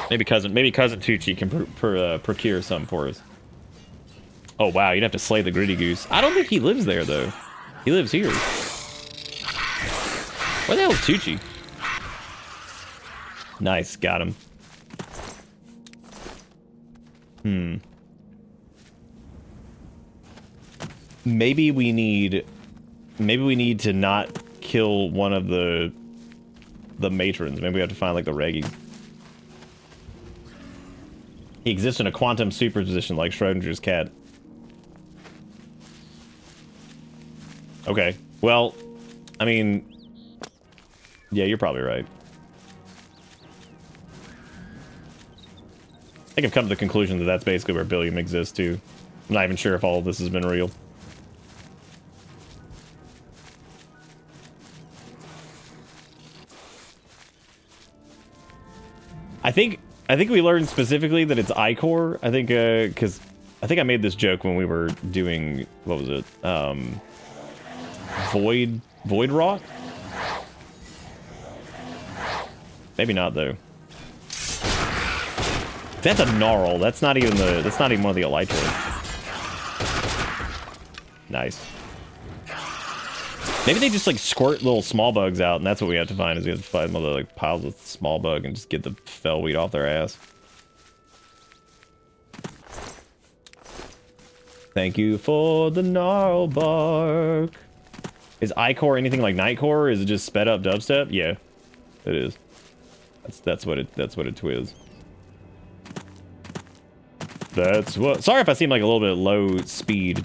Maybe cousin Tucci can procure some for us. Oh wow, you'd have to slay the gritty goose. I don't think he lives there though. He lives here. Where the hell is Tucci? Nice, got him. Maybe we need to not kill one of the matrons. Maybe we have to find like the reggies. He exists in a quantum superposition like Schrodinger's cat. Okay. Well, I mean... Yeah, you're probably right. I think I've come to the conclusion that that's basically where Billiam exists, too. I'm not even sure if all of this has been real. I think we learned specifically that it's I-core. I think, because I think I made this joke when we were doing, what was it? Void Rot? Maybe not, though. That's a gnarl. That's not even one of the elytra. Nice. Maybe they just like squirt little small bugs out, and that's what we have to find. Is we have to find other like piles of small bug and just get the fellweed off their ass. Thank you for the gnarl bark. Is I-core anything like Nightcore? Or is it just sped up dubstep? Yeah, it is. That's what it twiz. That's what. Sorry if I seem like a little bit low speed.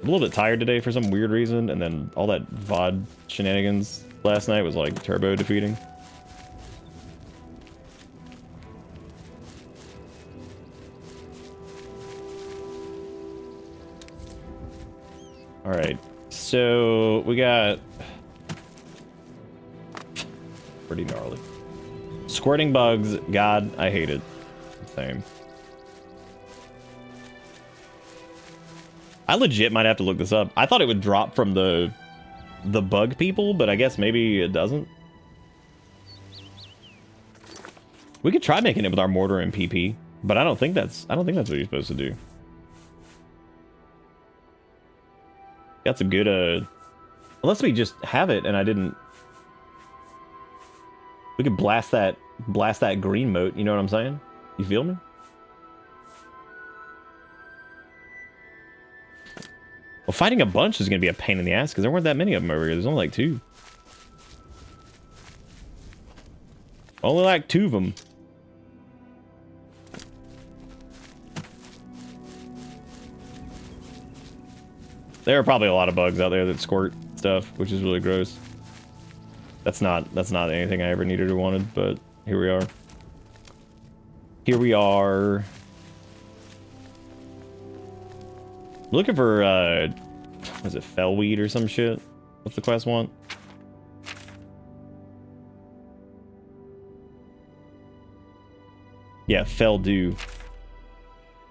I'm a little bit tired today for some weird reason, and then all that VOD shenanigans last night was like turbo defeating. Alright, so we got... Pretty gnarly. Squirting bugs. God, I hate it. Same. I legit might have to look this up. I thought it would drop from the bug people, but I guess maybe it doesn't. We could try making it with our mortar and PP, but I don't think that's what you're supposed to do. Got some good unless we just have it and I didn't. We could blast that green moat, you know what I'm saying? You feel me? Well, fighting a bunch is going to be a pain in the ass because there weren't that many of them over here. There's only like 2. Only like 2 of them. There are probably a lot of bugs out there that squirt stuff, which is really gross. That's not anything I ever needed or wanted, but here we are. Here we are. Looking for, was it fellweed or some shit? What's the quest want? Yeah, fell dew.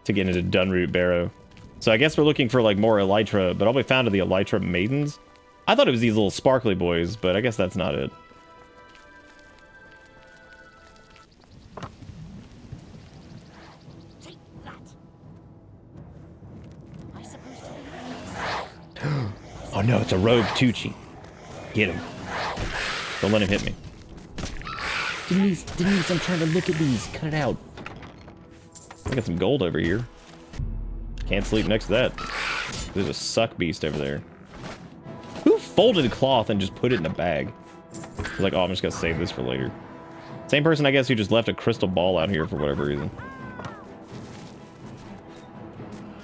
To get into Dunroot Barrow. So I guess we're looking for, like, more elytra, but all we found are the elytra maidens. I thought it was these little sparkly boys, but I guess that's not it. Take that. Am I supposed to? Oh no, it's a rogue Tucci. Get him. Don't let him hit me. Denise, I'm trying to look at these. Cut it out. I got some gold over here. Can't sleep next to that. There's a suck beast over there. Who folded cloth and just put it in a bag? Like, oh, I'm just gonna save this for later. Same person, I guess, who just left a crystal ball out here for whatever reason.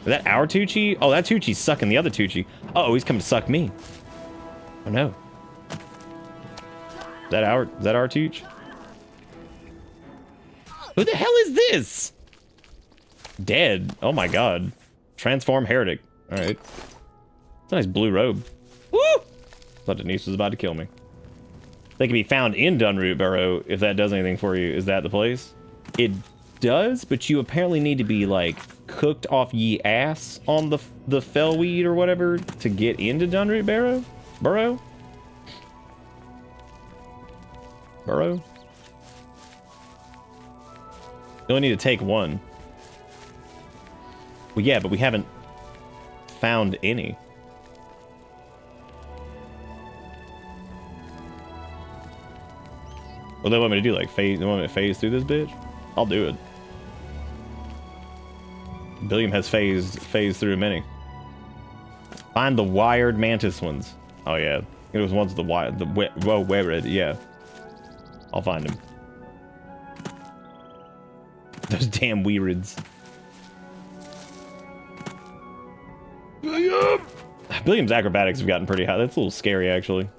Is that our Tucci? Oh, that Tucci's sucking the other Tucci. Uh-oh, he's coming to suck me. Oh no. Is that our Tucci? Who the hell is this? Dead. Oh my god. Transform heretic. Alright. It's a nice blue robe. Woo! Thought Denise was about to kill me. They can be found in Dunroot Barrow, if that does anything for you. Is that the place? It does, but you apparently need to be, like, cooked off ye ass on the fellweed or whatever to get into Dunroot Barrow? Burrow? You only need to take one. Well, yeah, but we haven't found any. Well, they want me to do, like, phase. They want me to phase through this bitch? I'll do it. Billiam has phased through many. Find the wired mantis ones. Oh, yeah. It was ones the wired, yeah. I'll find them. Those damn weirds. Billiam's acrobatics have gotten pretty high. That's a little scary, actually.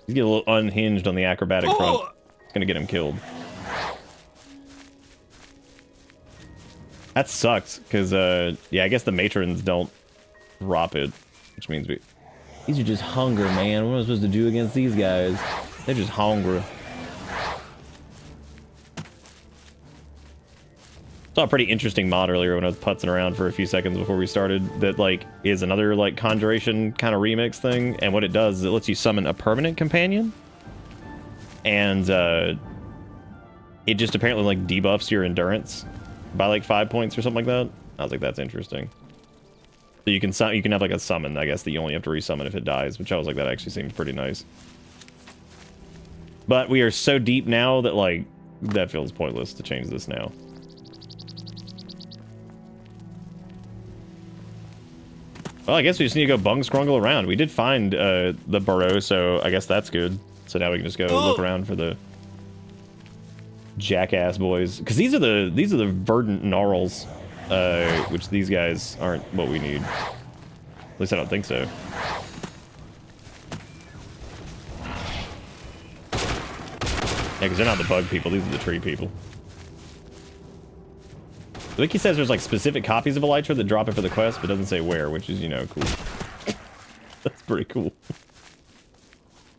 He's getting a little unhinged on the acrobatic front. It's gonna get him killed. That sucks, because, yeah, I guess the matrons don't drop it, which means we... These are just hunger, man. What am I supposed to do against these guys? They're just hungry. Saw a pretty interesting mod earlier when I was putzing around for a few seconds before we started that, like, is another, like, Conjuration kind of remix thing, and what it does is it lets you summon a permanent companion, and it just apparently, like, debuffs your endurance by, like, 5 points or something like that. I was like, that's interesting. So you can have, like, a summon, I guess, that you only have to resummon if it dies, which I was like, that actually seems pretty nice. But we are so deep now that, like, that feels pointless to change this now. Well, I guess we just need to go bung scrungle around. We did find the burrow, so I guess that's good. So now we can just go look around for the jackass boys. Because these are the verdant gnarls, which these guys aren't what we need. At least I don't think so. Yeah, because they're not the bug people. These are the tree people. I think he says there's, like, specific copies of Elytra that drop it for the quest, but doesn't say where, which is, you know, cool. That's pretty cool.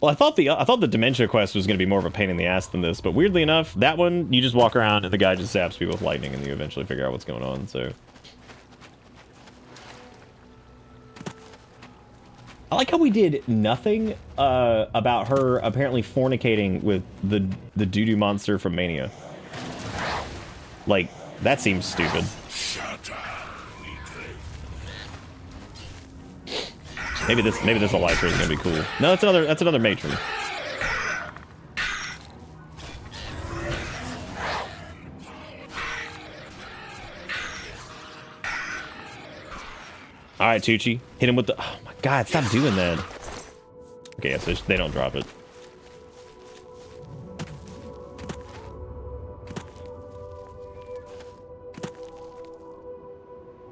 Well, I thought the dementia quest was going to be more of a pain in the ass than this, but weirdly enough, that one you just walk around and the guy just zaps people with lightning, and you eventually figure out what's going on. So, I like how we did nothing about her apparently fornicating with the doo-doo monster from Mania. Like, that seems stupid. Maybe this Elytra is gonna be cool. No, that's another matron. All right, Tucci, hit him with the. Oh my God, stop doing that. Okay, yeah, so they don't drop it.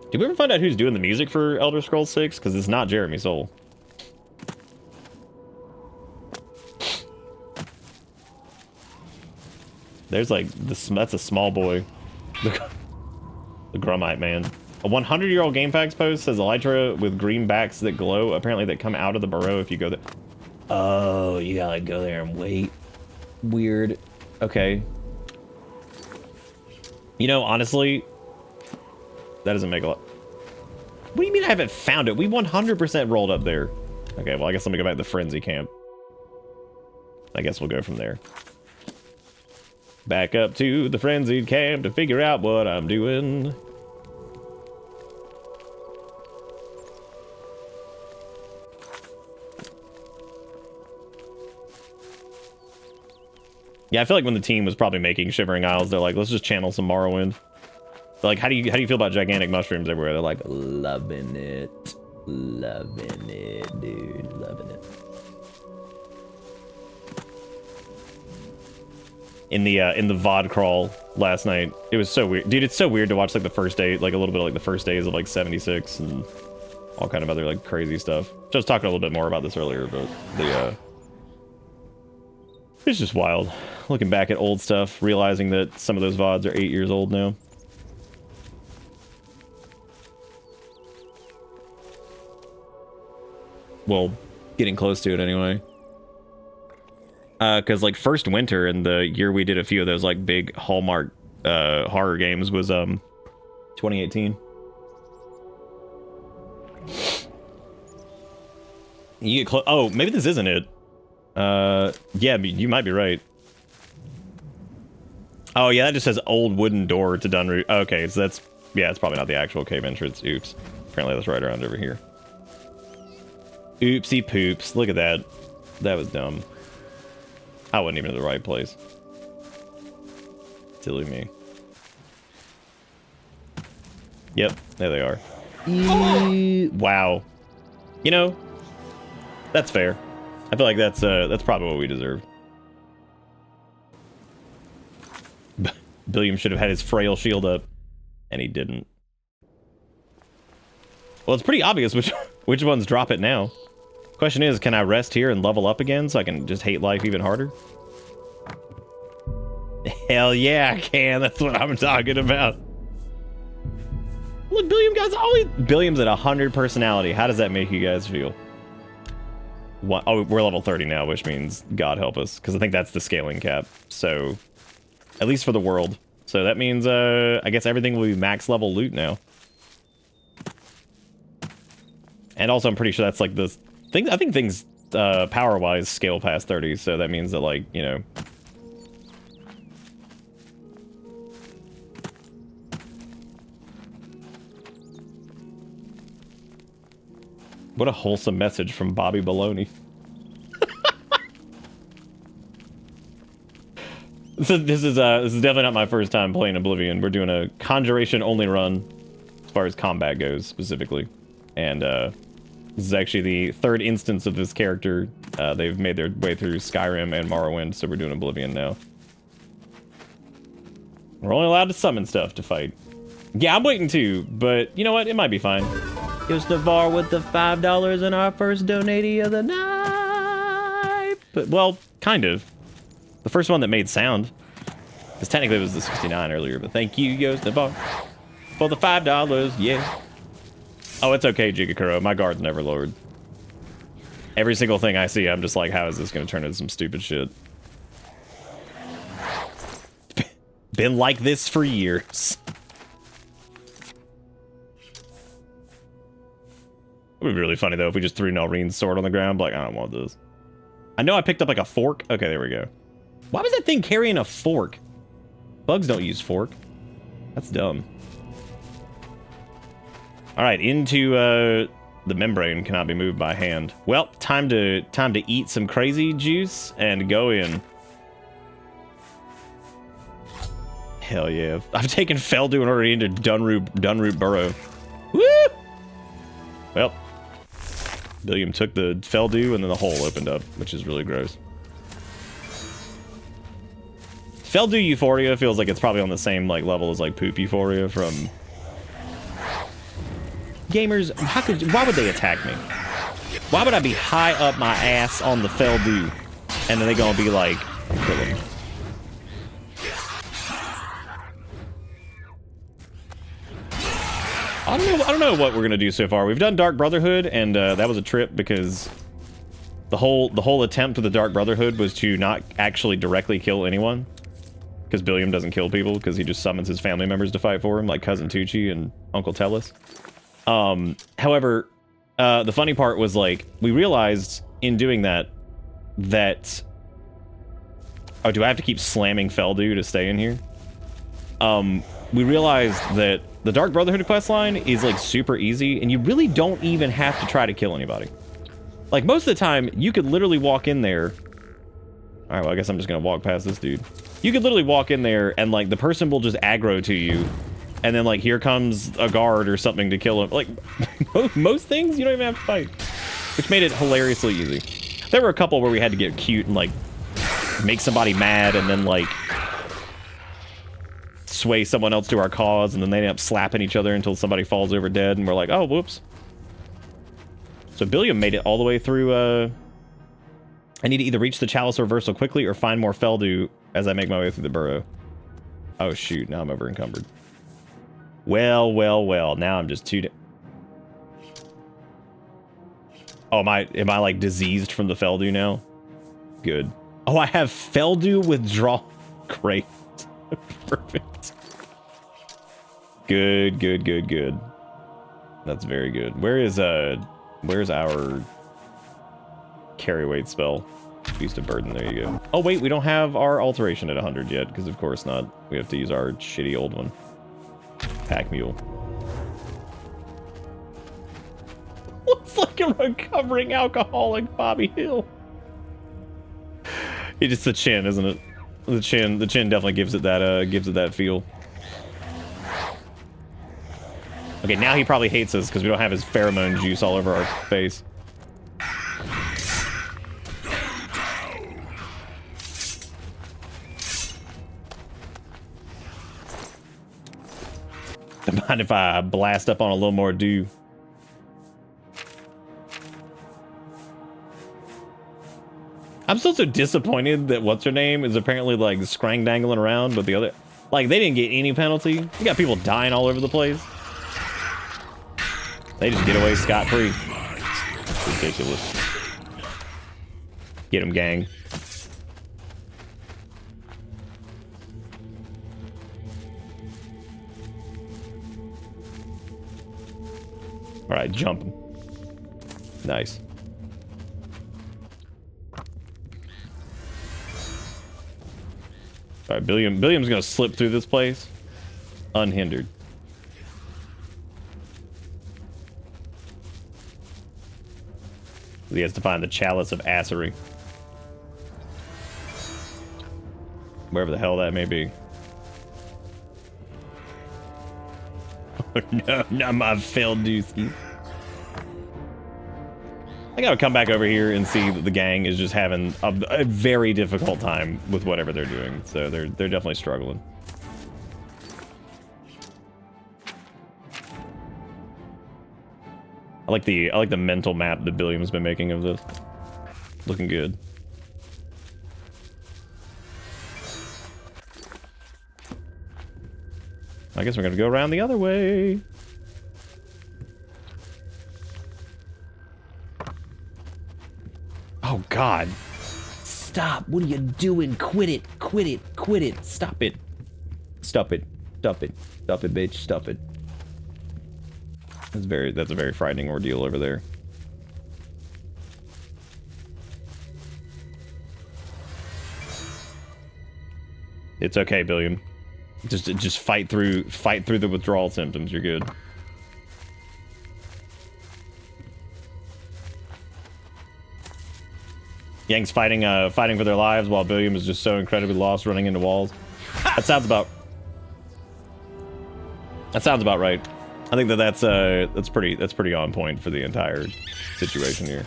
Did we ever find out who's doing the music for Elder Scrolls 6? Because it's not Jeremy Soule. There's like this. That's a small boy. The Grummite man. A 100-year-old GameFAQs post says Elytra with green backs that glow. Apparently, that come out of the burrow if you go there. Oh, you gotta go there and wait. Weird. Okay. You know, honestly, that doesn't make a lot. What do you mean I haven't found it? We 100% rolled up there. Okay, well, I guess let me go back to the Frenzy Camp. I guess we'll go from there. Back up to the Frenzied Camp to figure out what I'm doing. Yeah, I feel like when the team was probably making Shivering Isles, they're like, let's just channel some Morrowind. They're like, how do you feel about gigantic mushrooms everywhere? They're like, loving it, dude, loving it. In the VOD crawl last night, it was so weird, dude. It's so weird to watch like the first day, like a little bit of like the first days of like 76 and all kind of other like crazy stuff. So I was talking a little bit more about this earlier, but it's just wild. Looking back at old stuff, realizing that some of those VODs are 8 years old now. Well, getting close to it anyway. Because like first winter and the year we did a few of those like big Hallmark horror games was 2018. You get close. Oh, maybe this isn't it. Yeah, you might be right. Oh yeah, that just says old wooden door to Dunroot. Okay, so that's, yeah, it's probably not the actual cave entrance. Oops. Apparently that's right around over here. Oopsie poops. Look at that. That was dumb. I wasn't even in the right place. Silly me. Yep, there they are. Wow. You know, that's fair. I feel like that's probably what we deserve. Billiam should have had his frail shield up, and he didn't. Well, it's pretty obvious which ones drop it now. Question is, can I rest here and level up again so I can just hate life even harder? Hell yeah, I can. That's what I'm talking about. Look, Billiam's at 100 personality. How does that make you guys feel? What? Oh, we're level 30 now, which means God help us, because I think that's the scaling cap. So, at least for the world. So that means, I guess everything will be max level loot now. And also, I'm pretty sure that's like the thing. I think things power-wise scale past 30, so that means that, like, you know. What a wholesome message from Bobby Baloney. This is definitely not my first time playing Oblivion. We're doing a conjuration only run as far as combat goes specifically, and this is actually the third instance of this character. They've made their way through Skyrim and Morrowind, so we're doing Oblivion now. We're only allowed to summon stuff to fight. Yeah, I'm waiting too, but you know what? It might be fine. Here's Navar with the $5 in our first donatee of the night. But, well, kind of. The first one that made sound. Because technically it was the 69 earlier, but thank you, Yost Navar, for the $5, yeah. Oh, it's okay, Jigakuro. My guard's never lowered. Every single thing I see, I'm just like, how is this going to turn into some stupid shit? Been like this for years. It would be really funny, though, if we just threw Nelreen's sword on the ground. Like, I don't want this. I know I picked up, like, a fork. Okay, there we go. Why was that thing carrying a fork? Bugs don't use fork. That's dumb. All right, into the membrane cannot be moved by hand. Well, time to eat some crazy juice and go in. Hell yeah! I've taken Feldu and already into Dunroot Burrow. Woo! Well, Billiam took the Feldu and then the hole opened up, which is really gross. Feldu Euphoria feels like it's probably on the same like level as like Poop Euphoria from gamers. Why would they attack me? Why would I be high up my ass on the Feldu and then they gonna be like, kill him? I don't know what we're gonna do so far. We've done Dark Brotherhood, and that was a trip because the whole attempt of the Dark Brotherhood was to not actually directly kill anyone, because Billiam doesn't kill people because he just summons his family members to fight for him, like Cousin Tucci and Uncle Tellus. However, the funny part was like we realized in doing that oh, do I have to keep slamming Feldu to stay in here? We realized that the Dark Brotherhood questline is like super easy, and you really don't even have to try to kill anybody. Like most of the time, you could literally walk in there. All right, well, I guess I'm just gonna walk past this dude. You could literally walk in there, and like the person will just aggro to you, and then like here comes a guard or something to kill him. Like most things, you don't even have to fight, which made it hilariously easy. There were a couple where we had to get cute and like make somebody mad, and then like sway someone else to our cause, and then they end up slapping each other until somebody falls over dead, and we're like, oh, whoops. So Billiam made it all the way through. I need to either reach the Chalice Reversal quickly or find more Feldu as I make my way through the burrow. Oh shoot, now I'm over encumbered. Well, now I'm just too... Oh, am I like diseased from the Feldu now? Good. Oh, I have Feldu withdrawal. Great. Perfect. Good. That's very good. Where's our carry weight spell? Beast of Burden, there you go. Oh wait, we don't have our alteration at 100 yet, because of course not. We have to use our shitty old one. Pack Mule. Looks like a recovering alcoholic Bobby Hill. It's just the chin, isn't it? The chin definitely gives it that feel. Okay, now he probably hates us because we don't have his pheromone juice all over our face. Don't mind if I blast up on a little more dew. I'm still so disappointed that what's-her-name is apparently like scrang-dangling around, but the other... Like, they didn't get any penalty. You got people dying all over the place. They just get away scot-free. Ridiculous. Get him, gang. Alright, jump him. Nice. Alright, Billiam's gonna slip through this place unhindered. He has to find the Chalice of Assery. Wherever the hell that may be. Oh no, not my Felduski. I gotta come back over here and see that the gang is just having a very difficult time with whatever they're doing. So they're definitely struggling. I like the mental map that Billiam's been making of this. Looking good. I guess we're gonna go around the other way. God. Stop. What are you doing? Quit it. Quit it. Quit it. Stop it. Stop it. Stop it. Stop it, bitch. Stop it. That's a very frightening ordeal over there. It's okay, Billiam. Just fight through the withdrawal symptoms. You're good. Yang's fighting for their lives while Billiam is just so incredibly lost, running into walls. That sounds about right. I think that's pretty on point for the entire situation here.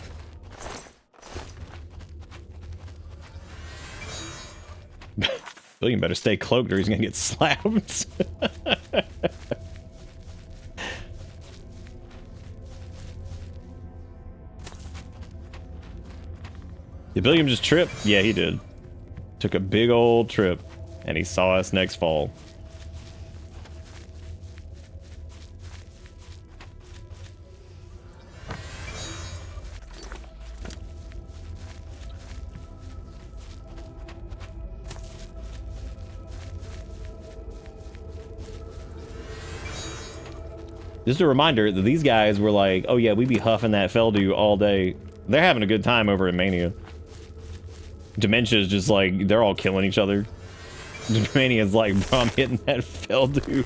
Billiam better stay cloaked or he's gonna get slapped. Did Billiam just trip? Yeah, he did. Took a big old trip, and he saw us next fall. Just a reminder that these guys were like, oh yeah, we be huffing that Feldew all day. They're having a good time over in Mania. Dementia's just like, they're all killing each other. Mania's like, bro, I'm hitting that Feldew.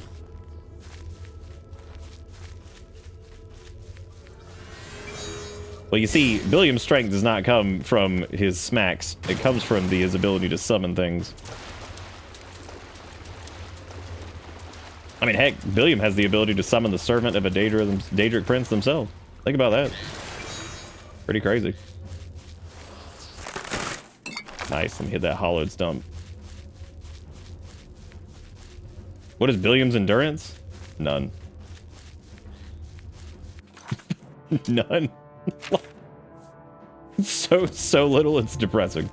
Well, you see, Billiam's strength does not come from his smacks. It comes from his ability to summon things. I mean, heck, Billiam has the ability to summon the servant of a Daedric prince themselves. Think about that. Pretty crazy. Nice, let me hit that hollowed stump. What is Billiam's endurance? None. None. so little, it's depressing.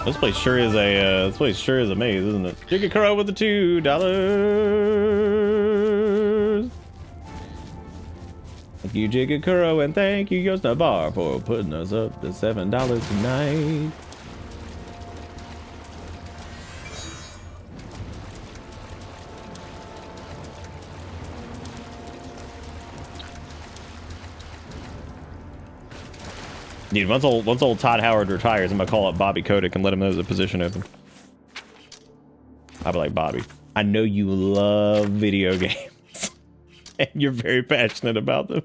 This place sure is a maze, isn't it? Jigakuro with the $2. Thank you, Jigakuro, and thank you, Yosta Bar, for putting us up to $7 tonight. Dude, once old Todd Howard retires, I'm gonna call up Bobby Kotick and let him know there's a position open. I'll be like, Bobby, I know you love video games, and you're very passionate about them.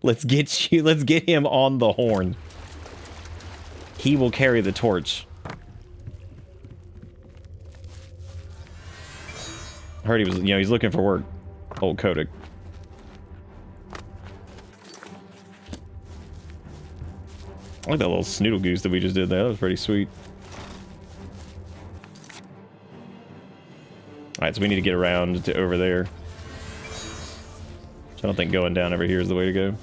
Let's get him on the horn. He will carry the torch. I heard he was, he's looking for work. Old Kotick. I like that little snoodle goose that we just did there. That was pretty sweet. Alright, so we need to get around to over there. I don't think going down over here is the way to go.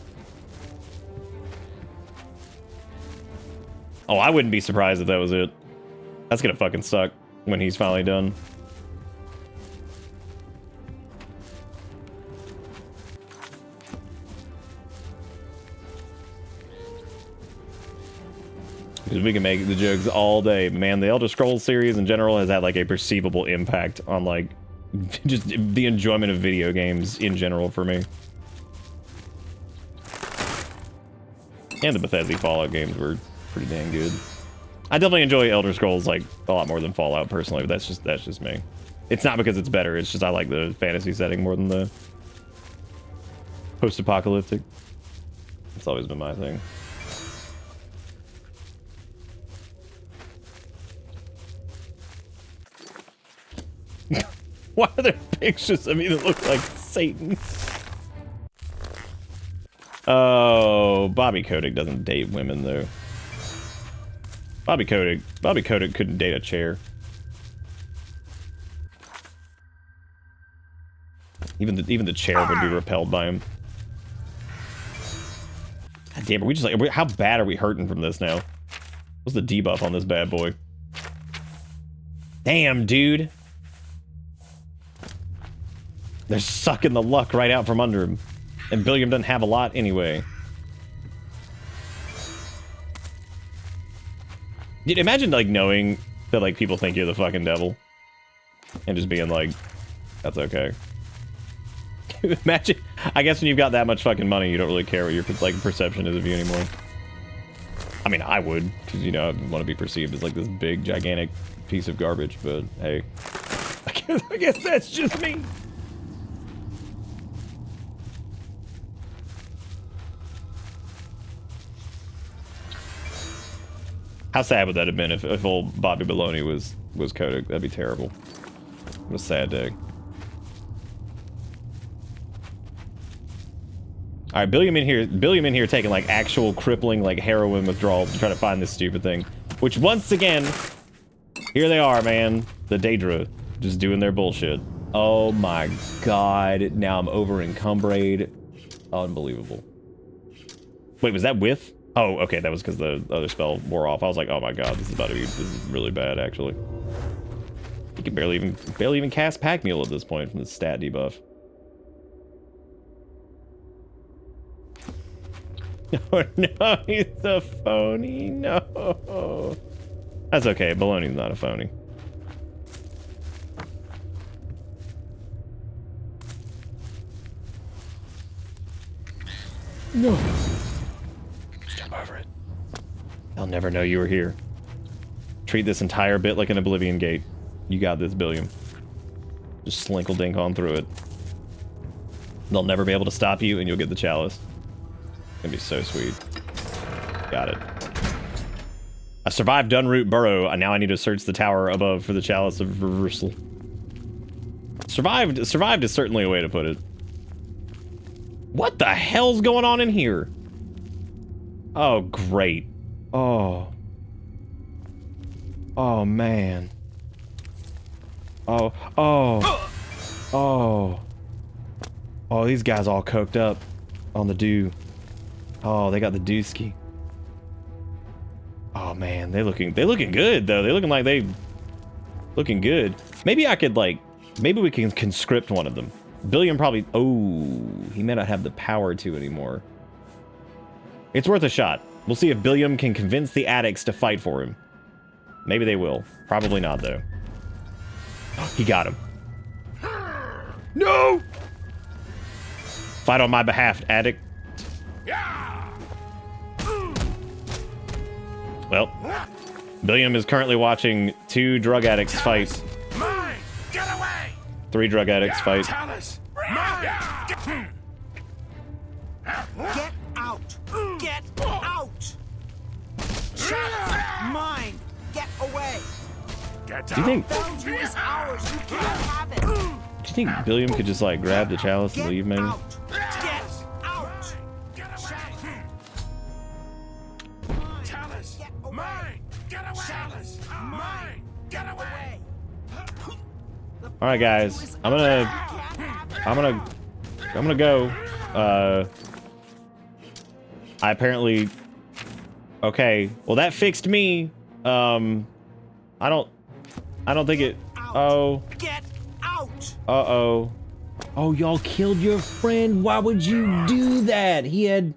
Oh, I wouldn't be surprised if that was it. That's gonna fucking suck when he's finally done. Because we can make the jokes all day. Man, the Elder Scrolls series in general has had like a perceivable impact on like just the enjoyment of video games in general for me. And the Bethesda Fallout games were pretty dang good. I definitely enjoy Elder Scrolls like a lot more than Fallout personally, but that's just me. It's not because it's better, it's just I like the fantasy setting more than the post-apocalyptic. It's always been my thing. Why are there pictures of me that look like Satan? Oh, Bobby Kotick doesn't date women though. Bobby Kotick couldn't date a chair. Even the chair would be repelled by him. God damn, are we just like, how bad are we hurting from this now? What's the debuff on this bad boy? Damn, dude. They're sucking the luck right out from under him. And Billiam doesn't have a lot anyway. Dude, imagine, like, knowing that, like, people think you're the fucking devil. And just being like, that's okay. Imagine, I guess when you've got that much fucking money, you don't really care what your, like, perception is of you anymore. I mean, I would, because, you know, I want to be perceived as, like, this big, gigantic piece of garbage, but, hey. I guess that's just me. How sad would that have been if old Bobby Baloney was Kotick? That'd be terrible. What a sad day. All right, Billiam in here taking like actual crippling like heroin withdrawal to try to find this stupid thing. Which once again, here they are, man. The Daedra just doing their bullshit. Oh my god! Now I'm over encumbered. Unbelievable. Wait, was that with? Oh, okay, that was because the other spell wore off. I was like, oh my god, this is really bad, actually. You can barely even cast Pack Mule at this point from the stat debuff. Oh no, he's a phony. No. That's okay, Baloney's not a phony. No. Over it. They'll never know you were here. Treat this entire bit like an Oblivion gate. You got this, Billiam. Just slinkle dink on through it. They'll never be able to stop you, and you'll get the chalice. It's gonna be so sweet. Got it. I survived Dunroot Burrow, and now I need to search the tower above for the chalice of reversal. Survived is certainly a way to put it. What the hell's going on in here? Oh, great. Oh. Oh, man. Oh. Oh, these guys all coked up on the dew. Oh, they got the dewski. Oh, man. They looking good, though. They looking good. Maybe I could, like, maybe we can conscript one of them. Billiam probably, oh, he may not have the power to anymore. It's worth a shot. We'll see if Billiam can convince the addicts to fight for him. Maybe they will. Probably not, though. He got him. No! Fight on my behalf, addict. Well, Billiam is currently watching 2 drug addicts fight. Mine! Get away! 3 drug addicts fight. Chalice! Mine! Get out! Get out! Chalice! Mine! Get away! Get Do you think? Foundry is ours. You can't have it. Do you think Billiam could just like grab the chalice and leave, maybe? Out. Get out! Get away! Chalice! Get away! Mine! Get away! Chalice! Mine! Get away! All right, guys. I'm gonna go. I apparently. Okay. Well, that fixed me. I don't think it. Oh. Get out! Uh-oh. Oh, y'all killed your friend. Why would you do that? He had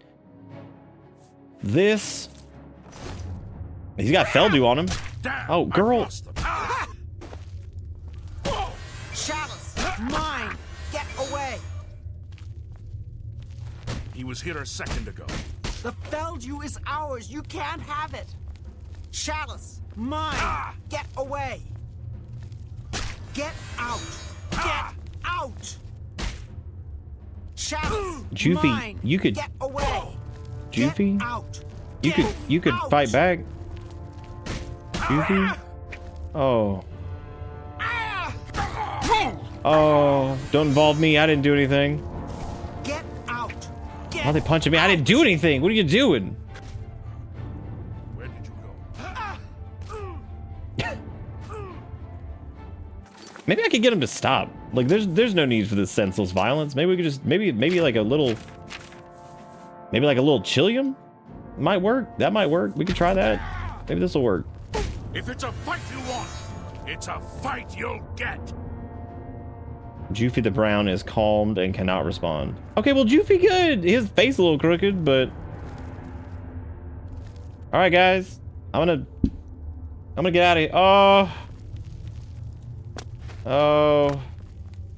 this. He's got Feldew on him. Oh, girl. Chalice! Mine! Get away! He was here a second ago. The Feldew is ours. You can't have it. Chalice! Mine! Get away! Get out! Get out! Chalice! Jufy, mine. you could. Get away! Jufy, Get out! you could out. fight back. Jufy. Oh. Oh, don't involve me. I didn't do anything. Get out! Get Why are they punching me? I didn't do anything. What are you doing? Where did you go? Maybe I could get him to stop. Like, there's no need for this senseless violence. Maybe we could just maybe like a little Chilium might work. That might work. We could try that. Maybe this will work. If it's a fight you want, It's a fight you'll get. Juffy the Brown is calmed and cannot respond. Okay, well, Juffy good. His face a little crooked, but... Alright, guys. I'm gonna get out of here.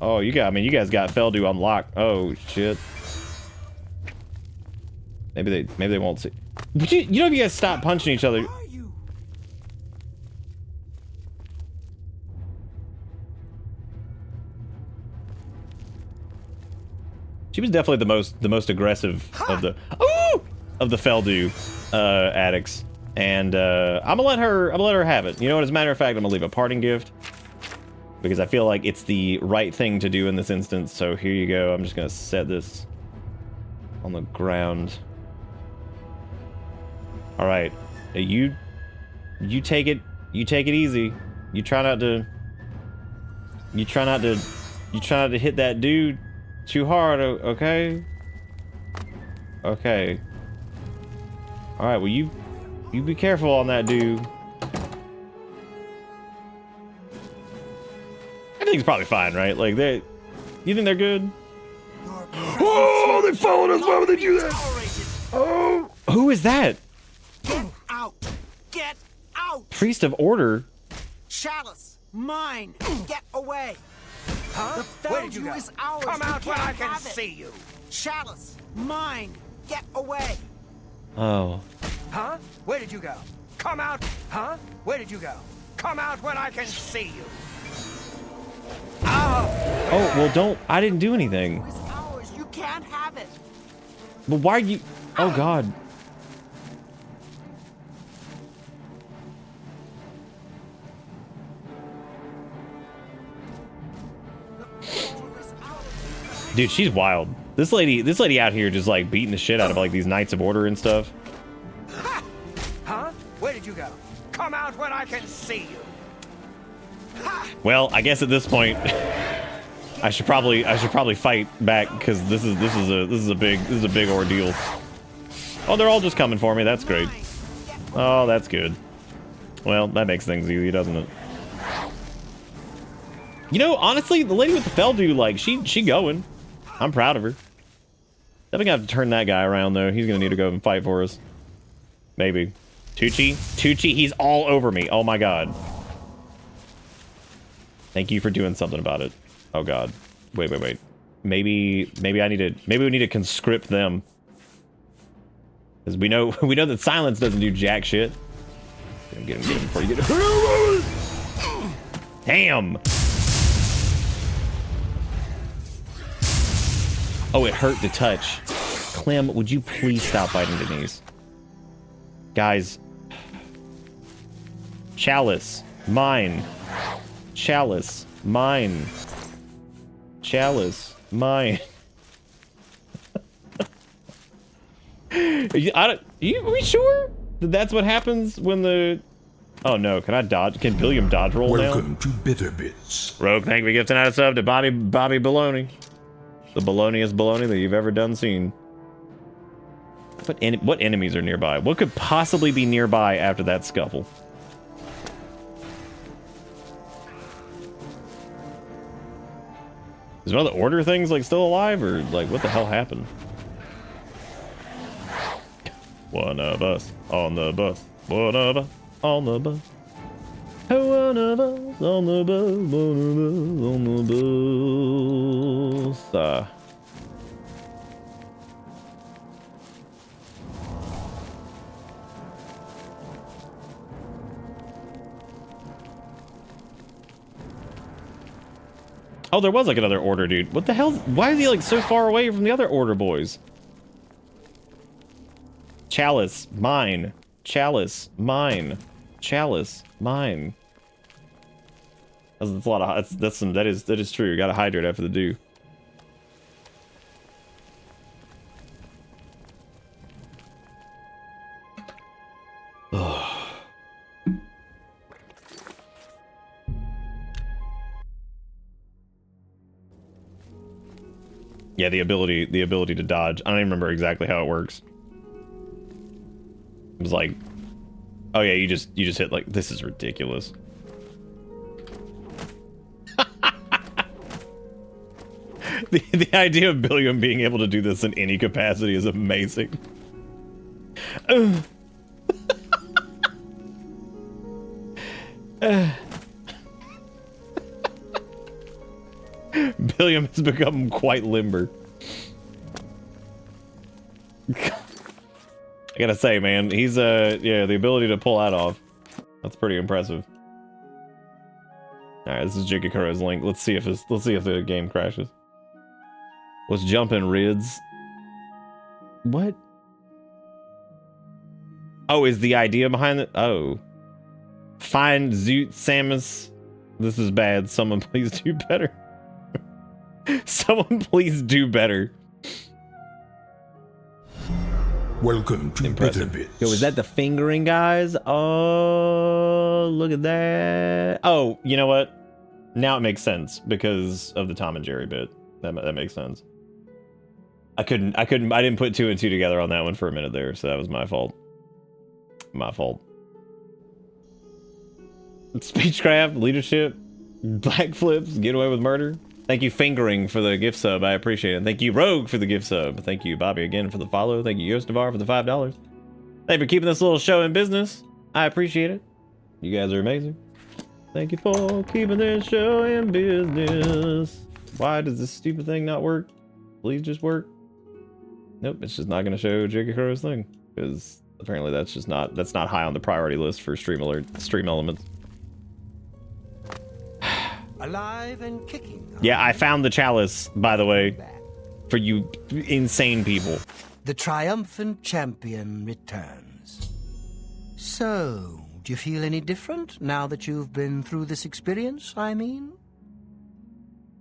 Oh, you guys got Feldu unlocked. Oh, shit. Maybe they won't see. But you know if you guys stop punching each other... She was definitely the most aggressive of the Feldu addicts, and I'm gonna let her have it. You know what? As a matter of fact, I'm gonna leave a parting gift because I feel like it's the right thing to do in this instance. So here you go. I'm just gonna set this on the ground. All right, you take it. You take it easy. You try not to hit that dude too hard, okay? Okay. Alright, well you be careful on that dude. Everything's probably fine, right? Like you think they're good? Oh, they followed us, why would they do that? Oh, who is that? Get out! Get out! Priest of Order? Chalice, mine! Get away! Huh? Where did you go? Is ours. Come out You when I can't can have it. see you. Chalice, mine! Get away! Oh. Huh? Where did you go? Come out! Huh? Where did you go? Come out when I can see you. Oh, well I didn't do anything. It's ours. You can't have it. Well, why are you... Oh, God. Dude, she's wild. This lady out here just like beating the shit out of like these Knights of Order and stuff. Huh? Where did you go? Come out when I can see you. Well, I guess at this point, I should probably fight back because this is a big ordeal. Oh, they're all just coming for me. That's great. Oh, that's good. Well, that makes things easy, doesn't it? You know, honestly, the lady with the Feldu, like she going. I'm proud of her. Definitely gonna have to turn that guy around though. He's gonna need to go and fight for us. Maybe. Tucci, he's all over me. Oh my god. Thank you for doing something about it. Oh god. Wait. Maybe we need to conscript them. Because we know that silence doesn't do jack shit. Get him before you get him. Damn. Oh, it hurt to touch. Clem, would you please stop biting Denise? Guys. Chalice. Mine. Chalice. Mine. Chalice. Mine. Are we sure that that's what happens when the... Oh no, can I dodge? Can Billiam dodge roll now? Welcome to Bitter Bits. Rogue, thank you for gifting out a sub to Bobby Baloney. The baloneyest baloney that you've ever done seen. What enemies are nearby? What could possibly be nearby after that scuffle? Is one of the Order things like still alive, or like what the hell happened? One of us on the bus. One of us on the bus. One of us on the bus. One of us on the bus. Oh, there was like another Order dude. What the hell? Why is he like so far away from the other Order boys? Chalice, mine. Chalice, mine. Chalice, mine. That's a lot of. That is true. You gotta hydrate after the dew. Yeah, the ability to dodge. I don't even remember exactly how it works. It was like, oh yeah, you just hit like, this is ridiculous. The idea of Billiam being able to do this in any capacity is amazing. Billiam has become quite limber. I gotta say, man, he's yeah, the ability to pull that off. That's pretty impressive. All right, this is Jigikuro's link. Let's see if the game crashes. Let's jump in Rids. What? Oh, is the idea behind it? Oh. Find Zoot Samus. This is bad. Someone please do better. Someone please do better. Welcome to Impressive. Bitterbits. Yo, is that the fingering, guys? Oh, look at that. Oh, you know what? Now it makes sense because of the Tom and Jerry bit. That makes sense. I didn't put 2 and 2 together on that one for a minute there, so that was my fault. My fault. Speechcraft, leadership, backflips, get away with murder. Thank you, Fingering, for the gift sub. I appreciate it. Thank you, Rogue, for the gift sub. Thank you, Bobby, again, for the follow. Thank you, Yostavar, for the $5. Thank you for keeping this little show in business. I appreciate it. You guys are amazing. Thank you for keeping this show in business. Why does this stupid thing not work? Please just work. Nope, it's just not going to show Jigikuro's thing. Because apparently that's not high on the priority list for stream elements. Alive and kicking. Yeah, I found the chalice, by the way, for you insane people. The triumphant champion returns. So, do you feel any different now that you've been through this experience, I mean?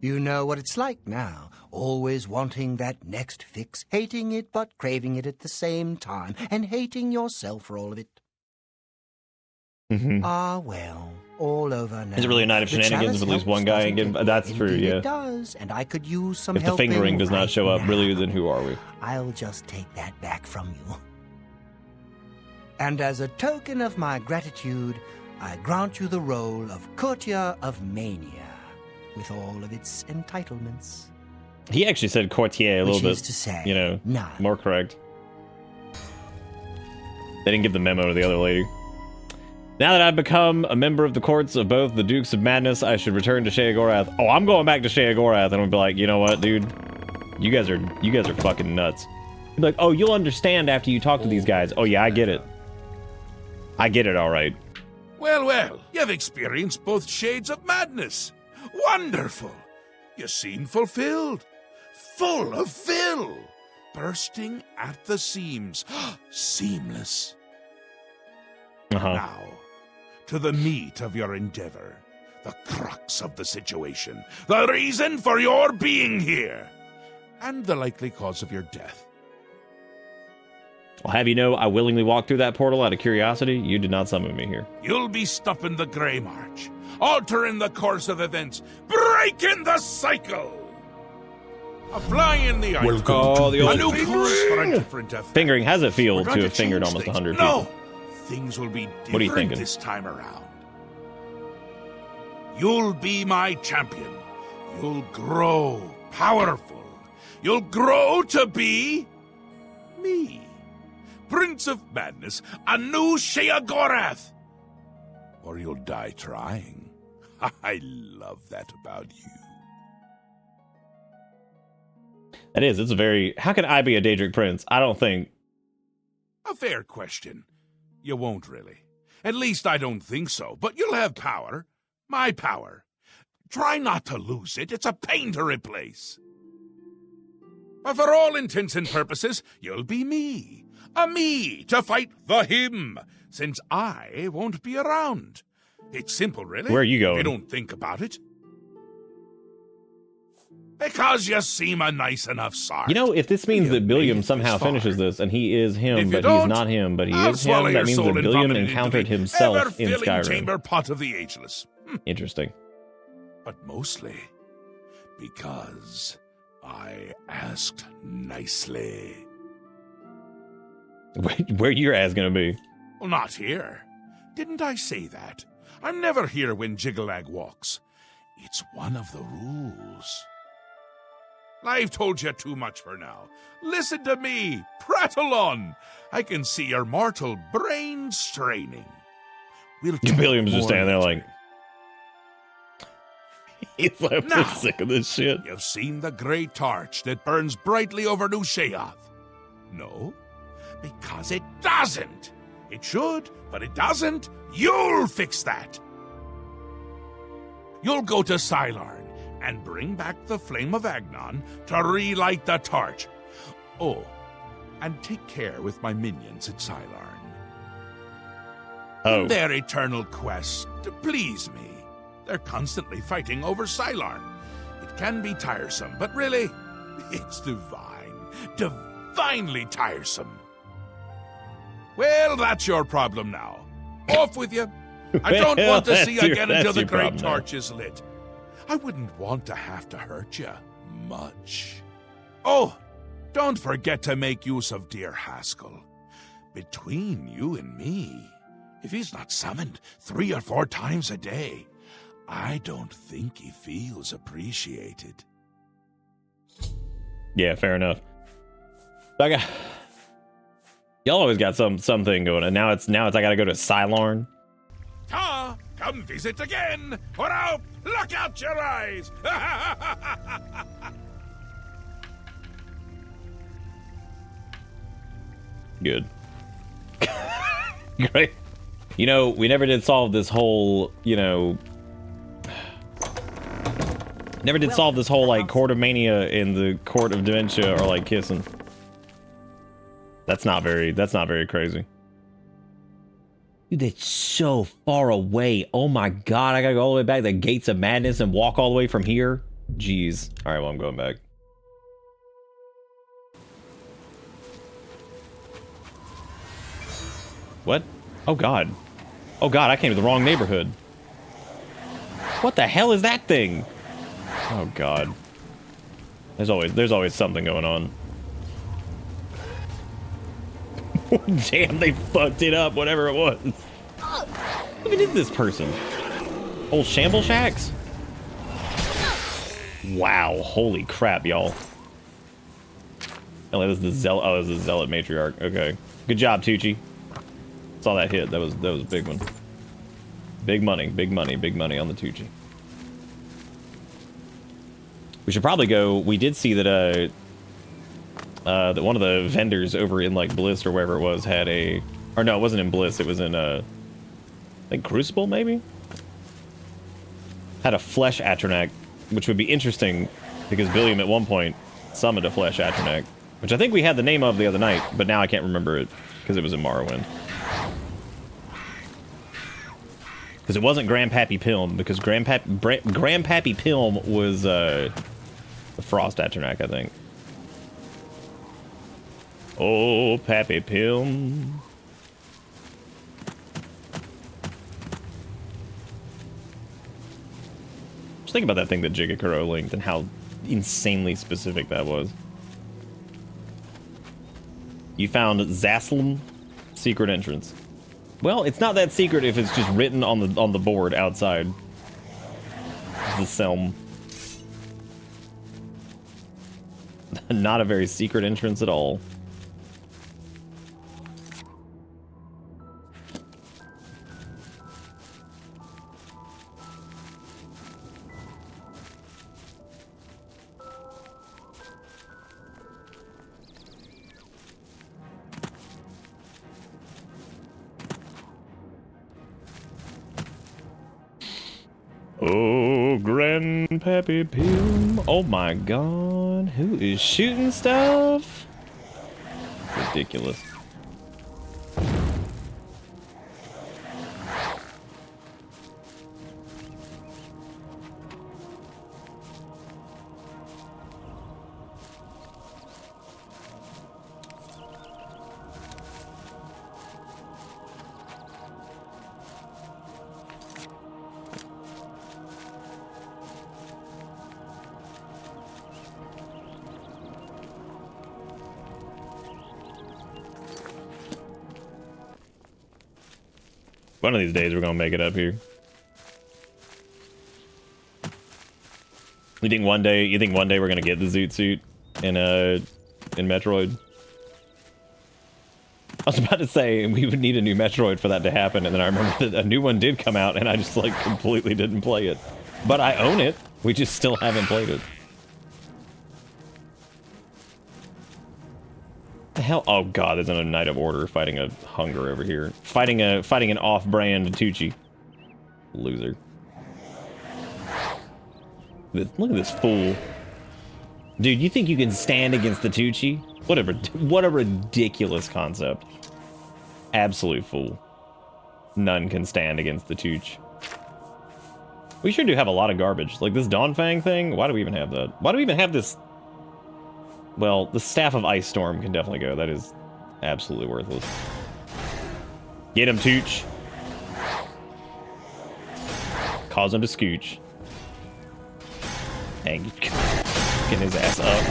You know what it's like now, always wanting that next fix, hating it but craving it at the same time, and hating yourself for all of it. Mm-hmm. Ah, well, all over now. Is it really a night of shenanigans if at least one guy ain't getting... That's true, yeah. It does, and I could use some help. If the help fingering does not show up, now. really, then who are we? I'll just take that back from you. And as a token of my gratitude, I grant you the role of Courtier of Mania, with all of its entitlements. He actually said courtier a little bit, to say, you know, none. more correct. They didn't give the memo to the other lady. Now that I've become a member of the courts of both the Dukes of Madness, I should return to Sheogorath. Oh, I'm going back to Sheogorath, and I'm gonna be like, you know what, dude? You guys are fucking nuts. Be like, oh, you'll understand after you talk to these guys. Oh yeah, I get it. I get it, all right. Well, well, you've experienced both shades of madness. Wonderful. You seem fulfilled. Full of fill. Bursting at the seams. Seamless. Now, to the meat of your endeavor. The crux of the situation. The reason for your being here. And the likely cause of your death. I'll have you know, I willingly walked through that portal out of curiosity. You did not summon me here. You'll be stopping the Grey March, altering the course of events, breaking the cycle. A fly in the eye. Oh, the old a new course for a different effect. Fingering has it feel We're to going have fingered change almost things. 100 No, people. things will be different What are you thinking? this time around. You'll be my champion. You'll grow powerful. You'll grow to be me. Prince of Madness, a new Sheogorath. Or you'll die trying. I love that about you. That is, it's a very... How can I be a Daedric Prince? I don't think... A fair question. You won't really. At least I don't think so. But you'll have power. My power. Try not to lose it. It's a pain to replace. But for all intents and purposes, you'll be me. A me to fight the him, since I won't be around. It's simple, really. Where are you going? If you don't think about it. Because you seem a nice enough sort. You know, if this means that Billiam somehow finishes this, and he is him, but he's not him, but he is him, that means that Billiam encountered himself in Skyrim. Chamber pot of the ageless. Interesting. But mostly because I asked nicely. Where your ass gonna be? Well, not here. Didn't I say that? I'm never here when Jigalag walks. It's one of the rules. I've told you too much for now. Listen to me. Prattle on. I can see your mortal brain straining. We'll talk Billiam's just more standing there later. like... He's like, I'm so Now, sick of this shit. You've seen the great torch that burns brightly over New Sheath. No, because it doesn't. It should, but it doesn't. You'll fix that. You'll go to Cylarn and bring back the Flame of Agnon to relight the torch. Oh, and take care with my minions at Cylarn. Oh. In their eternal quest to please me, they're constantly fighting over Cylarn. It can be tiresome, but really, it's divine. Divinely tiresome. Well, that's your problem now. Off with you. I don't want to see you again until the great torch is lit. I wouldn't want to have to hurt you much. Oh, don't forget to make use of dear Haskell. Between you and me, if he's not summoned 3 or 4 times a day, I don't think he feels appreciated. Yeah, fair enough. Y'all always got something going, and now it's I gotta go to Cylarn. Ta! Come visit again, or I'll pluck out your eyes! Good. Great. You know, we never did solve this whole, never did solve this whole, like, Court of Mania in the Court of Dementia, or, like, kissing. That's not very crazy. Dude, that's so far away. Oh my god, I gotta go all the way back to the Gates of Madness and walk all the way from here? Jeez. Alright, well, I'm going back. What? Oh god. Oh god, I came to the wrong neighborhood. What the hell is that thing? Oh god. There's always something going on. Damn, they fucked it up, whatever it was. Who even is this person? Old Shamble Shacks? Wow, holy crap, y'all. Oh, that was the Zealot. Oh, that was the Zealot Matriarch. Okay. Good job, Tucci. Saw that hit. That was a big one. Big money on the Tucci. We should probably go. We did see that that one of the vendors over in like Bliss or wherever it was had a, or no, it wasn't in Bliss, it was in I think Crucible maybe? Had a flesh Atronach, which would be interesting because Billiam at one point summoned a flesh Atronach, which I think we had the name of the other night, but now I can't remember it because it was in Morrowind. Because it wasn't Grandpappy Pilm, because Grandpappy Pilm was the Frost Atronach, I think. Oh, Pappy Pilm. Just think about that thing that Jigakuro linked and how insanely specific that was. You found Zaslim secret entrance. Well, it's not that secret if it's just written on the board outside. The Selm. Not a very secret entrance at all. Oh, Grandpappy Pilm. Oh my god. Who is shooting stuff? Ridiculous. One of these days we're gonna make it up here. You think one day we're gonna get the Zoot suit in Metroid? I was about to say we would need a new Metroid for that to happen, and then I remember that a new one did come out, and I just like completely didn't play it. But I own it. We just still haven't played it. The hell? Oh god, there's another Knight of Order fighting a Hunger over here. Fighting an off-brand Tucci. Loser. Look at this fool. Dude, you think you can stand against the Tucci? What a ridiculous concept. Absolute fool. None can stand against the Tooch. We sure do have a lot of garbage. Like this Dawnfang thing, why do we even have that? Why do we even have this? Well, the Staff of Ice Storm can definitely go. That is absolutely worthless. Get him, Tooch. Cause him to scooch. Dang, getting his ass up.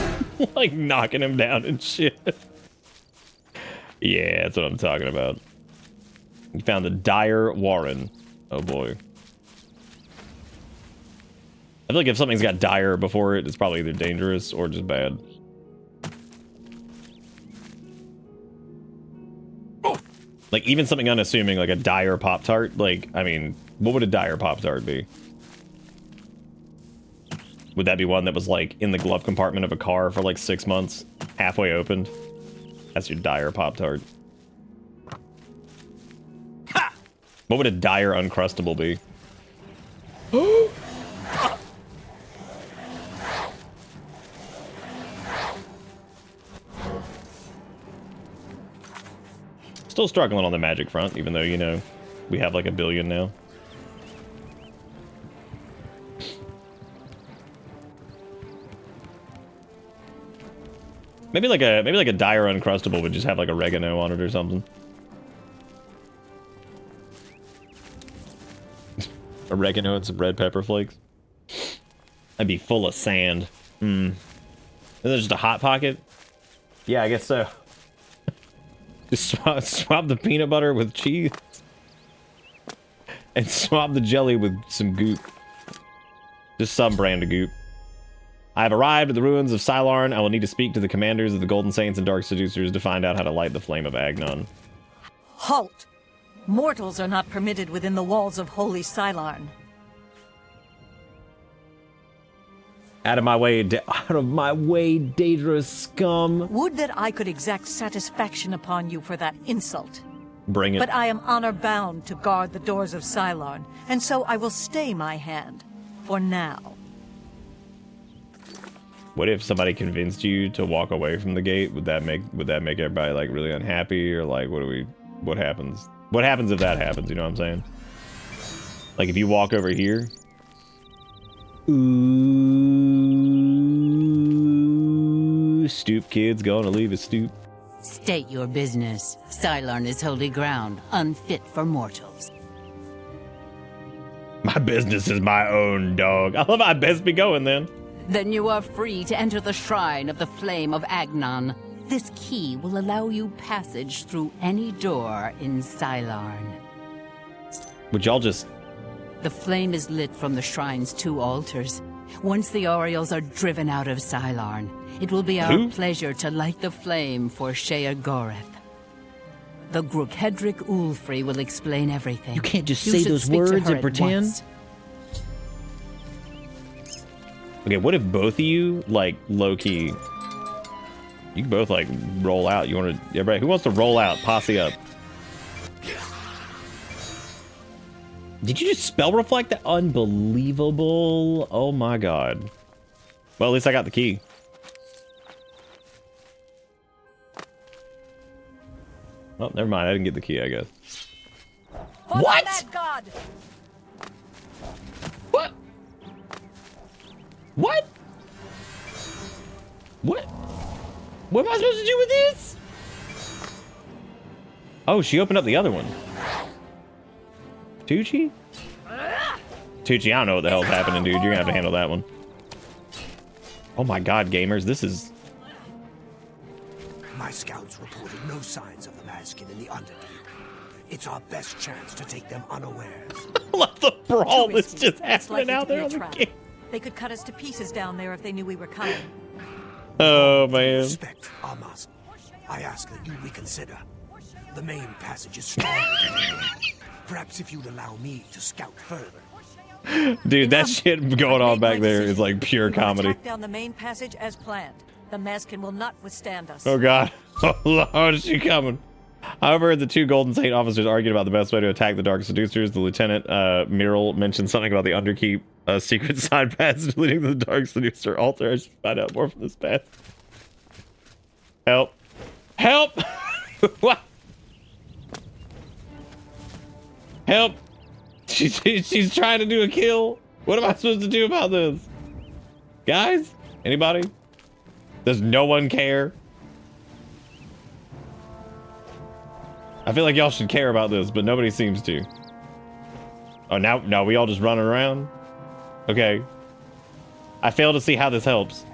Like knocking him down and shit. Yeah, that's what I'm talking about. You found the Dire Warren. Oh boy. I feel like if something's got dire before it, it's probably either dangerous or just bad. Like even something unassuming like a dire Pop-Tart, like, I mean, what would a dire Pop-Tart be? Would that be one that was like in the glove compartment of a car for like 6 months, halfway opened? That's your dire Pop-Tart. What would a dire Uncrustable be? Still struggling on the magic front, even though, you know, we have like a billion now. Maybe like a dire Uncrustable would just have like oregano on it or something. Oregano and some red pepper flakes. I'd be full of sand. Is that just a Hot Pocket? Yeah, I guess so. Just swap the peanut butter with cheese. And swap the jelly with some goop. Just some brand of goop. I have arrived at the ruins of Sylarn. I will need to speak to the commanders of the Golden Saints and Dark Seducers to find out how to light the flame of Agnon. Halt! Mortals are not permitted within the walls of Holy Sylarn. Out of my way, dangerous scum. Would that I could exact satisfaction upon you for that insult. Bring it. But I am honor-bound to guard the doors of Sylarn, and so I will stay my hand. For now. What if somebody convinced you to walk away from the gate? Would that make everybody like really unhappy, or like what happens? What happens if that happens? You know what I'm saying? Like if you walk over here. Ooh, stoop kid's gonna leave his stoop. State your business. Sylarn is holy ground, unfit for mortals. My business is my own, dog. I love how I best be going then. Then you are free to enter the shrine of the flame of Agnon. This key will allow you passage through any door in Sylarn. Would y'all just... The flame is lit from the shrine's 2 altars. Once the Orioles are driven out of Sylarn, it will be our pleasure to light the flame for Sheogorath. The Grukhedric Ulfri will explain everything. You can't just say those words and pretend. Okay, what if both of you, like, low-key... You can both, like, roll out. You want to... Everybody, who wants to roll out? Posse up. Did you just spell reflect that? Unbelievable. Oh, my God. Well, at least I got the key. Well, never mind. I didn't get the key, I guess. What? God. What? What? What? What am I supposed to do with this? Oh, she opened up the other one. Tucci? Tucci, I don't know what the hell's happening, dude. You're gonna have to handle that one. Oh my god, gamers, this is... My scouts reported no signs of the Maskin in the Underdeep. It's our best chance to take them unawares. Let the brawl that's just happening out there on the game. They could cut us to pieces down there if they knew we were coming. Oh, man. Respect, Armas. I ask that you reconsider. The main passage is strong. Perhaps if you'd allow me to scout further. Dude, that shit going on back there is like pure comedy. Attack down the main passage as planned. The Mazkin will not withstand us. Oh god. Oh lord, is she coming? I overheard the two Golden Saint officers arguing about the best way to attack the Dark Seducers. The Lieutenant, Miral, mentioned something about the Underkeep secret side passage leading to the Dark Seducer altar. I should find out more from this path. Help. Help! What? Help! She's trying to do a kill. What am I supposed to do about this? Guys? Anybody? Does no one care? I feel like y'all should care about this, but nobody seems to. Oh, now we all just running around? Okay. I fail to see how this helps.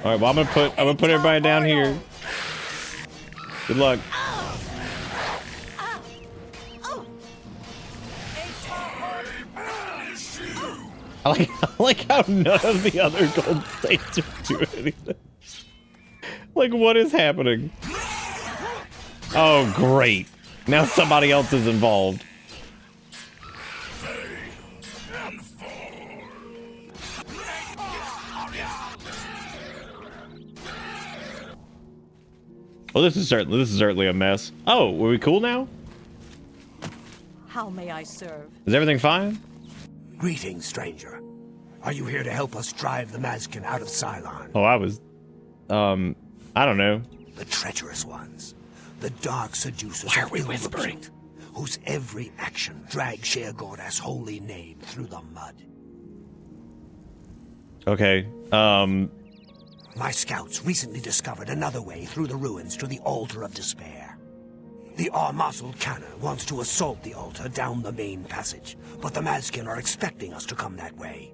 All right, well, I'm gonna put everybody down here. Good luck. I like how none of the other Golden Saints are doing anything. Like, what is happening? Oh, great. Now somebody else is involved. Well, this is certainly a mess. Oh, were we cool now? How may I serve? Is everything fine? Greetings, stranger. Are you here to help us drive the Mazkin out of Cylon? Oh, I was... I don't know. The treacherous ones. The dark seducers. Why are we whispering? Whose every action drags Sheogorath's holy name through the mud. Okay, My scouts recently discovered another way through the ruins to the Altar of Despair. The Armasul Canna wants to assault the altar down the main passage, but the Mazkin are expecting us to come that way.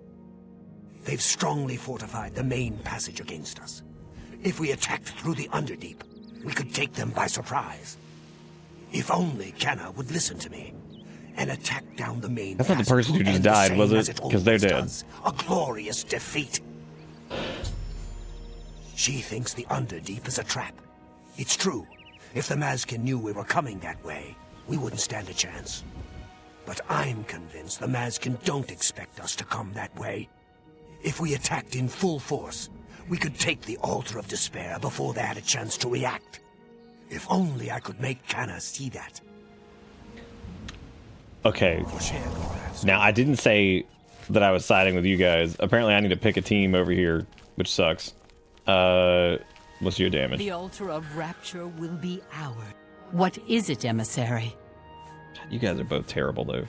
They've strongly fortified the main passage against us. If we attacked through the Underdeep, we could take them by surprise. If only Canna would listen to me and attack down the main That's not the passage, person who just and the died, same was as it? Because they're always dead. does, a glorious defeat. She thinks the Underdeep is a trap. It's true. If the Mazkin knew we were coming that way, we wouldn't stand a chance. But I'm convinced the Mazkin don't expect us to come that way. If we attacked in full force, we could take the Altar of Despair before they had a chance to react. If only I could make Canna see that. Okay. Now, I didn't say that I was siding with you guys. Apparently, I need to pick a team over here, which sucks. What's your damage? The Altar of Rapture will be ours. What is it, emissary? You guys are both terrible, though.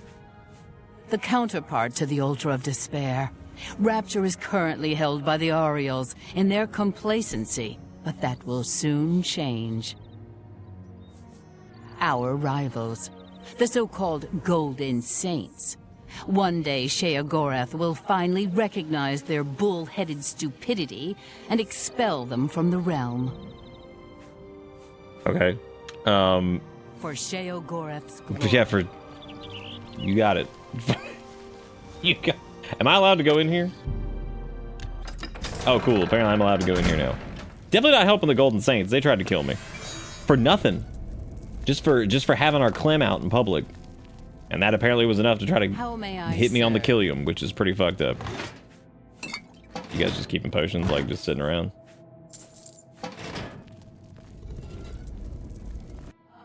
The counterpart to the Altar of Despair. Rapture is currently held by the Orioles in their complacency, but that will soon change. Our rivals, the so-called Golden Saints. One day, Sheogorath will finally recognize their bull-headed stupidity and expel them from the realm. Okay. For Sheogorath's glory. Yeah, for... You got it. You got... Am I allowed to go in here? Oh, cool. Apparently I'm allowed to go in here now. Definitely not helping the Golden Saints. They tried to kill me. For nothing. Just for having our Clem out in public. And that apparently was enough to try to hit me on the Killium, which is pretty fucked up. You guys just keeping potions, like, just sitting around?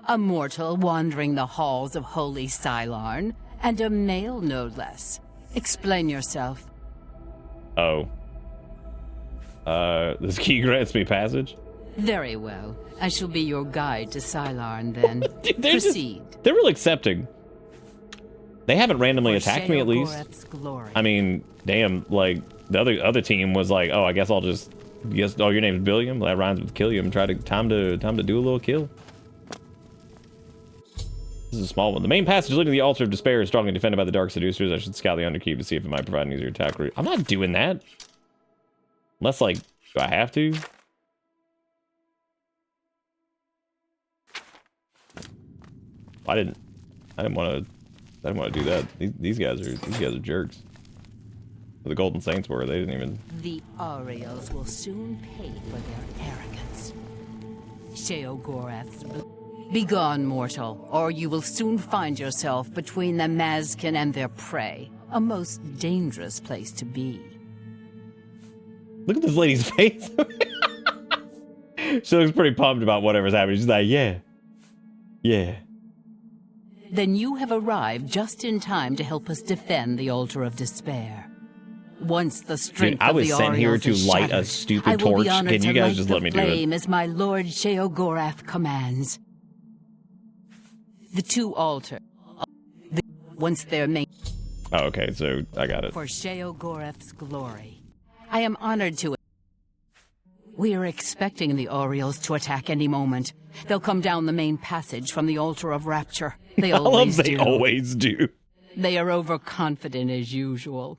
A mortal wandering the halls of Holy Cylon, and a male no less. Explain yourself. Oh. This key grants me passage? Very well. I shall be your guide to Cylon, then. Dude, Proceed. They're real accepting. They haven't randomly attacked me, at least. Glory. I mean, damn, like, the other team was like, oh, I guess I'll just... Guess, oh, your name's Billiam? Well, that rhymes with Killium. Time to do a little kill. This is a small one. The main passage leading to the Altar of Despair is strongly defended by the Dark Seducers. I should scout the Underkeep to see if it might provide an easier attack route. I'm not doing that. Unless, like, do I have to? I didn't want to I didn't want to do that. These guys are jerks. The Golden Saints were. They didn't even. The Aureals will soon pay for their arrogance. Sheogorath's begone, mortal, or you will soon find yourself between the Mazkin and their prey. A most dangerous place to be. Look at this lady's face. She looks pretty pumped about whatever's happening. She's like, yeah. Yeah. Then you have arrived just in time to help us defend the Altar of Despair. Once the strength I of was the sent here Aureals to is light a shattered, stupid I will torch. be honored Can you to guys light just the let me do it? flame as my Lord Sheogorath commands. The two altars, once they're made. Oh, okay, so I got it. For Sheogorath's glory. I am honored to it. We are expecting the Aureals to attack any moment. They'll come down the main passage from the Altar of Rapture. They always do. They always do. They are overconfident as usual.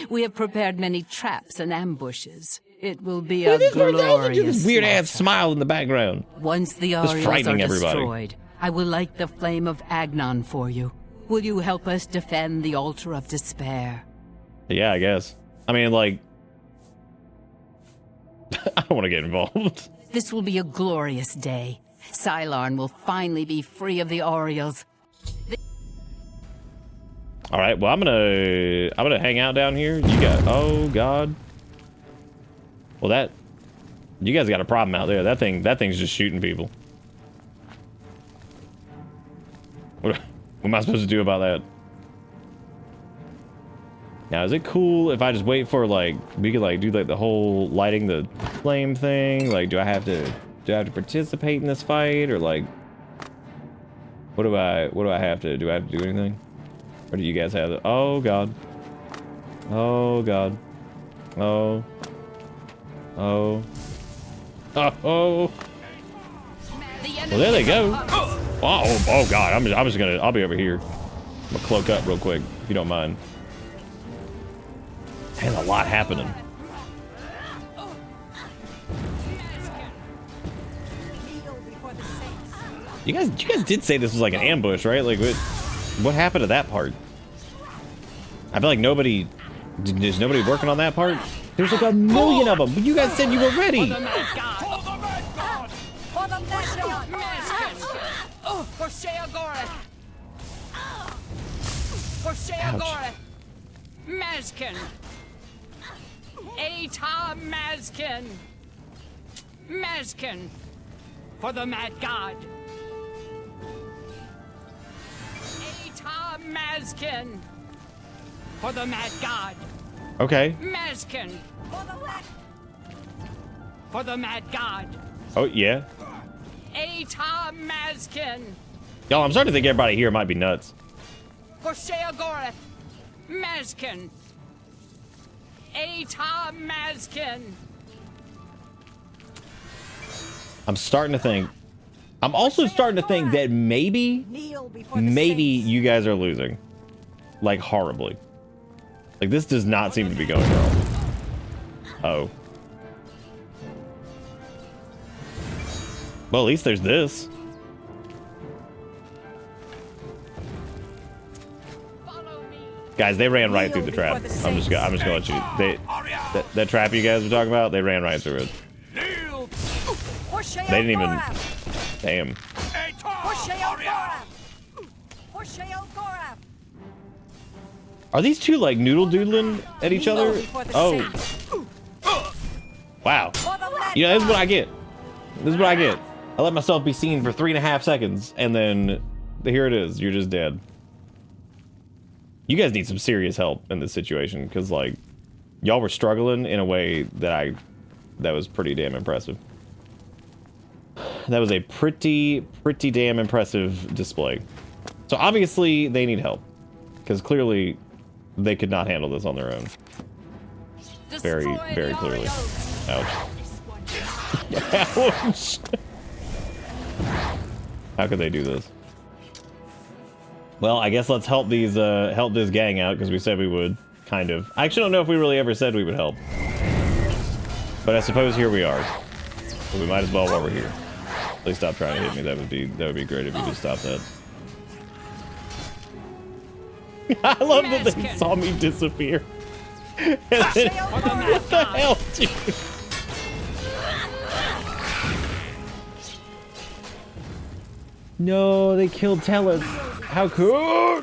We have prepared many traps and ambushes. It will be a glorious weird ass smile in the background. Once the Aureals are destroyed, I will light the flame of Agnon for you. Will you help us defend the Altar of Despair? Yeah, I guess. I mean, like, I don't want to get involved. This will be a glorious day. Cylon will finally be free of the Aureals. All right, well, I'm gonna hang out down here. You got, oh god. Well, you guys got a problem out there. That thing's just shooting people. What am I supposed to do about that? Now, is it cool if I just wait for, like, we could, like, do, like, the whole lighting the flame thing? Like, do I have to participate in this fight, or, like, what do I have to do? I have to do anything? Or do you guys have it? Oh, God. Oh, God. Oh. Oh. Oh. Oh. Well, there they go. Oh, God. I'll be over here. I'm gonna cloak up real quick, if you don't mind. There's a lot happening. You guys did say this was like an ambush, right? Like, what happened to that part? I feel like there's nobody working on that part. There's like a million of them, but you guys said you were ready. For Sheogorath! For Sheogorath! Mazkin! Ata Mazkin! Mazkin! For the Mad God! Ata Mazkin! For the Mad God! Okay. Mazkin! For the Mad God! Oh, yeah. Ata Mazkin! Y'all, I'm starting to think everybody here might be nuts. For Sheogorath! Mazkin! Ata Mazkin! I'm also starting to think that maybe you guys are losing. Like, horribly. Like, this does not seem to be going well. Oh. Well, at least there's this. Guys, they ran right through the trap. I'm just gonna let you. That trap you guys were talking about, they ran right through it. They didn't even. Damn. Are these two like noodle doodling at each other? Oh. Wow. You know, this is what I get. This is what I get. I let myself be seen for 3.5 seconds, and then here it is. You're just dead. You guys need some serious help in this situation, because, like, y'all were struggling in a way that was pretty damn impressive. That was a pretty damn impressive display. So obviously they need help, because clearly they could not handle this on their own. Very clearly. Ouch. Ouch. How could they do this? Well, I guess let's help this gang out, because we said we would, kind of. I actually don't know if we really ever said we would help. But I suppose here we are. So we might as well while we're here. Please stop trying to hit me. That would be great if you just stopped that. I love that they saw me disappear. And then, what the hell, dude? No, they killed Tellus. How cool!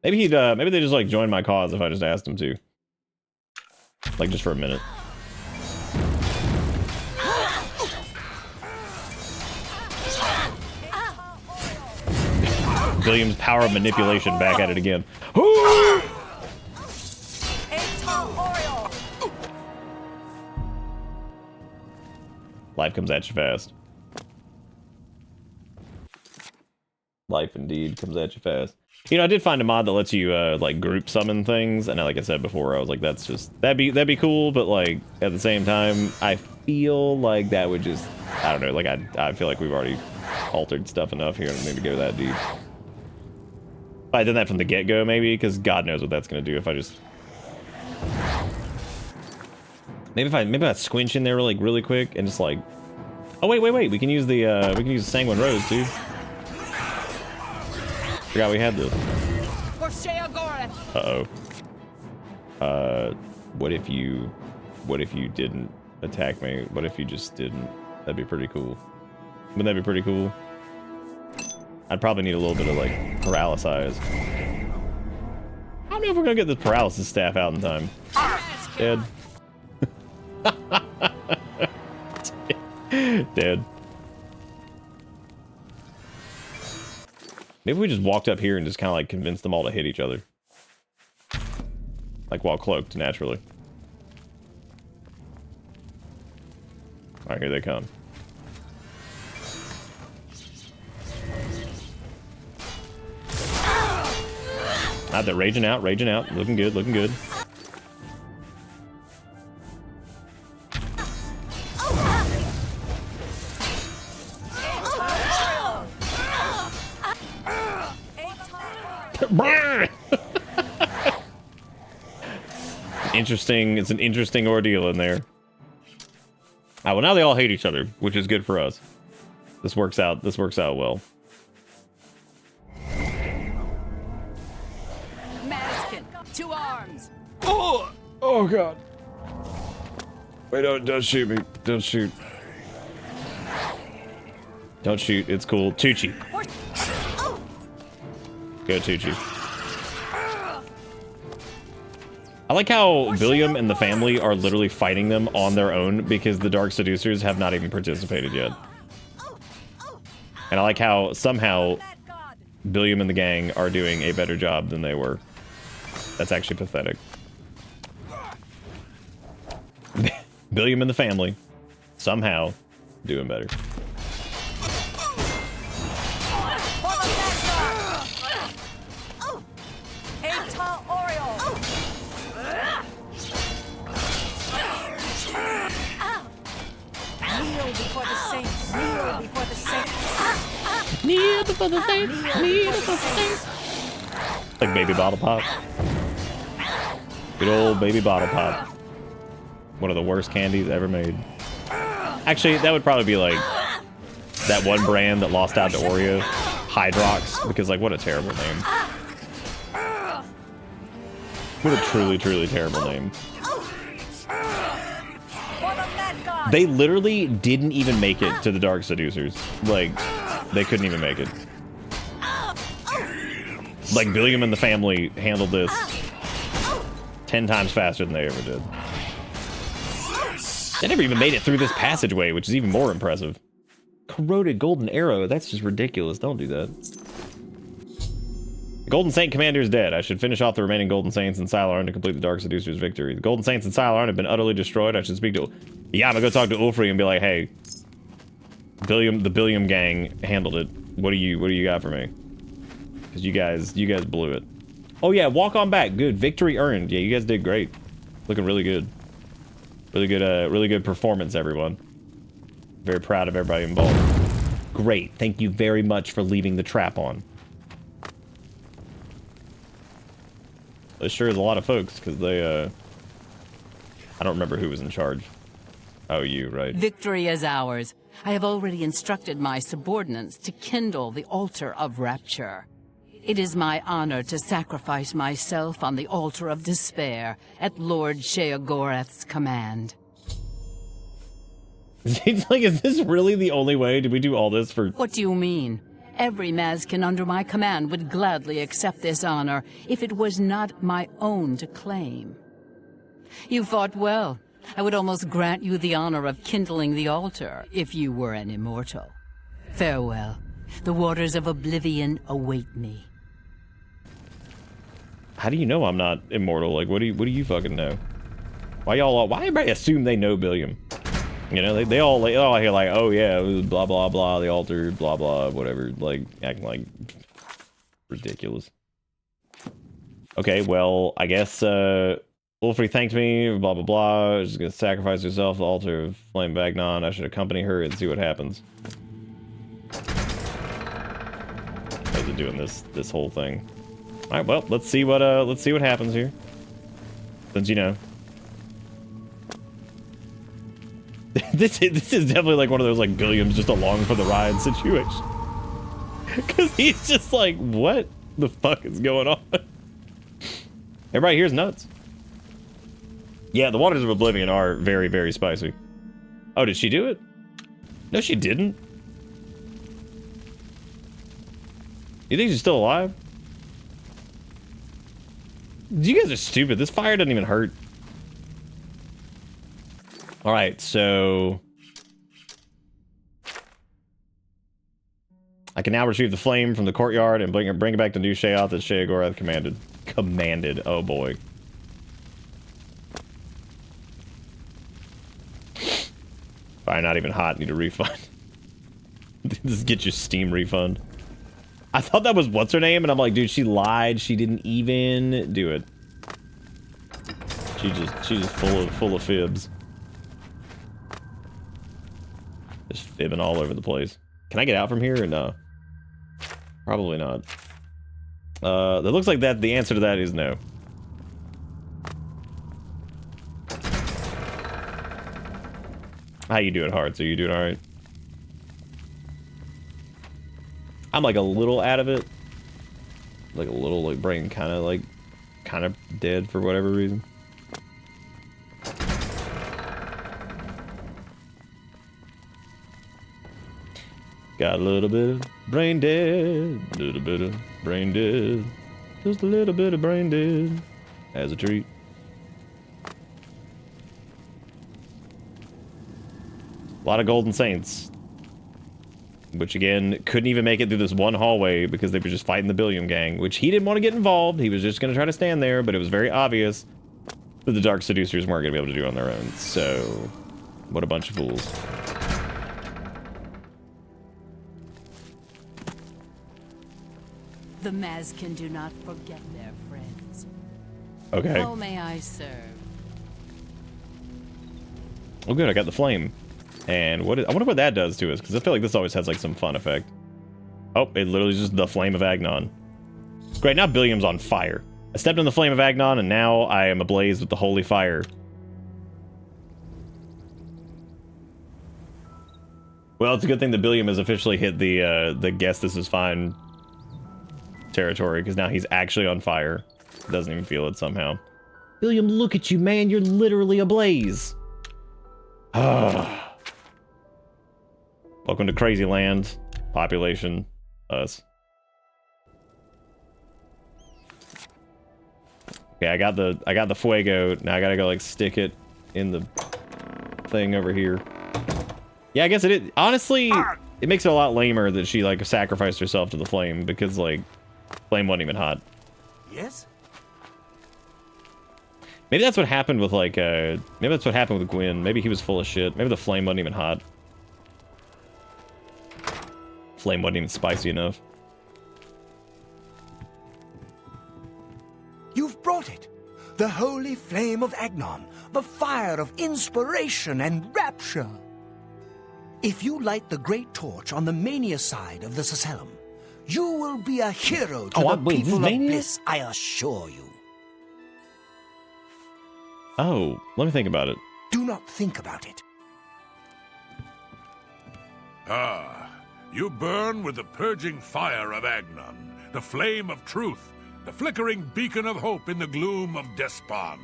Maybe maybe they just like joined my cause if I just asked them to. Like just for a minute. Billiam's power of manipulation back at it again. Life comes at you fast. Life indeed comes at you fast. You know, I did find a mod that lets you like group summon things, and like I said before, I was like, that's just that'd be cool, but like at the same time, I feel like that would just, I don't know, like I feel like we've already altered stuff enough here to maybe go that deep. If I did that from the get-go, maybe, because God knows what that's gonna do if I just maybe I squinch in there really quick and just like, oh wait, we can use the Sanguine Rose too. Forgot we had this. Uh-oh. What if you didn't attack me? What if you just didn't? That'd be pretty cool. Wouldn't that be pretty cool? I'd probably need a little bit of like paralysis. I don't know if we're gonna get this paralysis staff out in time. Dead. Dead. Maybe we just walked up here and just kind of like convinced them all to hit each other. Like while cloaked, naturally. Alright, here they come. Not that raging out. Looking good. It's an interesting ordeal in there. Well, now they all hate each other, which is good for us. This works out well. Maskin, 2 arms. Oh god. Wait, don't shoot me. Don't shoot. Don't shoot, it's cool. Tucci. Go Tucci. I like how Billiam and the family are literally fighting them on their own because the Dark Seducers have not even participated yet. And I like how somehow Billiam and the gang are doing a better job than they were. That's actually pathetic. Billiam and the family somehow doing better. Kneel before the saints. Kneel before the saints. Like baby bottle pop. Good old baby bottle pop. One of the worst candies ever made. Actually, that would probably be like that one brand that lost out to Oreo, Hydrox, because like what a terrible name. What a truly terrible name. They literally didn't even make it to the Dark Seducers. Like, they couldn't even make it. Like, Billiam and the family handled this 10 times faster than they ever did. They never even made it through this passageway, which is even more impressive. Corroded golden arrow, that's just ridiculous. Don't do that. The Golden Saint Commander is dead. I should finish off the remaining Golden Saints in Silarn to complete the Dark Seducer's victory. The Golden Saints in Silarn have been utterly destroyed. I should speak to... Yeah, I'm gonna go talk to Ulfri and be like, hey, the Billiam gang handled it. What do you got for me? Because you guys blew it. Oh yeah, walk on back. Good. Victory earned. Yeah, you guys did great. Looking really good. Really good performance, everyone. Very proud of everybody involved. Great. Thank you very much for leaving the trap on. There sure is a lot of folks, because they, I don't remember who was in charge. Oh, you, right. Victory is ours. I have already instructed my subordinates to kindle the altar of rapture. It is my honor to sacrifice myself on the altar of despair at Lord Sheogorath's command. It's like, is this really the only way? Did we do all this for... What do you mean? Every Mazkin under my command would gladly accept this honor if it was not my own to claim. You fought well. I would almost grant you the honor of kindling the altar if you were an immortal. Farewell. The waters of Oblivion await me. How do you know I'm not immortal? Like, what do you fucking know? Why everybody assume they know Billiam? You know, they all hear like, oh yeah, it was blah blah blah, the altar, blah blah, whatever, like acting like ridiculous. Okay, well, I guess Wolfrey thanked me, blah blah blah. She's gonna sacrifice herself, the altar of Flame Bagnon. I should accompany her and see what happens. How's it doing this whole thing? All right, well, let's see what happens here. Since you know. This is definitely like one of those like Billiam's just along for the ride situation. Cause he's just like, what the fuck is going on? Everybody here's nuts. Yeah, the waters of Oblivion are very, very spicy. Oh, did she do it? No, she didn't. You think she's still alive? You guys are stupid. This fire doesn't even hurt. All right, so I can now retrieve the flame from the courtyard and bring it back to New Sheoth as Sheogorath commanded. Oh boy. Fire not even hot. Need a refund. Just get your Steam refund. I thought that was what's her name, and I'm like, dude, she lied. She didn't even do it. She's just full of fibs. Just fibbing all over the place. Can I get out from here or no? Probably not. That looks like that the answer to that is no. How you doing, Hearts? Are you doing alright? I'm like a little out of it. Like a little like brain kind of dead for whatever reason. Got a little bit of brain dead, a little bit of brain dead, just a little bit of brain dead as a treat. A lot of Golden Saints, which again couldn't even make it through this one hallway because they were just fighting the Billiam gang, which he didn't want to get involved. He was just going to try to stand there, but it was very obvious that the Dark Seducers weren't going to be able to do it on their own. So, what a bunch of fools. The Mazkin do not forget their friends. Okay. How may I serve? Oh good, I got the flame. And I wonder what that does to us, because I feel like this always has like some fun effect. Oh, it literally is just the flame of Agnon. Great, now Billiam's on fire. I stepped in the flame of Agnon, and now I am ablaze with the holy fire. Well, it's a good thing that Billiam has officially hit the guess this is fine territory, because now he's actually on fire. Doesn't even feel it somehow. Billiam, look at you, man. You're literally ablaze. Welcome to Crazy Land. Population. Us. Okay, I got the fuego. Now I gotta go like stick it in the thing over here. Yeah, I guess it is. Honestly, it makes it a lot lamer that she like sacrificed herself to the flame, because like flame wasn't even hot. Yes? Maybe that's what happened with like maybe that's what happened with Gwyn. Maybe he was full of shit. Maybe the flame wasn't even hot. Flame wasn't even spicy enough. You've brought it. The holy flame of Agnon. The fire of inspiration and rapture. If you light the great torch on the Mania side of the Sacellum, you will be a hero to the people of bliss, I assure you. Oh, let me think about it. Do not think about it. Ah, you burn with the purging fire of Agnon, the flame of truth, the flickering beacon of hope in the gloom of despond.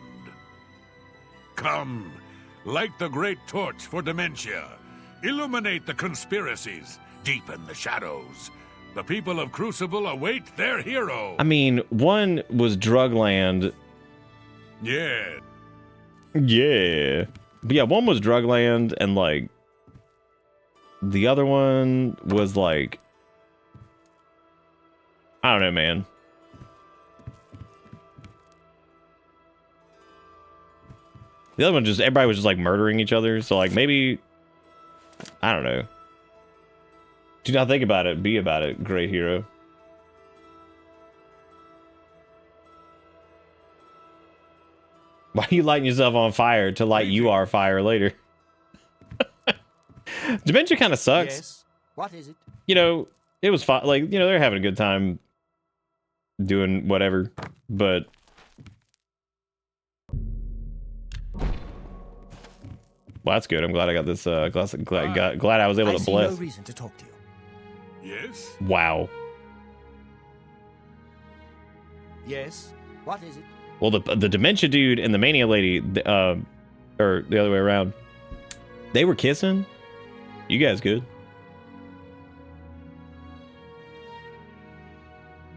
Come, light the great torch for dementia. Illuminate the conspiracies, deepen the shadows. The people of Crucible await their hero. I mean, one was Drugland. Yeah. Yeah. But yeah, one was Drugland, and like the other one was like, I don't know, man. The other one just, everybody was just like murdering each other. So like maybe, I don't know. Do not think about it. Be about it, great hero. Why are you lighting yourself on fire to light you are fire later? Dementia kind of sucks. Yes. What is it? You know, it was fun. Like, you know, they're having a good time doing whatever, but well, that's good. I'm glad I got this. Glad I was able to bless. I see no reason to talk to you. Yes? Wow. Yes. What is it? Well, the dementia dude and the mania lady, or the other way around, they were kissing. You guys good?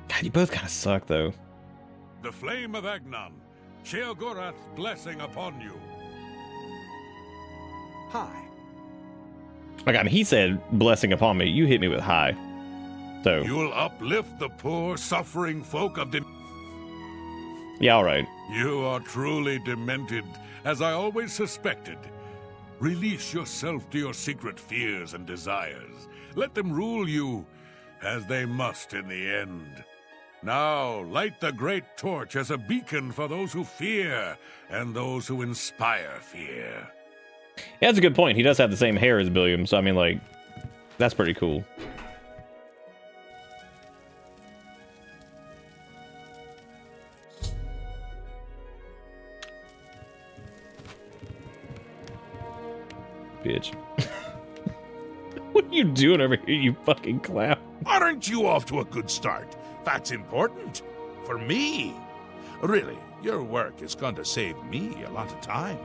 God, you both kind of suck, though. The flame of Agnon, Sheogorath's blessing upon you. Hi. Like, I mean, he said blessing upon me. You hit me with high. So You'll uplift the poor, suffering folk of yeah, all right. You are truly demented, as I always suspected. Release yourself to your secret fears and desires. Let them rule you, as they must in the end. Now, light the great torch as a beacon for those who fear and those who inspire fear. Yeah, that's a good point. He does have the same hair as Billiam, so I mean, like, that's pretty cool. Bitch. What are you doing over here, you fucking clown? Aren't you off to a good start? That's important. For me. Really, your work is going to save me a lot of time.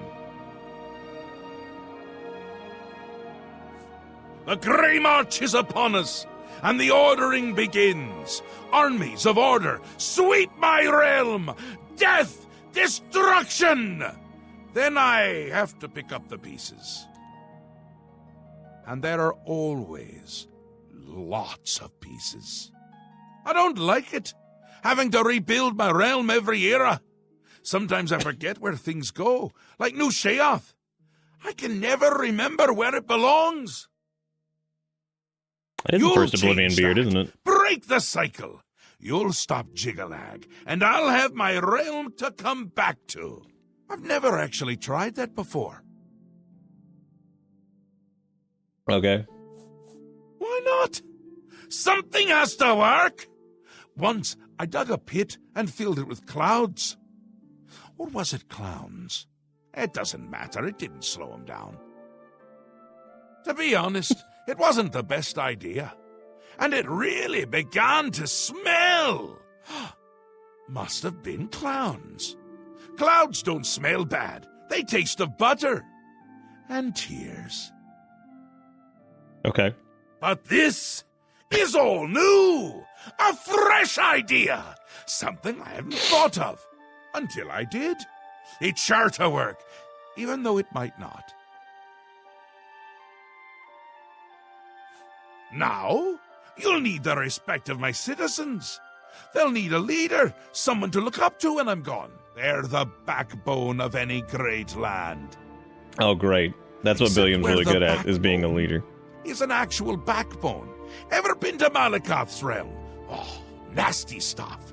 The Grey March is upon us, and the ordering begins. Armies of order, sweep my realm! Death! Destruction! Then I have to pick up the pieces. And there are always lots of pieces. I don't like it, having to rebuild my realm every era. Sometimes I forget where things go, like New Sheoth. I can never remember where it belongs. It is the first Oblivion beard, isn't it? Break the cycle. You'll stop Jigalag, and I'll have my realm to come back to. I've never actually tried that before. Okay. Why not? Something has to work. Once I dug a pit and filled it with clouds. Or was it clowns? It doesn't matter. It didn't slow him down. To be honest, it wasn't the best idea. And it really began to smell. Must have been clowns. Clouds don't smell bad. They taste of butter. And tears. Okay. But this is all new. A fresh idea. Something I hadn't thought of. Until I did. It's sure to work, even though it might not. Now, you'll need the respect of my citizens. They'll need a leader, someone to look up to when I'm gone. They're the backbone of any great land. Oh, great. That's what Billiam's really good at, is being a leader. Is an actual backbone. Ever been to Malakoth's realm? Oh, nasty stuff.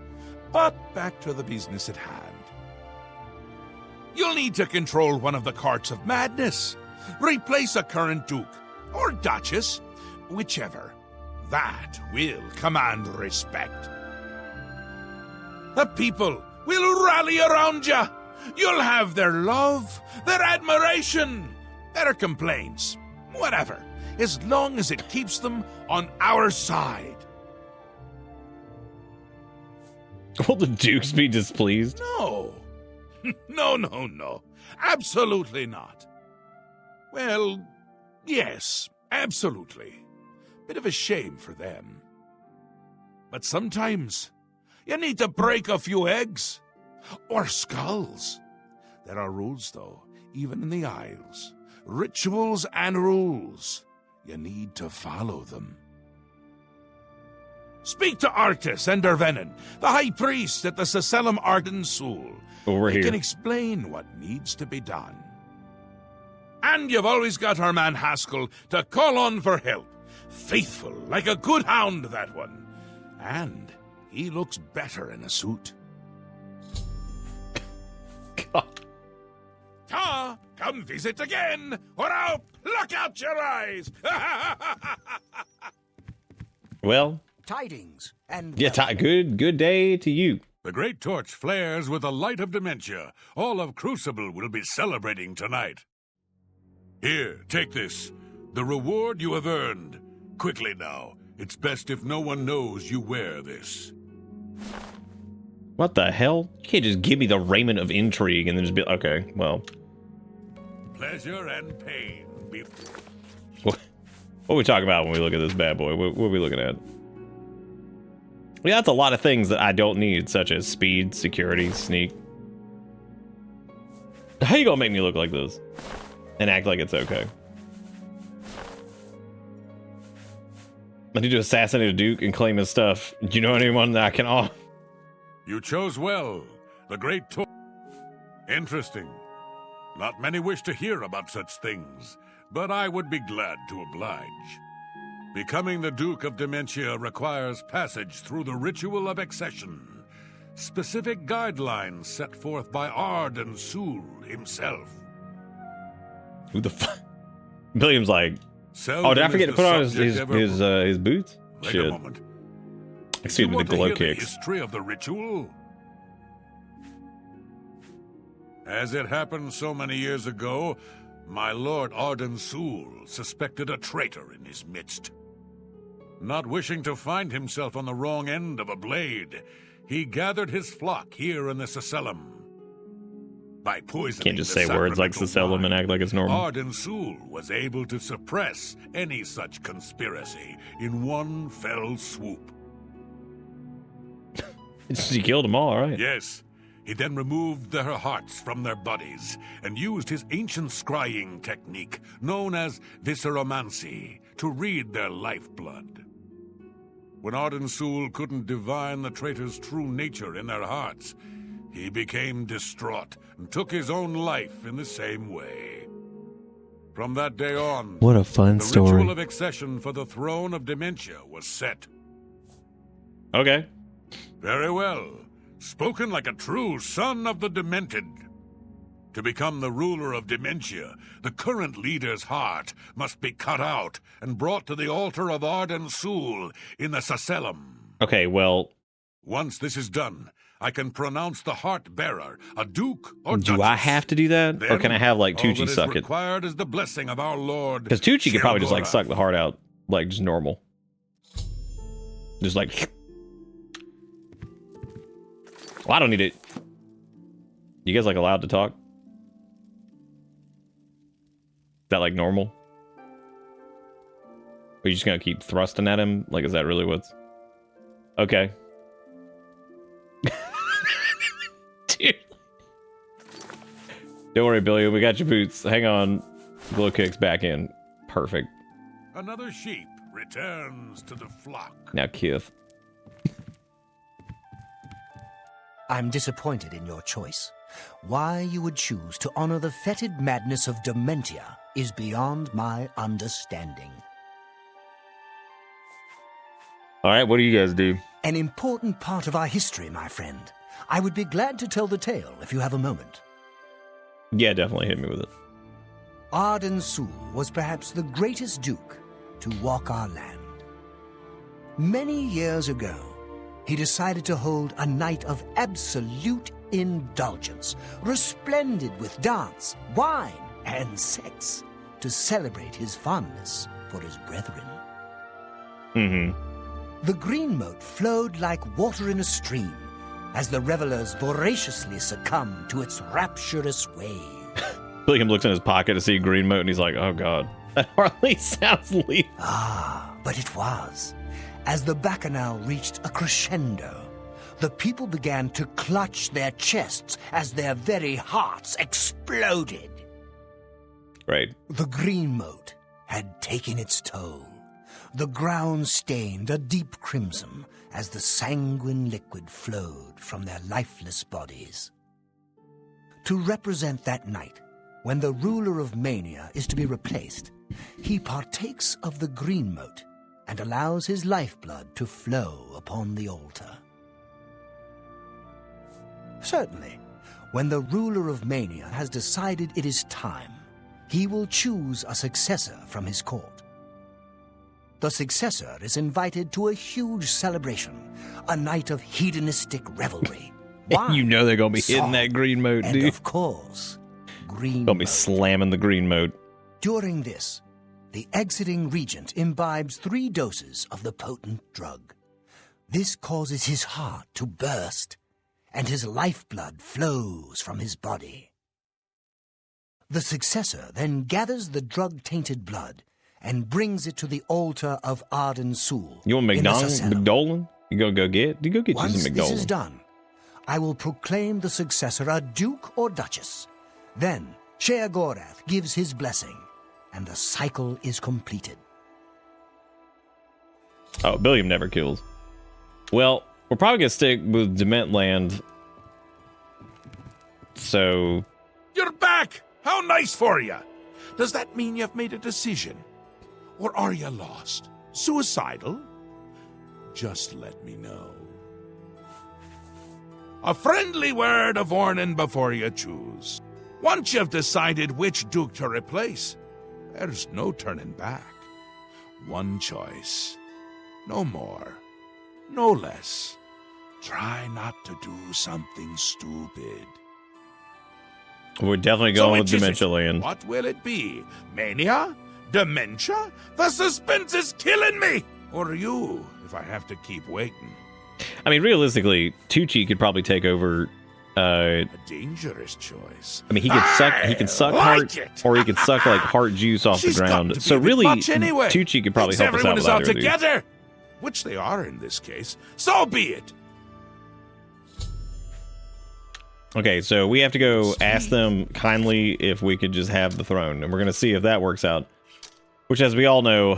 But back to the business at hand. You'll need to control one of the carts of madness. Replace a current duke, or duchess, whichever. That will command respect. The people will rally around you. You'll have their love, their admiration, their complaints, whatever, as long as it keeps them on our side. Will the dukes be displeased? No. No. Absolutely not. Well, yes, absolutely. Bit of a shame for them. But sometimes you need to break a few eggs. Or skulls. There are rules, though, even in the Isles. Rituals and rules. You need to follow them. Speak to Artis and Dervenin, the high priest at the Sacellum Arden Sul. Over He here. can explain what needs to be done. And you've always got our man Haskell to call on for help. Faithful, like a good hound, that one. And he looks better in a suit. God. Ta, come visit again, or I'll pluck out your eyes. Well, Tidings and yeah, good day to you. The great torch flares with the light of dementia. All of Crucible will be celebrating tonight. Here, take this. The reward you have earned. Quickly now. It's best if no one knows you wear this. What the hell? You can't just give me the raiment of intrigue and then just be okay, well. Pleasure and pain. What are we talking about when we look at this bad boy? What are we looking at? Yeah, that's a lot of things that I don't need, such as speed, security, sneak. How you gonna make me look like this? And act like it's okay? I need to assassinate a duke and claim his stuff. Do you know anyone that I can off? You chose well. The great torch. Interesting. Not many wish to hear about such things, but I would be glad to oblige. Becoming the Duke of Dementia requires passage through the ritual of accession. Specific guidelines set forth by Arden Sul himself. Who the fuck? Billiam's like, Seldom oh, did I is forget to the put on his boots? Wait Shit. a moment. Excuse me, the glow The kicks. history of the ritual? As it happened so many years ago, my lord Arden Sul suspected a traitor in his midst. Not wishing to find himself on the wrong end of a blade, he gathered his flock here in the Sacellum. By poisoning Can't just the say words like sacramental Sacellum and act like it's normal. Arden Sul was able to suppress any such conspiracy in one fell swoop. He killed them all, right? Yes. He then removed their hearts from their bodies and used his ancient scrying technique, known as visceromancy, to read their lifeblood. When Arden Sul couldn't divine the traitors' true nature in their hearts, he became distraught and took his own life in the same way. From that day on, What a fun the story. ritual of accession for the throne of Dementia was set. Okay. Very well. Spoken like a true son of the Demented. To become the ruler of Dementia, the current leader's heart must be cut out and brought to the altar of Arden Sul in the Sacellum. Okay, well, Once this is done, I can pronounce the heart bearer a duke or do I duchess. have to do that? Or Then, can I have, like, all Tucci that is suck it? required is the blessing of our Lord. Because Tucci could probably just, like, Sheogorath. suck the heart out, like, just normal. Just like... Well, I don't need it. You guys, like, allowed to talk? Is that, like, normal? Are you just gonna keep thrusting at him? Like, is that really what's... Okay. Dude. Don't worry, Billy. We got your boots. Hang on. Glow kicks back in. Perfect. Another sheep returns to the flock. Now, Kith. I'm disappointed in your choice. Why you would choose to honor the fetid madness of Dementia is beyond my understanding. All right, what do you guys do? An important part of our history, my friend. I would be glad to tell the tale if you have a moment. Yeah, definitely hit me with it. Arden Sul was perhaps the greatest duke to walk our land. Many years ago, he decided to hold a night of absolute indulgence, resplendent with dance, wine, and sex, to celebrate his fondness for his brethren. Mm-hmm. The green moat flowed like water in a stream, as the revelers voraciously succumb to its rapturous wave. Billiam looks in his pocket to see green moat, and he's like, oh god, that hardly sounds lethal. Ah, but it was. As the bacchanal reached a crescendo, the people began to clutch their chests as their very hearts exploded. Right. The green moat had taken its toll. The ground stained a deep crimson as the sanguine liquid flowed from their lifeless bodies. To represent that night, when the ruler of Mania is to be replaced, he partakes of the green moat and allows his lifeblood to flow upon the altar. Certainly, when the ruler of Mania has decided it is time, he will choose a successor from his court. The successor is invited to a huge celebration, a night of hedonistic revelry. Wine, you know they're gonna be hitting that green moat, and dude. of course, green Gonna be moat. slamming the green moat. During this, the exiting regent imbibes 3 doses of the potent drug. This causes his heart to burst, and his lifeblood flows from his body. The successor then gathers the drug-tainted blood and brings it to the altar of Arden Sul. You want McDolin? You gonna go get? You go get Once you some this is McDolin. done, I will proclaim the successor a duke or duchess. Then Sheogorath gives his blessing, and the cycle is completed. Oh, Billiam never kills. Well, we're probably gonna stick with Dement Land. So You're back! How nice for you! Does that mean you've made a decision? Or are you lost? Suicidal? Just let me know. A friendly word of warning before you choose. Once you've decided which duke to replace, there's no turning back. One choice. No more. No less. Try not to do something stupid. we're definitely So going which with is Dementia it? Land. What will it be? Mania? Dementia? The suspense is killing me! Or you, if I have to keep waiting. I mean, realistically, Tucci could probably take over. A dangerous choice. I mean, he could suck heart, or he could suck like heart juice off She's the got ground. to be So a bit really, much anyway. Tucci could probably Thinks help us out everyone with is out either of these. together, which they are in this case. So be it. Okay, so we have to go ask them kindly if we could just have the throne, and we're gonna see if that works out. Which, as we all know,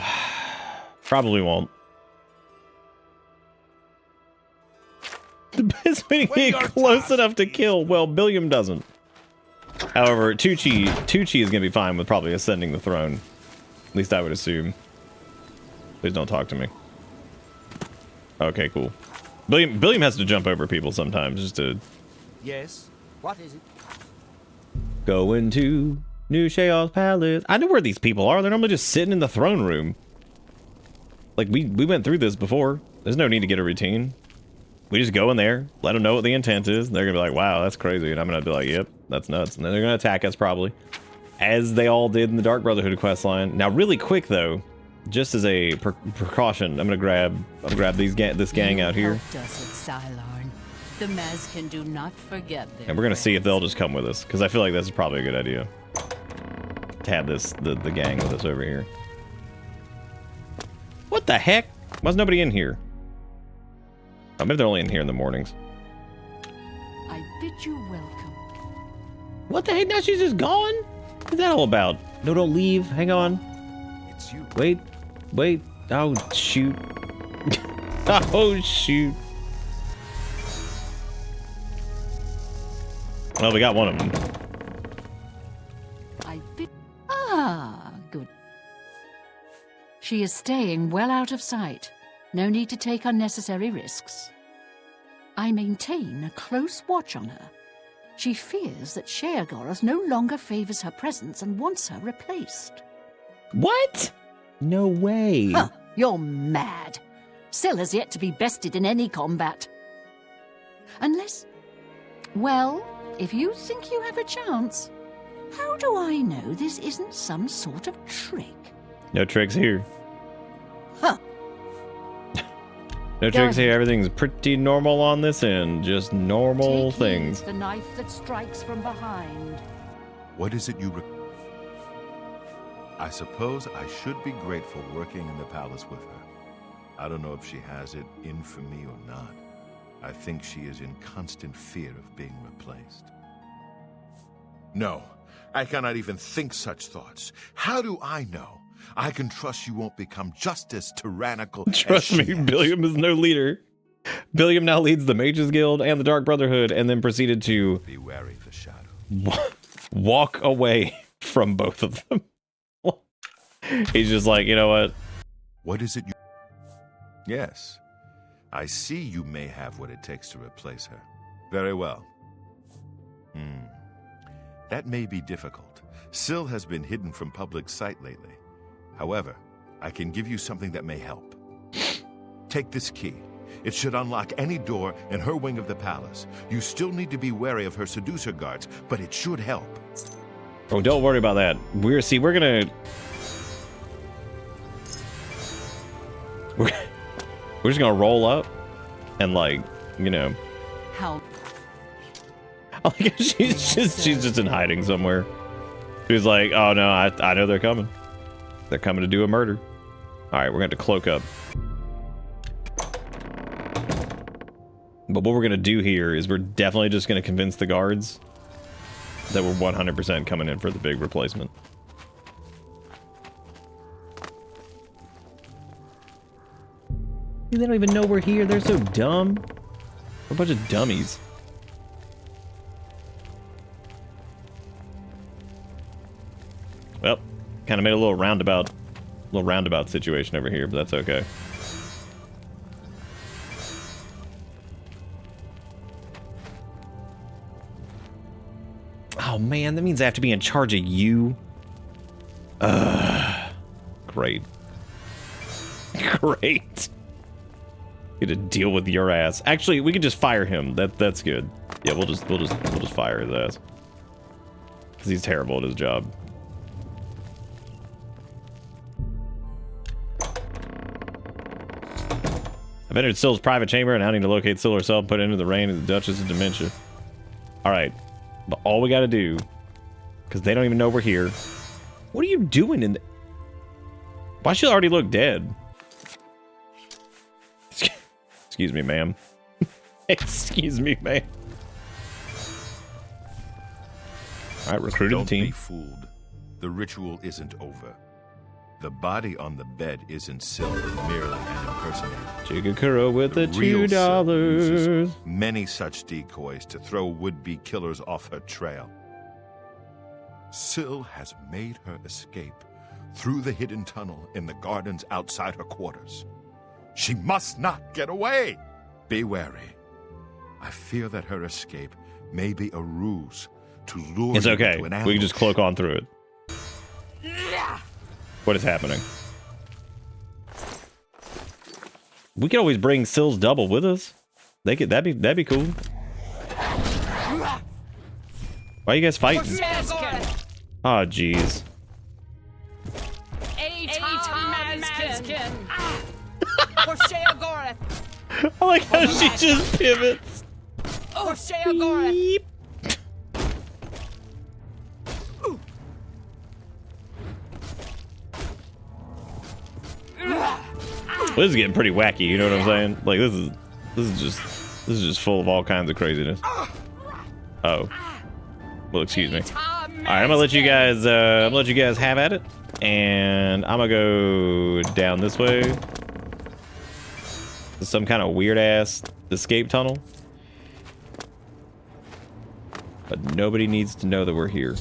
probably won't. The best way to get close enough to kill. Well, Billiam doesn't. However, Tucci is gonna be fine with probably ascending the throne. At least I would assume. Please don't talk to me. Okay, cool. Billiam has to jump over people sometimes just to Yes? What is it? go into New Sheol's palace. I know where these people are. They're normally just sitting in the throne room. Like, we went through this before. There's no need to get a routine. We just go in there, let them know what the intent is. They're gonna be like, wow, that's crazy. And I'm gonna be like, yep, that's nuts. And then they're gonna attack us probably, as they all did in the Dark Brotherhood quest line. Now, really quick though, just as a precaution, I'm gonna grab this gang out here. Helped us at Cylon. The Mazkin do not forget their And we're gonna see if friends. they'll just come with us, because I feel like this is probably a good idea to have the gang with us over here. What the heck? Why's nobody in here? Oh, maybe they're only in here in the mornings. I bid you welcome. What the heck? Now she's just gone? What's that all about? No, don't leave. Hang on. It's you. Wait. Oh, shoot. Oh, shoot. Well, we got one of them. I bid. Ah, good. She is staying well out of sight. No need to take unnecessary risks. I maintain a close watch on her. She fears that Sheogorath no longer favors her presence and wants her replaced. What? No way. Huh, you're mad. Syl has yet to be bested in any combat. Unless... Well, if you think you have a chance, how do I know this isn't some sort of trick? No tricks here. Huh. No tricks here. Everything's pretty normal on this end. Just normal things. The knife that strikes from behind. What is it you I suppose I should be grateful working in the palace with her. I don't know if she has it in for me or not. I think she is in constant fear of being replaced. No, I cannot even think such thoughts. How do I know? I can trust you won't become just as tyrannical. Trust me, Billiam is no leader. Billiam now leads the Mages Guild and the Dark Brotherhood, and then proceeded to be wary of the shadow. Walk away from both of them. He's just like, you know what? What is it you... Yes, I see you may have what it takes to replace her. Very well. That may be difficult. Syl has been hidden from public sight lately. However, I can give you something that may help. Take this key. It should unlock any door in her wing of the palace. You still need to be wary of her seducer guards, but it should help. Oh, don't worry about that. We're gonna... We're just gonna roll up and, like, you know... How? I like she's just in hiding somewhere. She's like, oh no, I know they're coming. They're coming to do a murder. All right, we're going to cloak up. But what we're going to do here is we're definitely just going to convince the guards that we're 100% coming in for the big replacement. They don't even know we're here. They're so dumb. We're a bunch of dummies. Well, kind of made a little roundabout situation over here, but that's okay. Oh man, that means I have to be in charge of you. Great. Great. Get to deal with your ass. Actually, we could just fire him. That's good. Yeah, we'll just fire his ass. Because he's terrible at his job. I've entered Syl's private chamber and I need to locate Syl herself and put it into the reign of the Duchess of Dementia. Alright. But all we gotta do, because they don't even know we're here. What are you doing in the... Why she already look dead? Excuse me, ma'am. Excuse me, ma'am. Alright, recruited the team. Don't be fooled. The ritual isn't over. The body on the bed isn't Syl, merely an impersonator. Chigakuro with the real Syl uses $2. many such decoys to throw would-be killers off her trail. Syl has made her escape through the hidden tunnel in the gardens outside her quarters. She must not get away! Be wary. I fear that her escape may be a ruse to lure It's you okay. into an ambush. We can just cloak on through it. What is happening? We could always bring Syl's double with us. That'd be cool. Why are you guys fighting? Oh jeez. I like how she just pivots. Beep. Well, this is getting pretty wacky, you know what I'm saying? Like this is just full of all kinds of craziness. Oh. Well, excuse me. Alright, I'm gonna let you guys have at it. And I'm gonna go down this way. Some kind of weird ass escape tunnel. But nobody needs to know that we're here.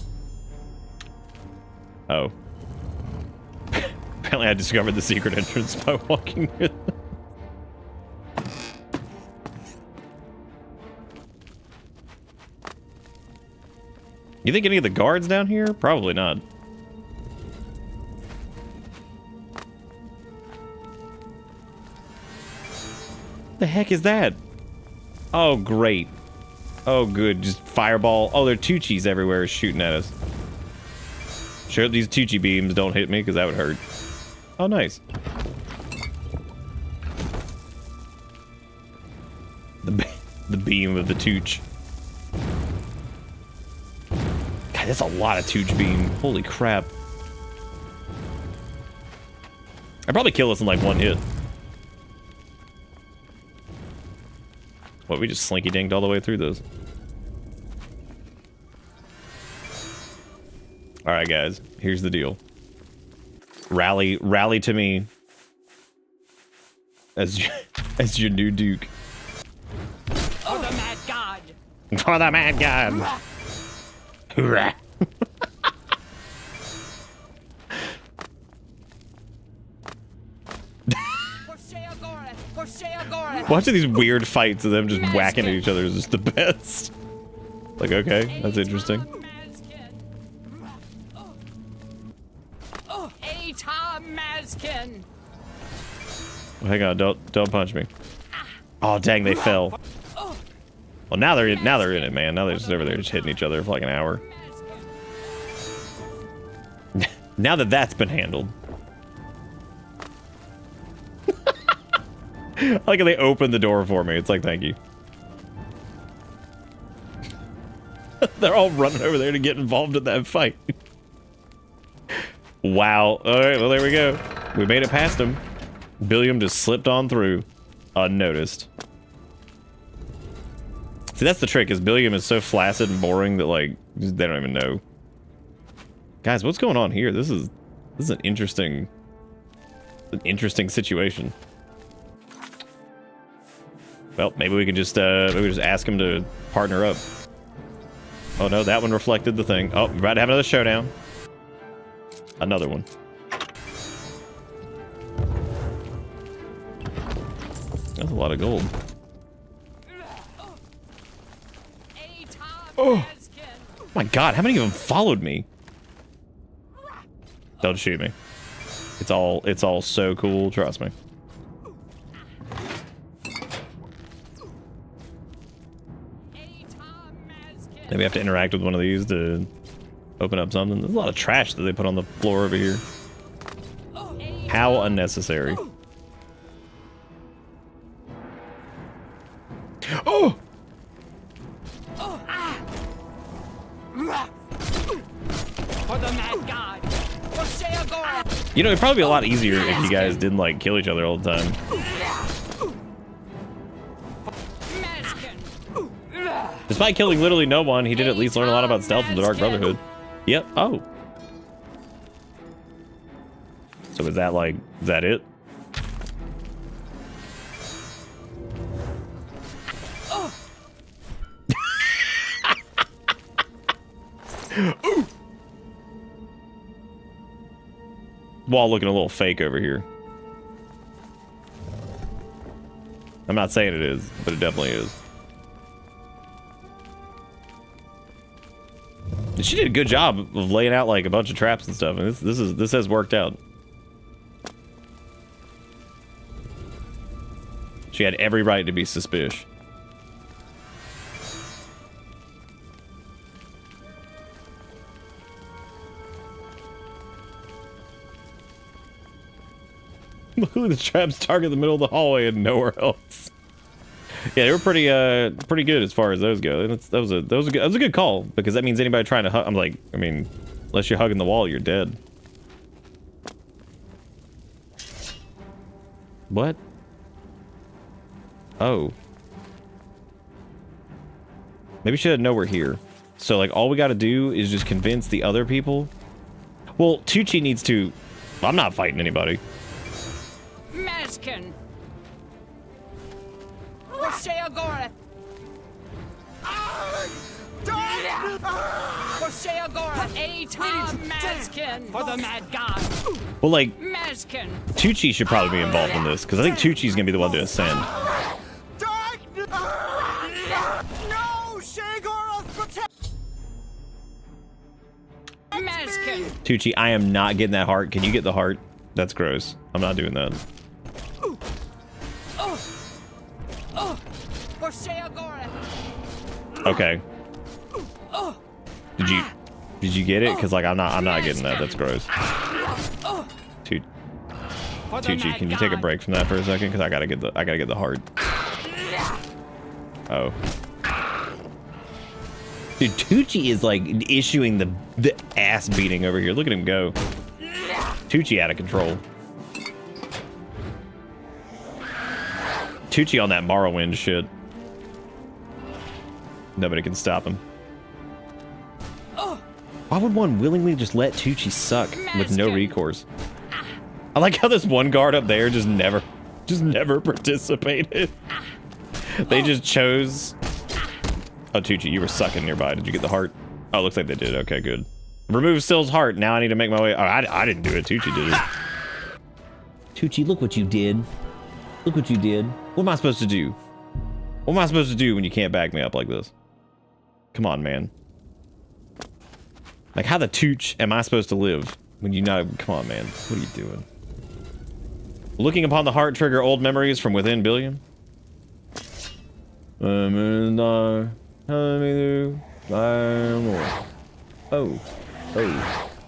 Oh. Apparently I discovered the secret entrance by walking near them. You think any of the guards down here? Probably not. The heck is that? Oh, great. Oh, good. Just fireball. Oh, there are Tucci's everywhere shooting at us. Sure, these Tucci beams don't hit me because that would hurt. Oh, nice. beam of the Tooch. God, that's a lot of Tooch beam. Holy crap. I'd probably kill us in like one hit. What, we just slinky dinked all the way through those. Alright guys, here's the deal. Rally to me as your new Duke. For the Mad God! For the Mad God! Hoorah! Watching these weird fights of them just whacking at each other is just the best. Like, okay, that's interesting. Hang on, don't punch me. Oh dang, they fell. Well, now they're in it, man. Now they're just over there just hitting each other for like an hour. Now that that's been handled. Like they opened the door for me. It's like, thank you. They're all running over there to get involved in that fight. Wow. All right, well, there we go. We made it past him. Billiam just slipped on through unnoticed. See, that's the trick, is Billiam is so flaccid and boring that, like, they don't even know. Guys, what's going on here? This is an interesting situation. Well, maybe we can just ask him to partner up. Oh no, that one reflected the thing. Oh, we're about to have another showdown. Another one. That's a lot of gold. Oh my god, how many of them followed me? Don't shoot me. It's all so cool, trust me. Maybe I have to interact with one of these to open up something. There's a lot of trash that they put on the floor over here. How unnecessary. Oh! For the Mad God. You know, it'd probably be a lot easier if you guys didn't, like, kill each other all the time. Despite killing literally no one, he did at least learn a lot about stealth from the Dark Brotherhood. Yep. Oh. So is that it? Wall looking a little fake over here. I'm not saying it is, but it definitely is. She did a good job of laying out like a bunch of traps and stuff, and this has worked out. She had every right to be suspicious. Luckily, the traps target the middle of the hallway and nowhere else. Yeah, they were pretty good as far as those go. That was a good call, because that means anybody trying to hug, I mean, unless you're hugging the wall, you're dead. What? Oh. Maybe she didn't know we're here. So, like, all we gotta do is just convince the other people. Well, Tucci needs to... I'm not fighting anybody. Maskin. For Sheogorath. For Sheogorath. A-Tom Maskin. For the Mad God. Well, like, Maskin. Tucci should probably be involved in this, because I think Tucci's gonna be the one to ascend. No, Sheogorath, protect. Maskin. Tucci, I am not getting that heart. Can you get the heart? That's gross. I'm not doing that. For Sheogorath. Okay. Did you get it? Because like I'm not getting that. That's gross. Tucci, can you take a break from that for a second? Because I gotta get the heart. Oh. Dude, Tucci is like issuing the ass beating over here. Look at him go. Tucci out of control. Tucci on that Morrowind shit. Nobody can stop him. Why would one willingly just let Tucci suck with no recourse? I like how this one guard up there just never participated. They just chose. Oh, Tucci, you were sucking nearby. Did you get the heart? Oh, looks like they did. Okay, good. Remove Sill's heart. Now I need to make my way. Oh, I didn't do it. Tucci did it. Tucci, look what you did. Look what you did. What am I supposed to do? What am I supposed to do when you can't back me up like this? Come on, man. Like, how the Tooch am I supposed to live when you know? Come on, man. What are you doing? Looking upon the heart trigger old memories from within, Billiam. Oh.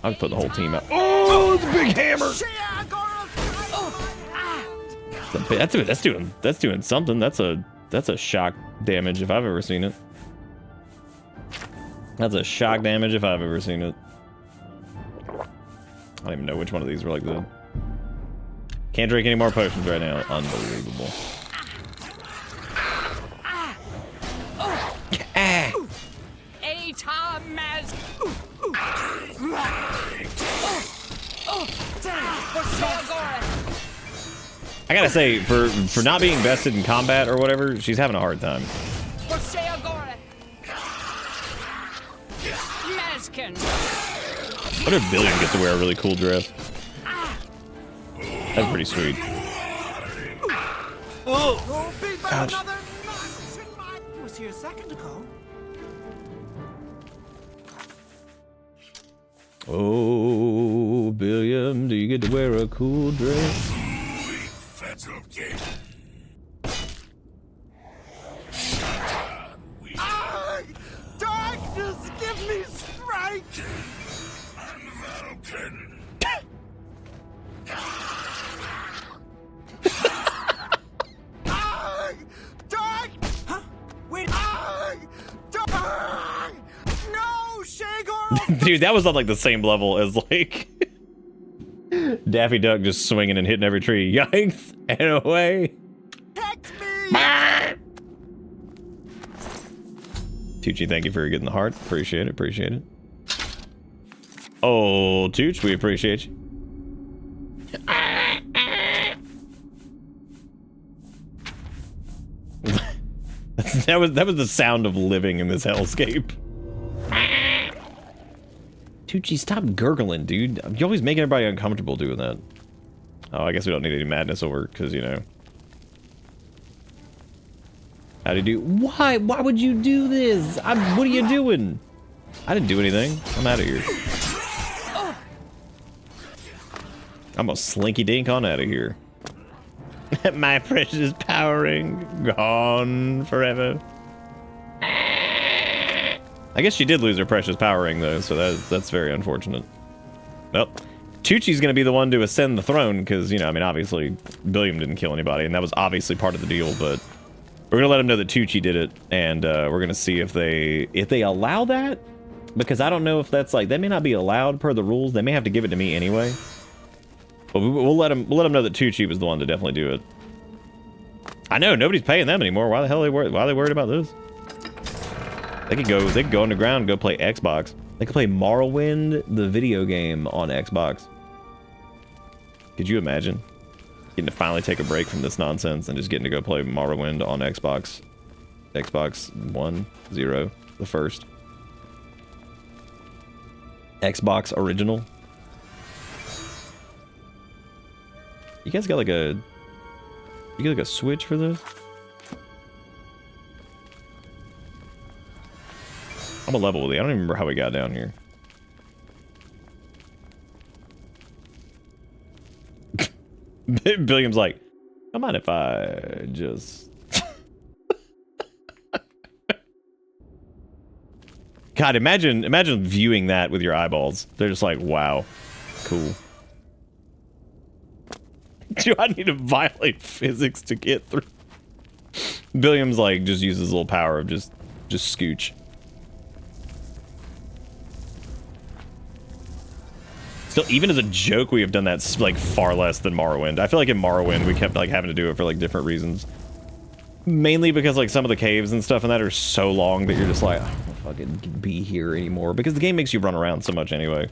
I've put the whole team out. Oh, it's a big hammer. That's doing something. That's a shock damage if I've ever seen it. That's a shock damage if I've ever seen it. I don't even know which one of these were like that. Can't drink any more potions right now. Unbelievable. I gotta say, for not being vested in combat or whatever, she's having a hard time. What if Billiam gets to wear a really cool dress? That's pretty sweet. Oh, ouch. He was here a second ago. Oh, Billiam, do you get to wear a cool dress? Darkness, give me strength! Dark! Huh? Wait! Dark! No, Shagor! Dude, that was on like the same level as like Daffy Duck just swinging and hitting every tree. Yikes! And away. Tucci, thank you for getting the heart. Appreciate it. Appreciate it. Oh, Tooch, we appreciate you. that was the sound of living in this hellscape. Tucci, stop gurgling, dude. You're always making everybody uncomfortable doing that. Oh, I guess we don't need any madness over because, you know. How'd you do? Why? Why would you do this? What are you doing? I didn't do anything. I'm out of here. I'm gonna slinky dink on out of here. My precious powering gone forever. I guess she did lose her precious powering though, so that's very unfortunate. Well, Tucci's gonna be the one to ascend the throne because, you know, I mean, obviously Billiam didn't kill anybody, and that was obviously part of the deal. But we're gonna let him know that Tucci did it, and we're gonna see if they allow that, because I don't know if that's like, that may not be allowed per the rules. They may have to give it to me anyway. But we'll let him know that Tucci was the one to definitely do it. I know nobody's paying them anymore. Why the hell why are they worried about this? They could go underground and go play Xbox. They could play Morrowind, the video game, on Xbox. Could you imagine getting to finally take a break from this nonsense and just getting to go play Morrowind on Xbox? Xbox 1.0, the first. Xbox original. You guys got like a Switch for this? I'm a level with it. I don't even remember how we got down here. Billiam's like, I mind if I just... God, imagine viewing that with your eyeballs. They're just like, wow, cool. Do I need to violate physics to get through? Billiam's like just uses a little power of just scooch. Still, even as a joke, we have done that like far less than Morrowind. I feel like in Morrowind we kept like having to do it for like different reasons. Mainly because like some of the caves and stuff and that are so long that you're just like, I don't fucking be here anymore, because the game makes you run around so much anyway.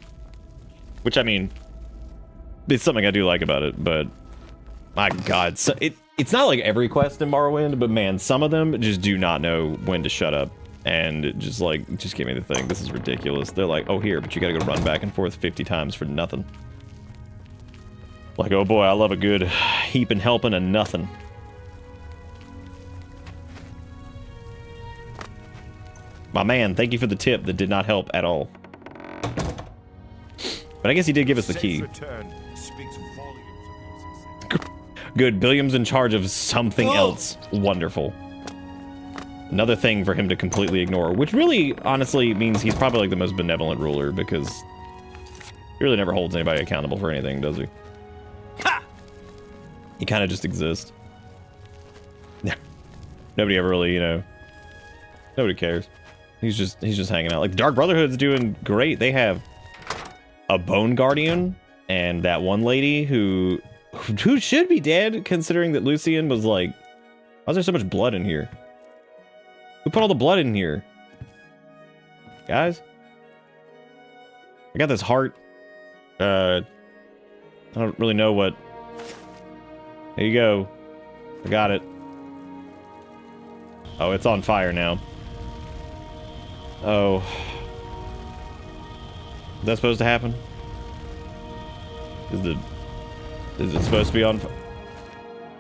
Which, I mean, it's something I do like about it, but my god, so it's not like every quest in Morrowind, but man, some of them just do not know when to shut up. And just give me the thing. This is ridiculous. They're like, oh, here, but you gotta go run back and forth 50 times for nothing. Like, oh boy, I love a good heaping, helping, and nothing. My man, thank you for the tip that did not help at all. But I guess he did give us the key. Good, Billiam's in charge of something else. Wonderful. Another thing for him to completely ignore, which really, honestly, means he's probably like the most benevolent ruler, because he really never holds anybody accountable for anything, does he? Ha! He kind of just exists. Nobody ever really, you know, nobody cares. He's just hanging out. Like, Dark Brotherhood's doing great. They have a Bone Guardian and that one lady who should be dead, considering that Lucian was like, why is there so much blood in here? Who put all the blood in here? Guys? I got this heart. I don't really know what... There you go. I got it. Oh, it's on fire now. Oh. Is that supposed to happen? Is it supposed to be on fire?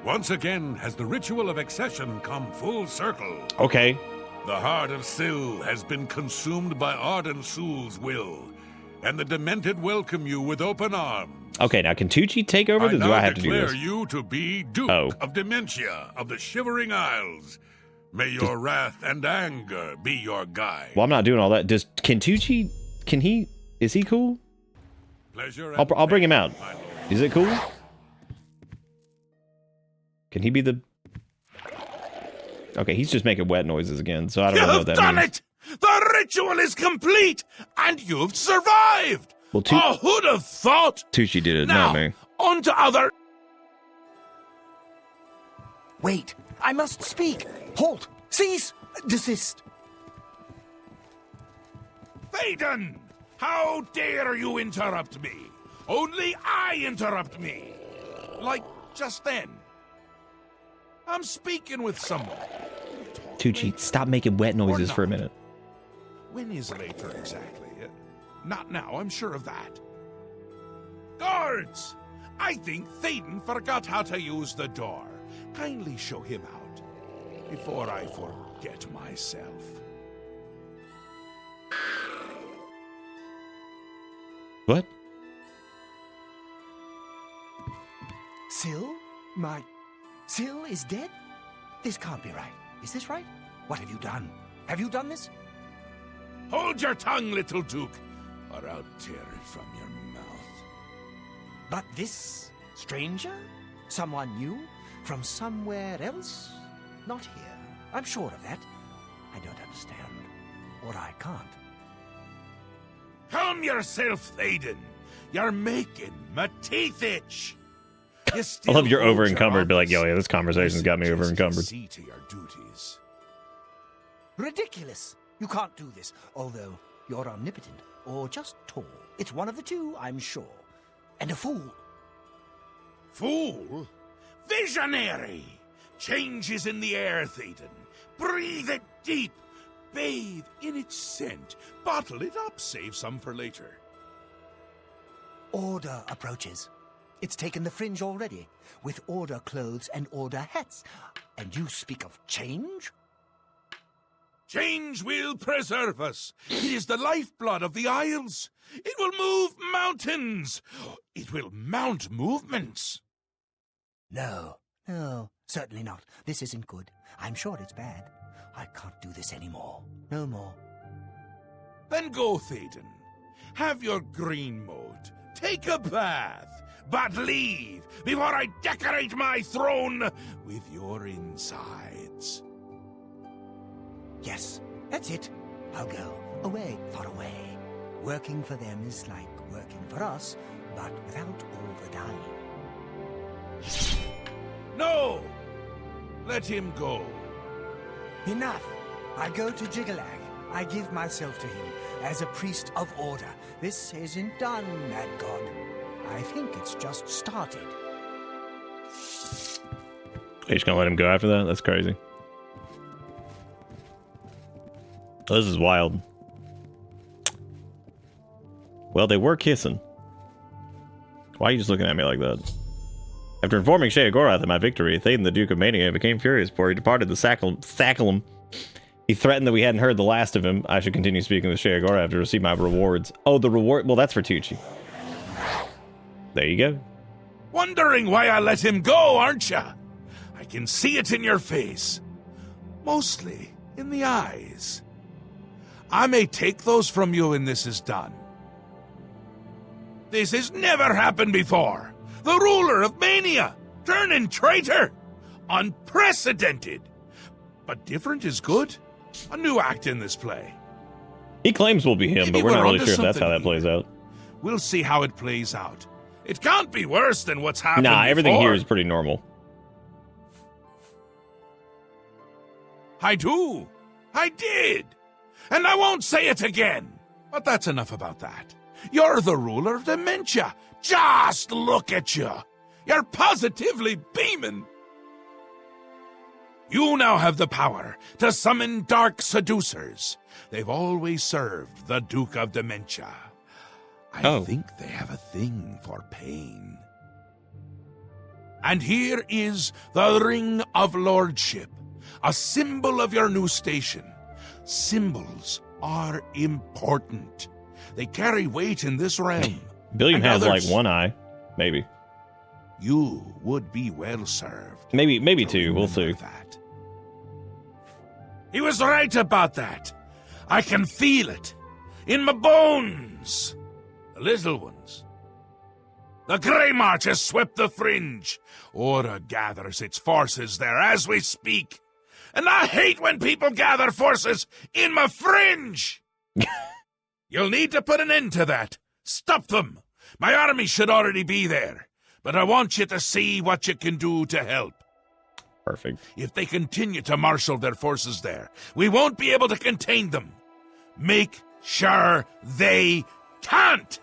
Once again has the ritual of accession come full circle. Okay. The heart of Syl has been consumed by Arden Sul's will, and the Demented welcome you with open arms. Okay, now can Tucci take over, or do I have to do this? I declare you to be Duke of Dementia of the Shivering Isles. May your wrath and anger be your guide. Well, I'm not doing all that. Can Tucci, is he cool? Pleasure. I'll bring him out. Is it cool? Can he be the... Okay, he's just making wet noises again, so I don't know what that means. You've done it! The ritual is complete, and you've survived! Well, who'd have thought? Tucci did it, now, not me. On to other... Wait, I must speak! Halt! Cease! Desist! Théoden! How dare you interrupt me? Only I interrupt me! Like, just then. I'm speaking with someone. Tucci, stop making wet noises for a minute. When is later exactly? Not now, I'm sure of that. Guards! I think Théoden forgot how to use the door. Kindly show him out, before I forget myself. What? Syl? Syl is dead? This can't be right. Is this right? What have you done? Have you done this? Hold your tongue, little Duke, or I'll tear it from your mouth. But this stranger? Someone new? From somewhere else? Not here. I'm sure of that. I don't understand. Or I can't. Calm yourself, Théoden. You're making my teeth itch. I love you're over encumbered. Be like, yo, yeah, this conversation's got me over encumbered. See to your duties. Ridiculous. You can't do this. Although you're omnipotent or just tall. It's one of the two, I'm sure. And a fool. Fool? Visionary! Change is in the air, Théoden. Breathe it deep. Bathe in its scent. Bottle it up. Save some for later. Order approaches. It's taken the fringe already, with order clothes and order hats. And you speak of change? Change will preserve us. It is the lifeblood of the Isles. It will move mountains. It will mount movements. No, certainly not. This isn't good. I'm sure it's bad. I can't do this anymore. No more. Then go, Théoden. Have your green mode. Take a bath. But leave before I decorate my throne with your insides. Yes, that's it. I'll go away, far away. Working for them is like working for us, but without all the dying. No! Let him go. Enough! I go to Jiggalag. I give myself to him as a priest of order. This isn't done, mad god. I think it's just started. Are you just gonna let him go after that? That's crazy. This is wild. Well, they were kissing. Why are you just looking at me like that? After informing Sheogorath of my victory, Thaden, the Duke of Mania, became furious before he departed the Sacculum. He threatened that we hadn't heard the last of him. I should continue speaking with Sheogorath to receive my rewards. Oh, the reward? Well, that's for Tucci. There you go. Wondering why I let him go, aren't ya? I can see it in your face. Mostly in the eyes. I may take those from you when this is done. This has never happened before. The ruler of Mania, turning traitor. Unprecedented. But different is good. A new act in this play. He claims we'll be him, Maybe but we're not really onto sure if that's how something that plays out. We'll see how it plays out. It can't be worse than what's happened Nah, everything before. here is pretty normal. I do. I did. And I won't say it again. But that's enough about that. You're the ruler of dementia. Just look at you. You're positively beaming. You now have the power to summon dark seducers. They've always served the Duke of Dementia. I think they have a thing for pain. And here is the Ring of Lordship, a symbol of your new station. Symbols are important. They carry weight in this realm. Billiam has others. like one eye, maybe. You would be well served. Maybe two. We'll see. That. He was right about that. I can feel it in my bones. The little ones. The Grey March has swept the fringe. Aura gathers its forces there as we speak. And I hate when people gather forces in my fringe. You'll need to put an end to that. Stop them. My army should already be there. But I want you to see what you can do to help. Perfect. If they continue to marshal their forces there, we won't be able to contain them. Make sure they can't.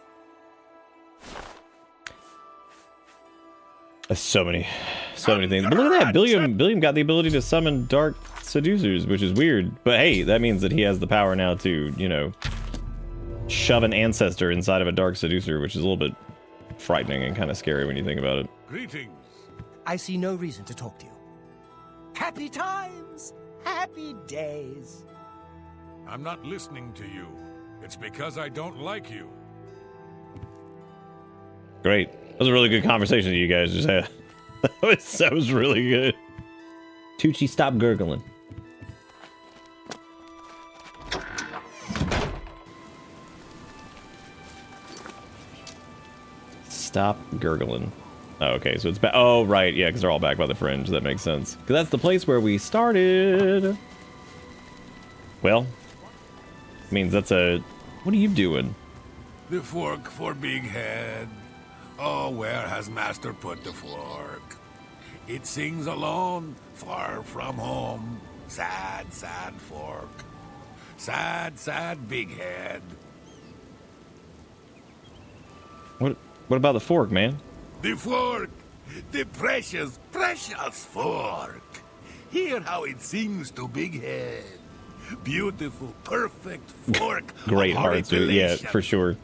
So many things. But look at that. Billiam got the ability to summon dark seducers, which is weird. But hey, that means that he has the power now to, you know, shove an ancestor inside of a dark seducer, which is a little bit frightening and kind of scary when you think about it. Greetings. I see no reason to talk to you. Happy times! Happy days! I'm not listening to you. It's because I don't like you. Great. That was a really good conversation that you guys just had. that was really good. Tucci, stop gurgling. Stop gurgling. Oh, okay, so it's back. Oh, right, yeah, because they're all back by the fringe. That makes sense. Because that's the place where we started. Well, means that's a... What are you doing? The fork for Big Head. Oh, where has Master put the fork? It sings alone, far from home. Sad, sad fork. Sad, sad Big Head. What about the fork, man? The fork! The precious, precious fork! Hear how it sings to Big Head. Beautiful, perfect fork. Great heart, dude. Yeah, for sure.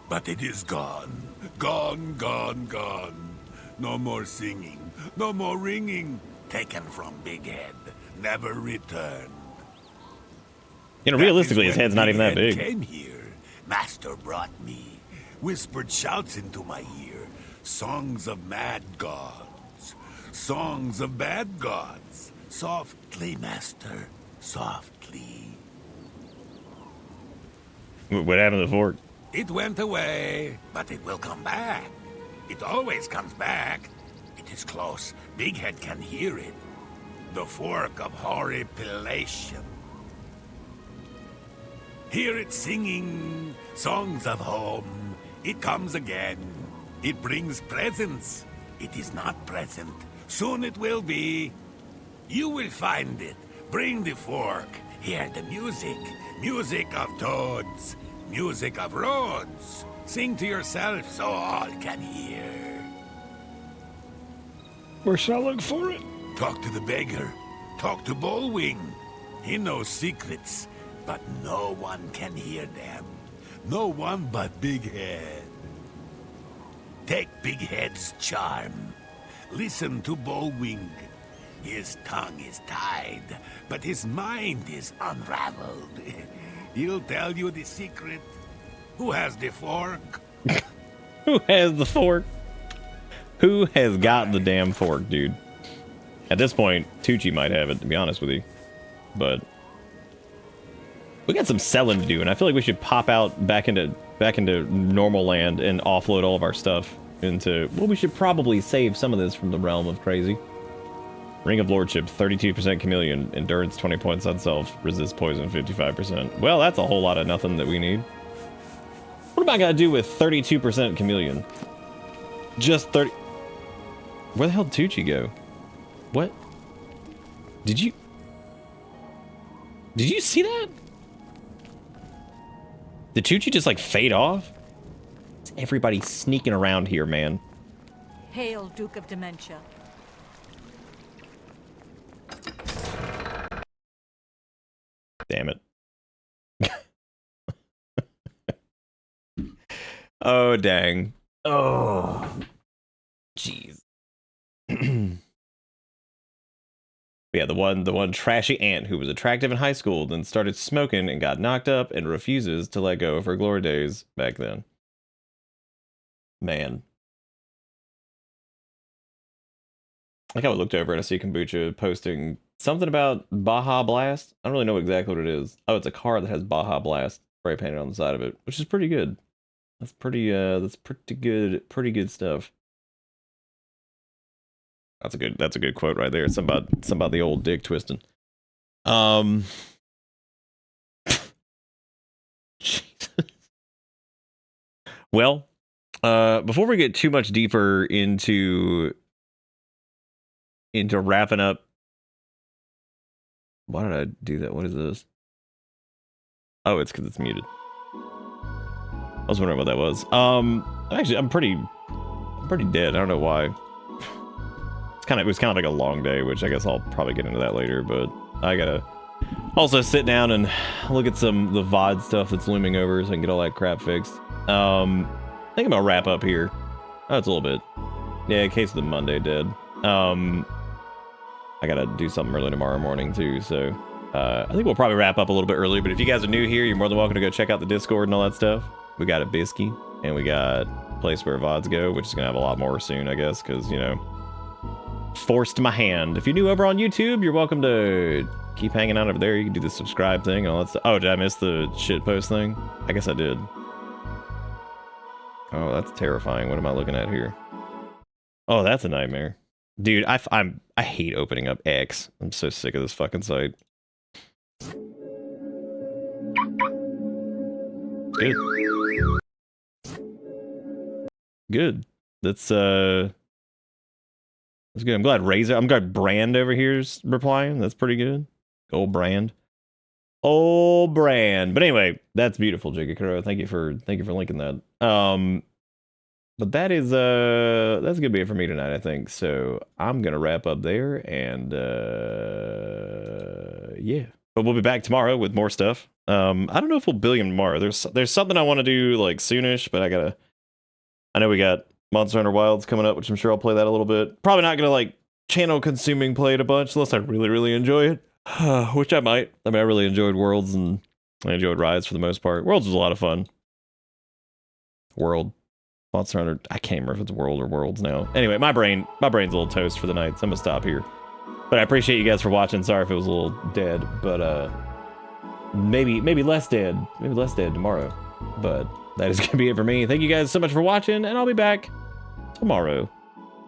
But it is gone. Gone, gone, gone. No more singing. No more ringing. Taken from Big Head. Never returned. You know, realistically, his head's not even that big. Came here. Master brought me. Whispered shouts into my ear. Songs of mad gods. Songs of bad gods. Softly, Master. Softly. What happened to the fork? It went away, but it will come back. It always comes back. It is close. Big Head can hear it. The fork of horripilation. Hear it singing songs of home. It comes again. It brings presents. It is not present. Soon it will be. You will find it. Bring the fork. Hear the music. Music of toads. Music of roads. Sing to yourself so all can hear. Where should I look for it? Talk to the beggar. Talk to Bullwing. He knows secrets, but no one can hear them. No one but Big Head. Take Big Head's charm. Listen to Bullwing. His tongue is tied, but his mind is unraveled. He'll tell you the secret. Who has the fork? Who has the fork? Who has got the damn fork, dude? At this point, Tucci might have it, to be honest with you. But we got some selling to do, and I feel like we should pop out back into normal land and offload all of our stuff into... Well, we should probably save some of this from the realm of crazy. Ring of Lordship, 32% chameleon, endurance 20 points on self, resist poison 55%. Well, that's a whole lot of nothing that we need. What am I gonna do with 32% chameleon? Just 30... Where the hell did Tucci go? What? Did you see that? Did Tucci just like fade off? It's everybody sneaking around here, man. Hail, Duke of Dementia. Damn it. Oh, dang. Oh. Jeez. Yeah, the one trashy aunt who was attractive in high school, then started smoking and got knocked up and refuses to let go of her glory days back then. Man. Like I looked over and I see Kombucha posting something about Baja Blast. I don't really know exactly what it is. Oh, it's a car that has Baja Blast spray painted on the side of it, which is pretty good. That's pretty good stuff. That's a good quote right there. It's about the old dick twisting. Jesus. Well, before we get too much deeper into wrapping up. Why did I do that? What is this? Oh, it's because it's muted. I was wondering what that was. Actually, I'm pretty dead. I don't know why. It was kind of like a long day, which I guess I'll probably get into that later, but I gotta also sit down and look at the VOD stuff that's looming over so I can get all that crap fixed. I think I'm gonna wrap up here. Oh, it's a little bit. Yeah, in case of the Monday dead. I gotta do something early tomorrow morning too, so I think we'll probably wrap up a little bit early, but if you guys are new here, you're more than welcome to go check out the Discord and all that stuff. We got a Bisky, and we got a place where VODs go, which is gonna have a lot more soon, I guess, because, you know, forced my hand. If you're new over on YouTube, you're welcome to keep hanging out over there. You can do the subscribe thing and all that stuff. Oh, did I miss the shitpost thing? I guess I did. Oh, that's terrifying. What am I looking at here? Oh, that's a nightmare. Dude, I hate opening up X. I'm so sick of this fucking site. Good. Good. That's good. I'm glad Brand over here's replying. That's pretty good. Old Brand. Old Brand. But anyway, that's beautiful, Jigga Crow. Thank you for linking that. But that's gonna be it for me tonight, I think. So I'm gonna wrap up there, and yeah. But we'll be back tomorrow with more stuff. I don't know if we'll Billiam tomorrow. There's something I want to do like soonish, but I know we got Monster Hunter Wilds coming up, which I'm sure I'll play that a little bit. Probably not gonna like channel consuming play it a bunch unless I really, really enjoy it. Which I might. I mean, I really enjoyed Worlds and I enjoyed Rise for the most part. Worlds was a lot of fun. Monster Hunter, I can't remember if it's World or Worlds now. Anyway, my brain's a little toast for the night, so I'm gonna stop here. But I appreciate you guys for watching. Sorry if it was a little dead, but maybe less dead. Maybe less dead tomorrow. But that is gonna be it for me. Thank you guys so much for watching, and I'll be back tomorrow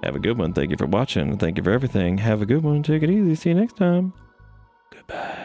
Have a good one. Thank you for watching. Thank you for everything. Have a good one. Take it easy. See you next time. Goodbye.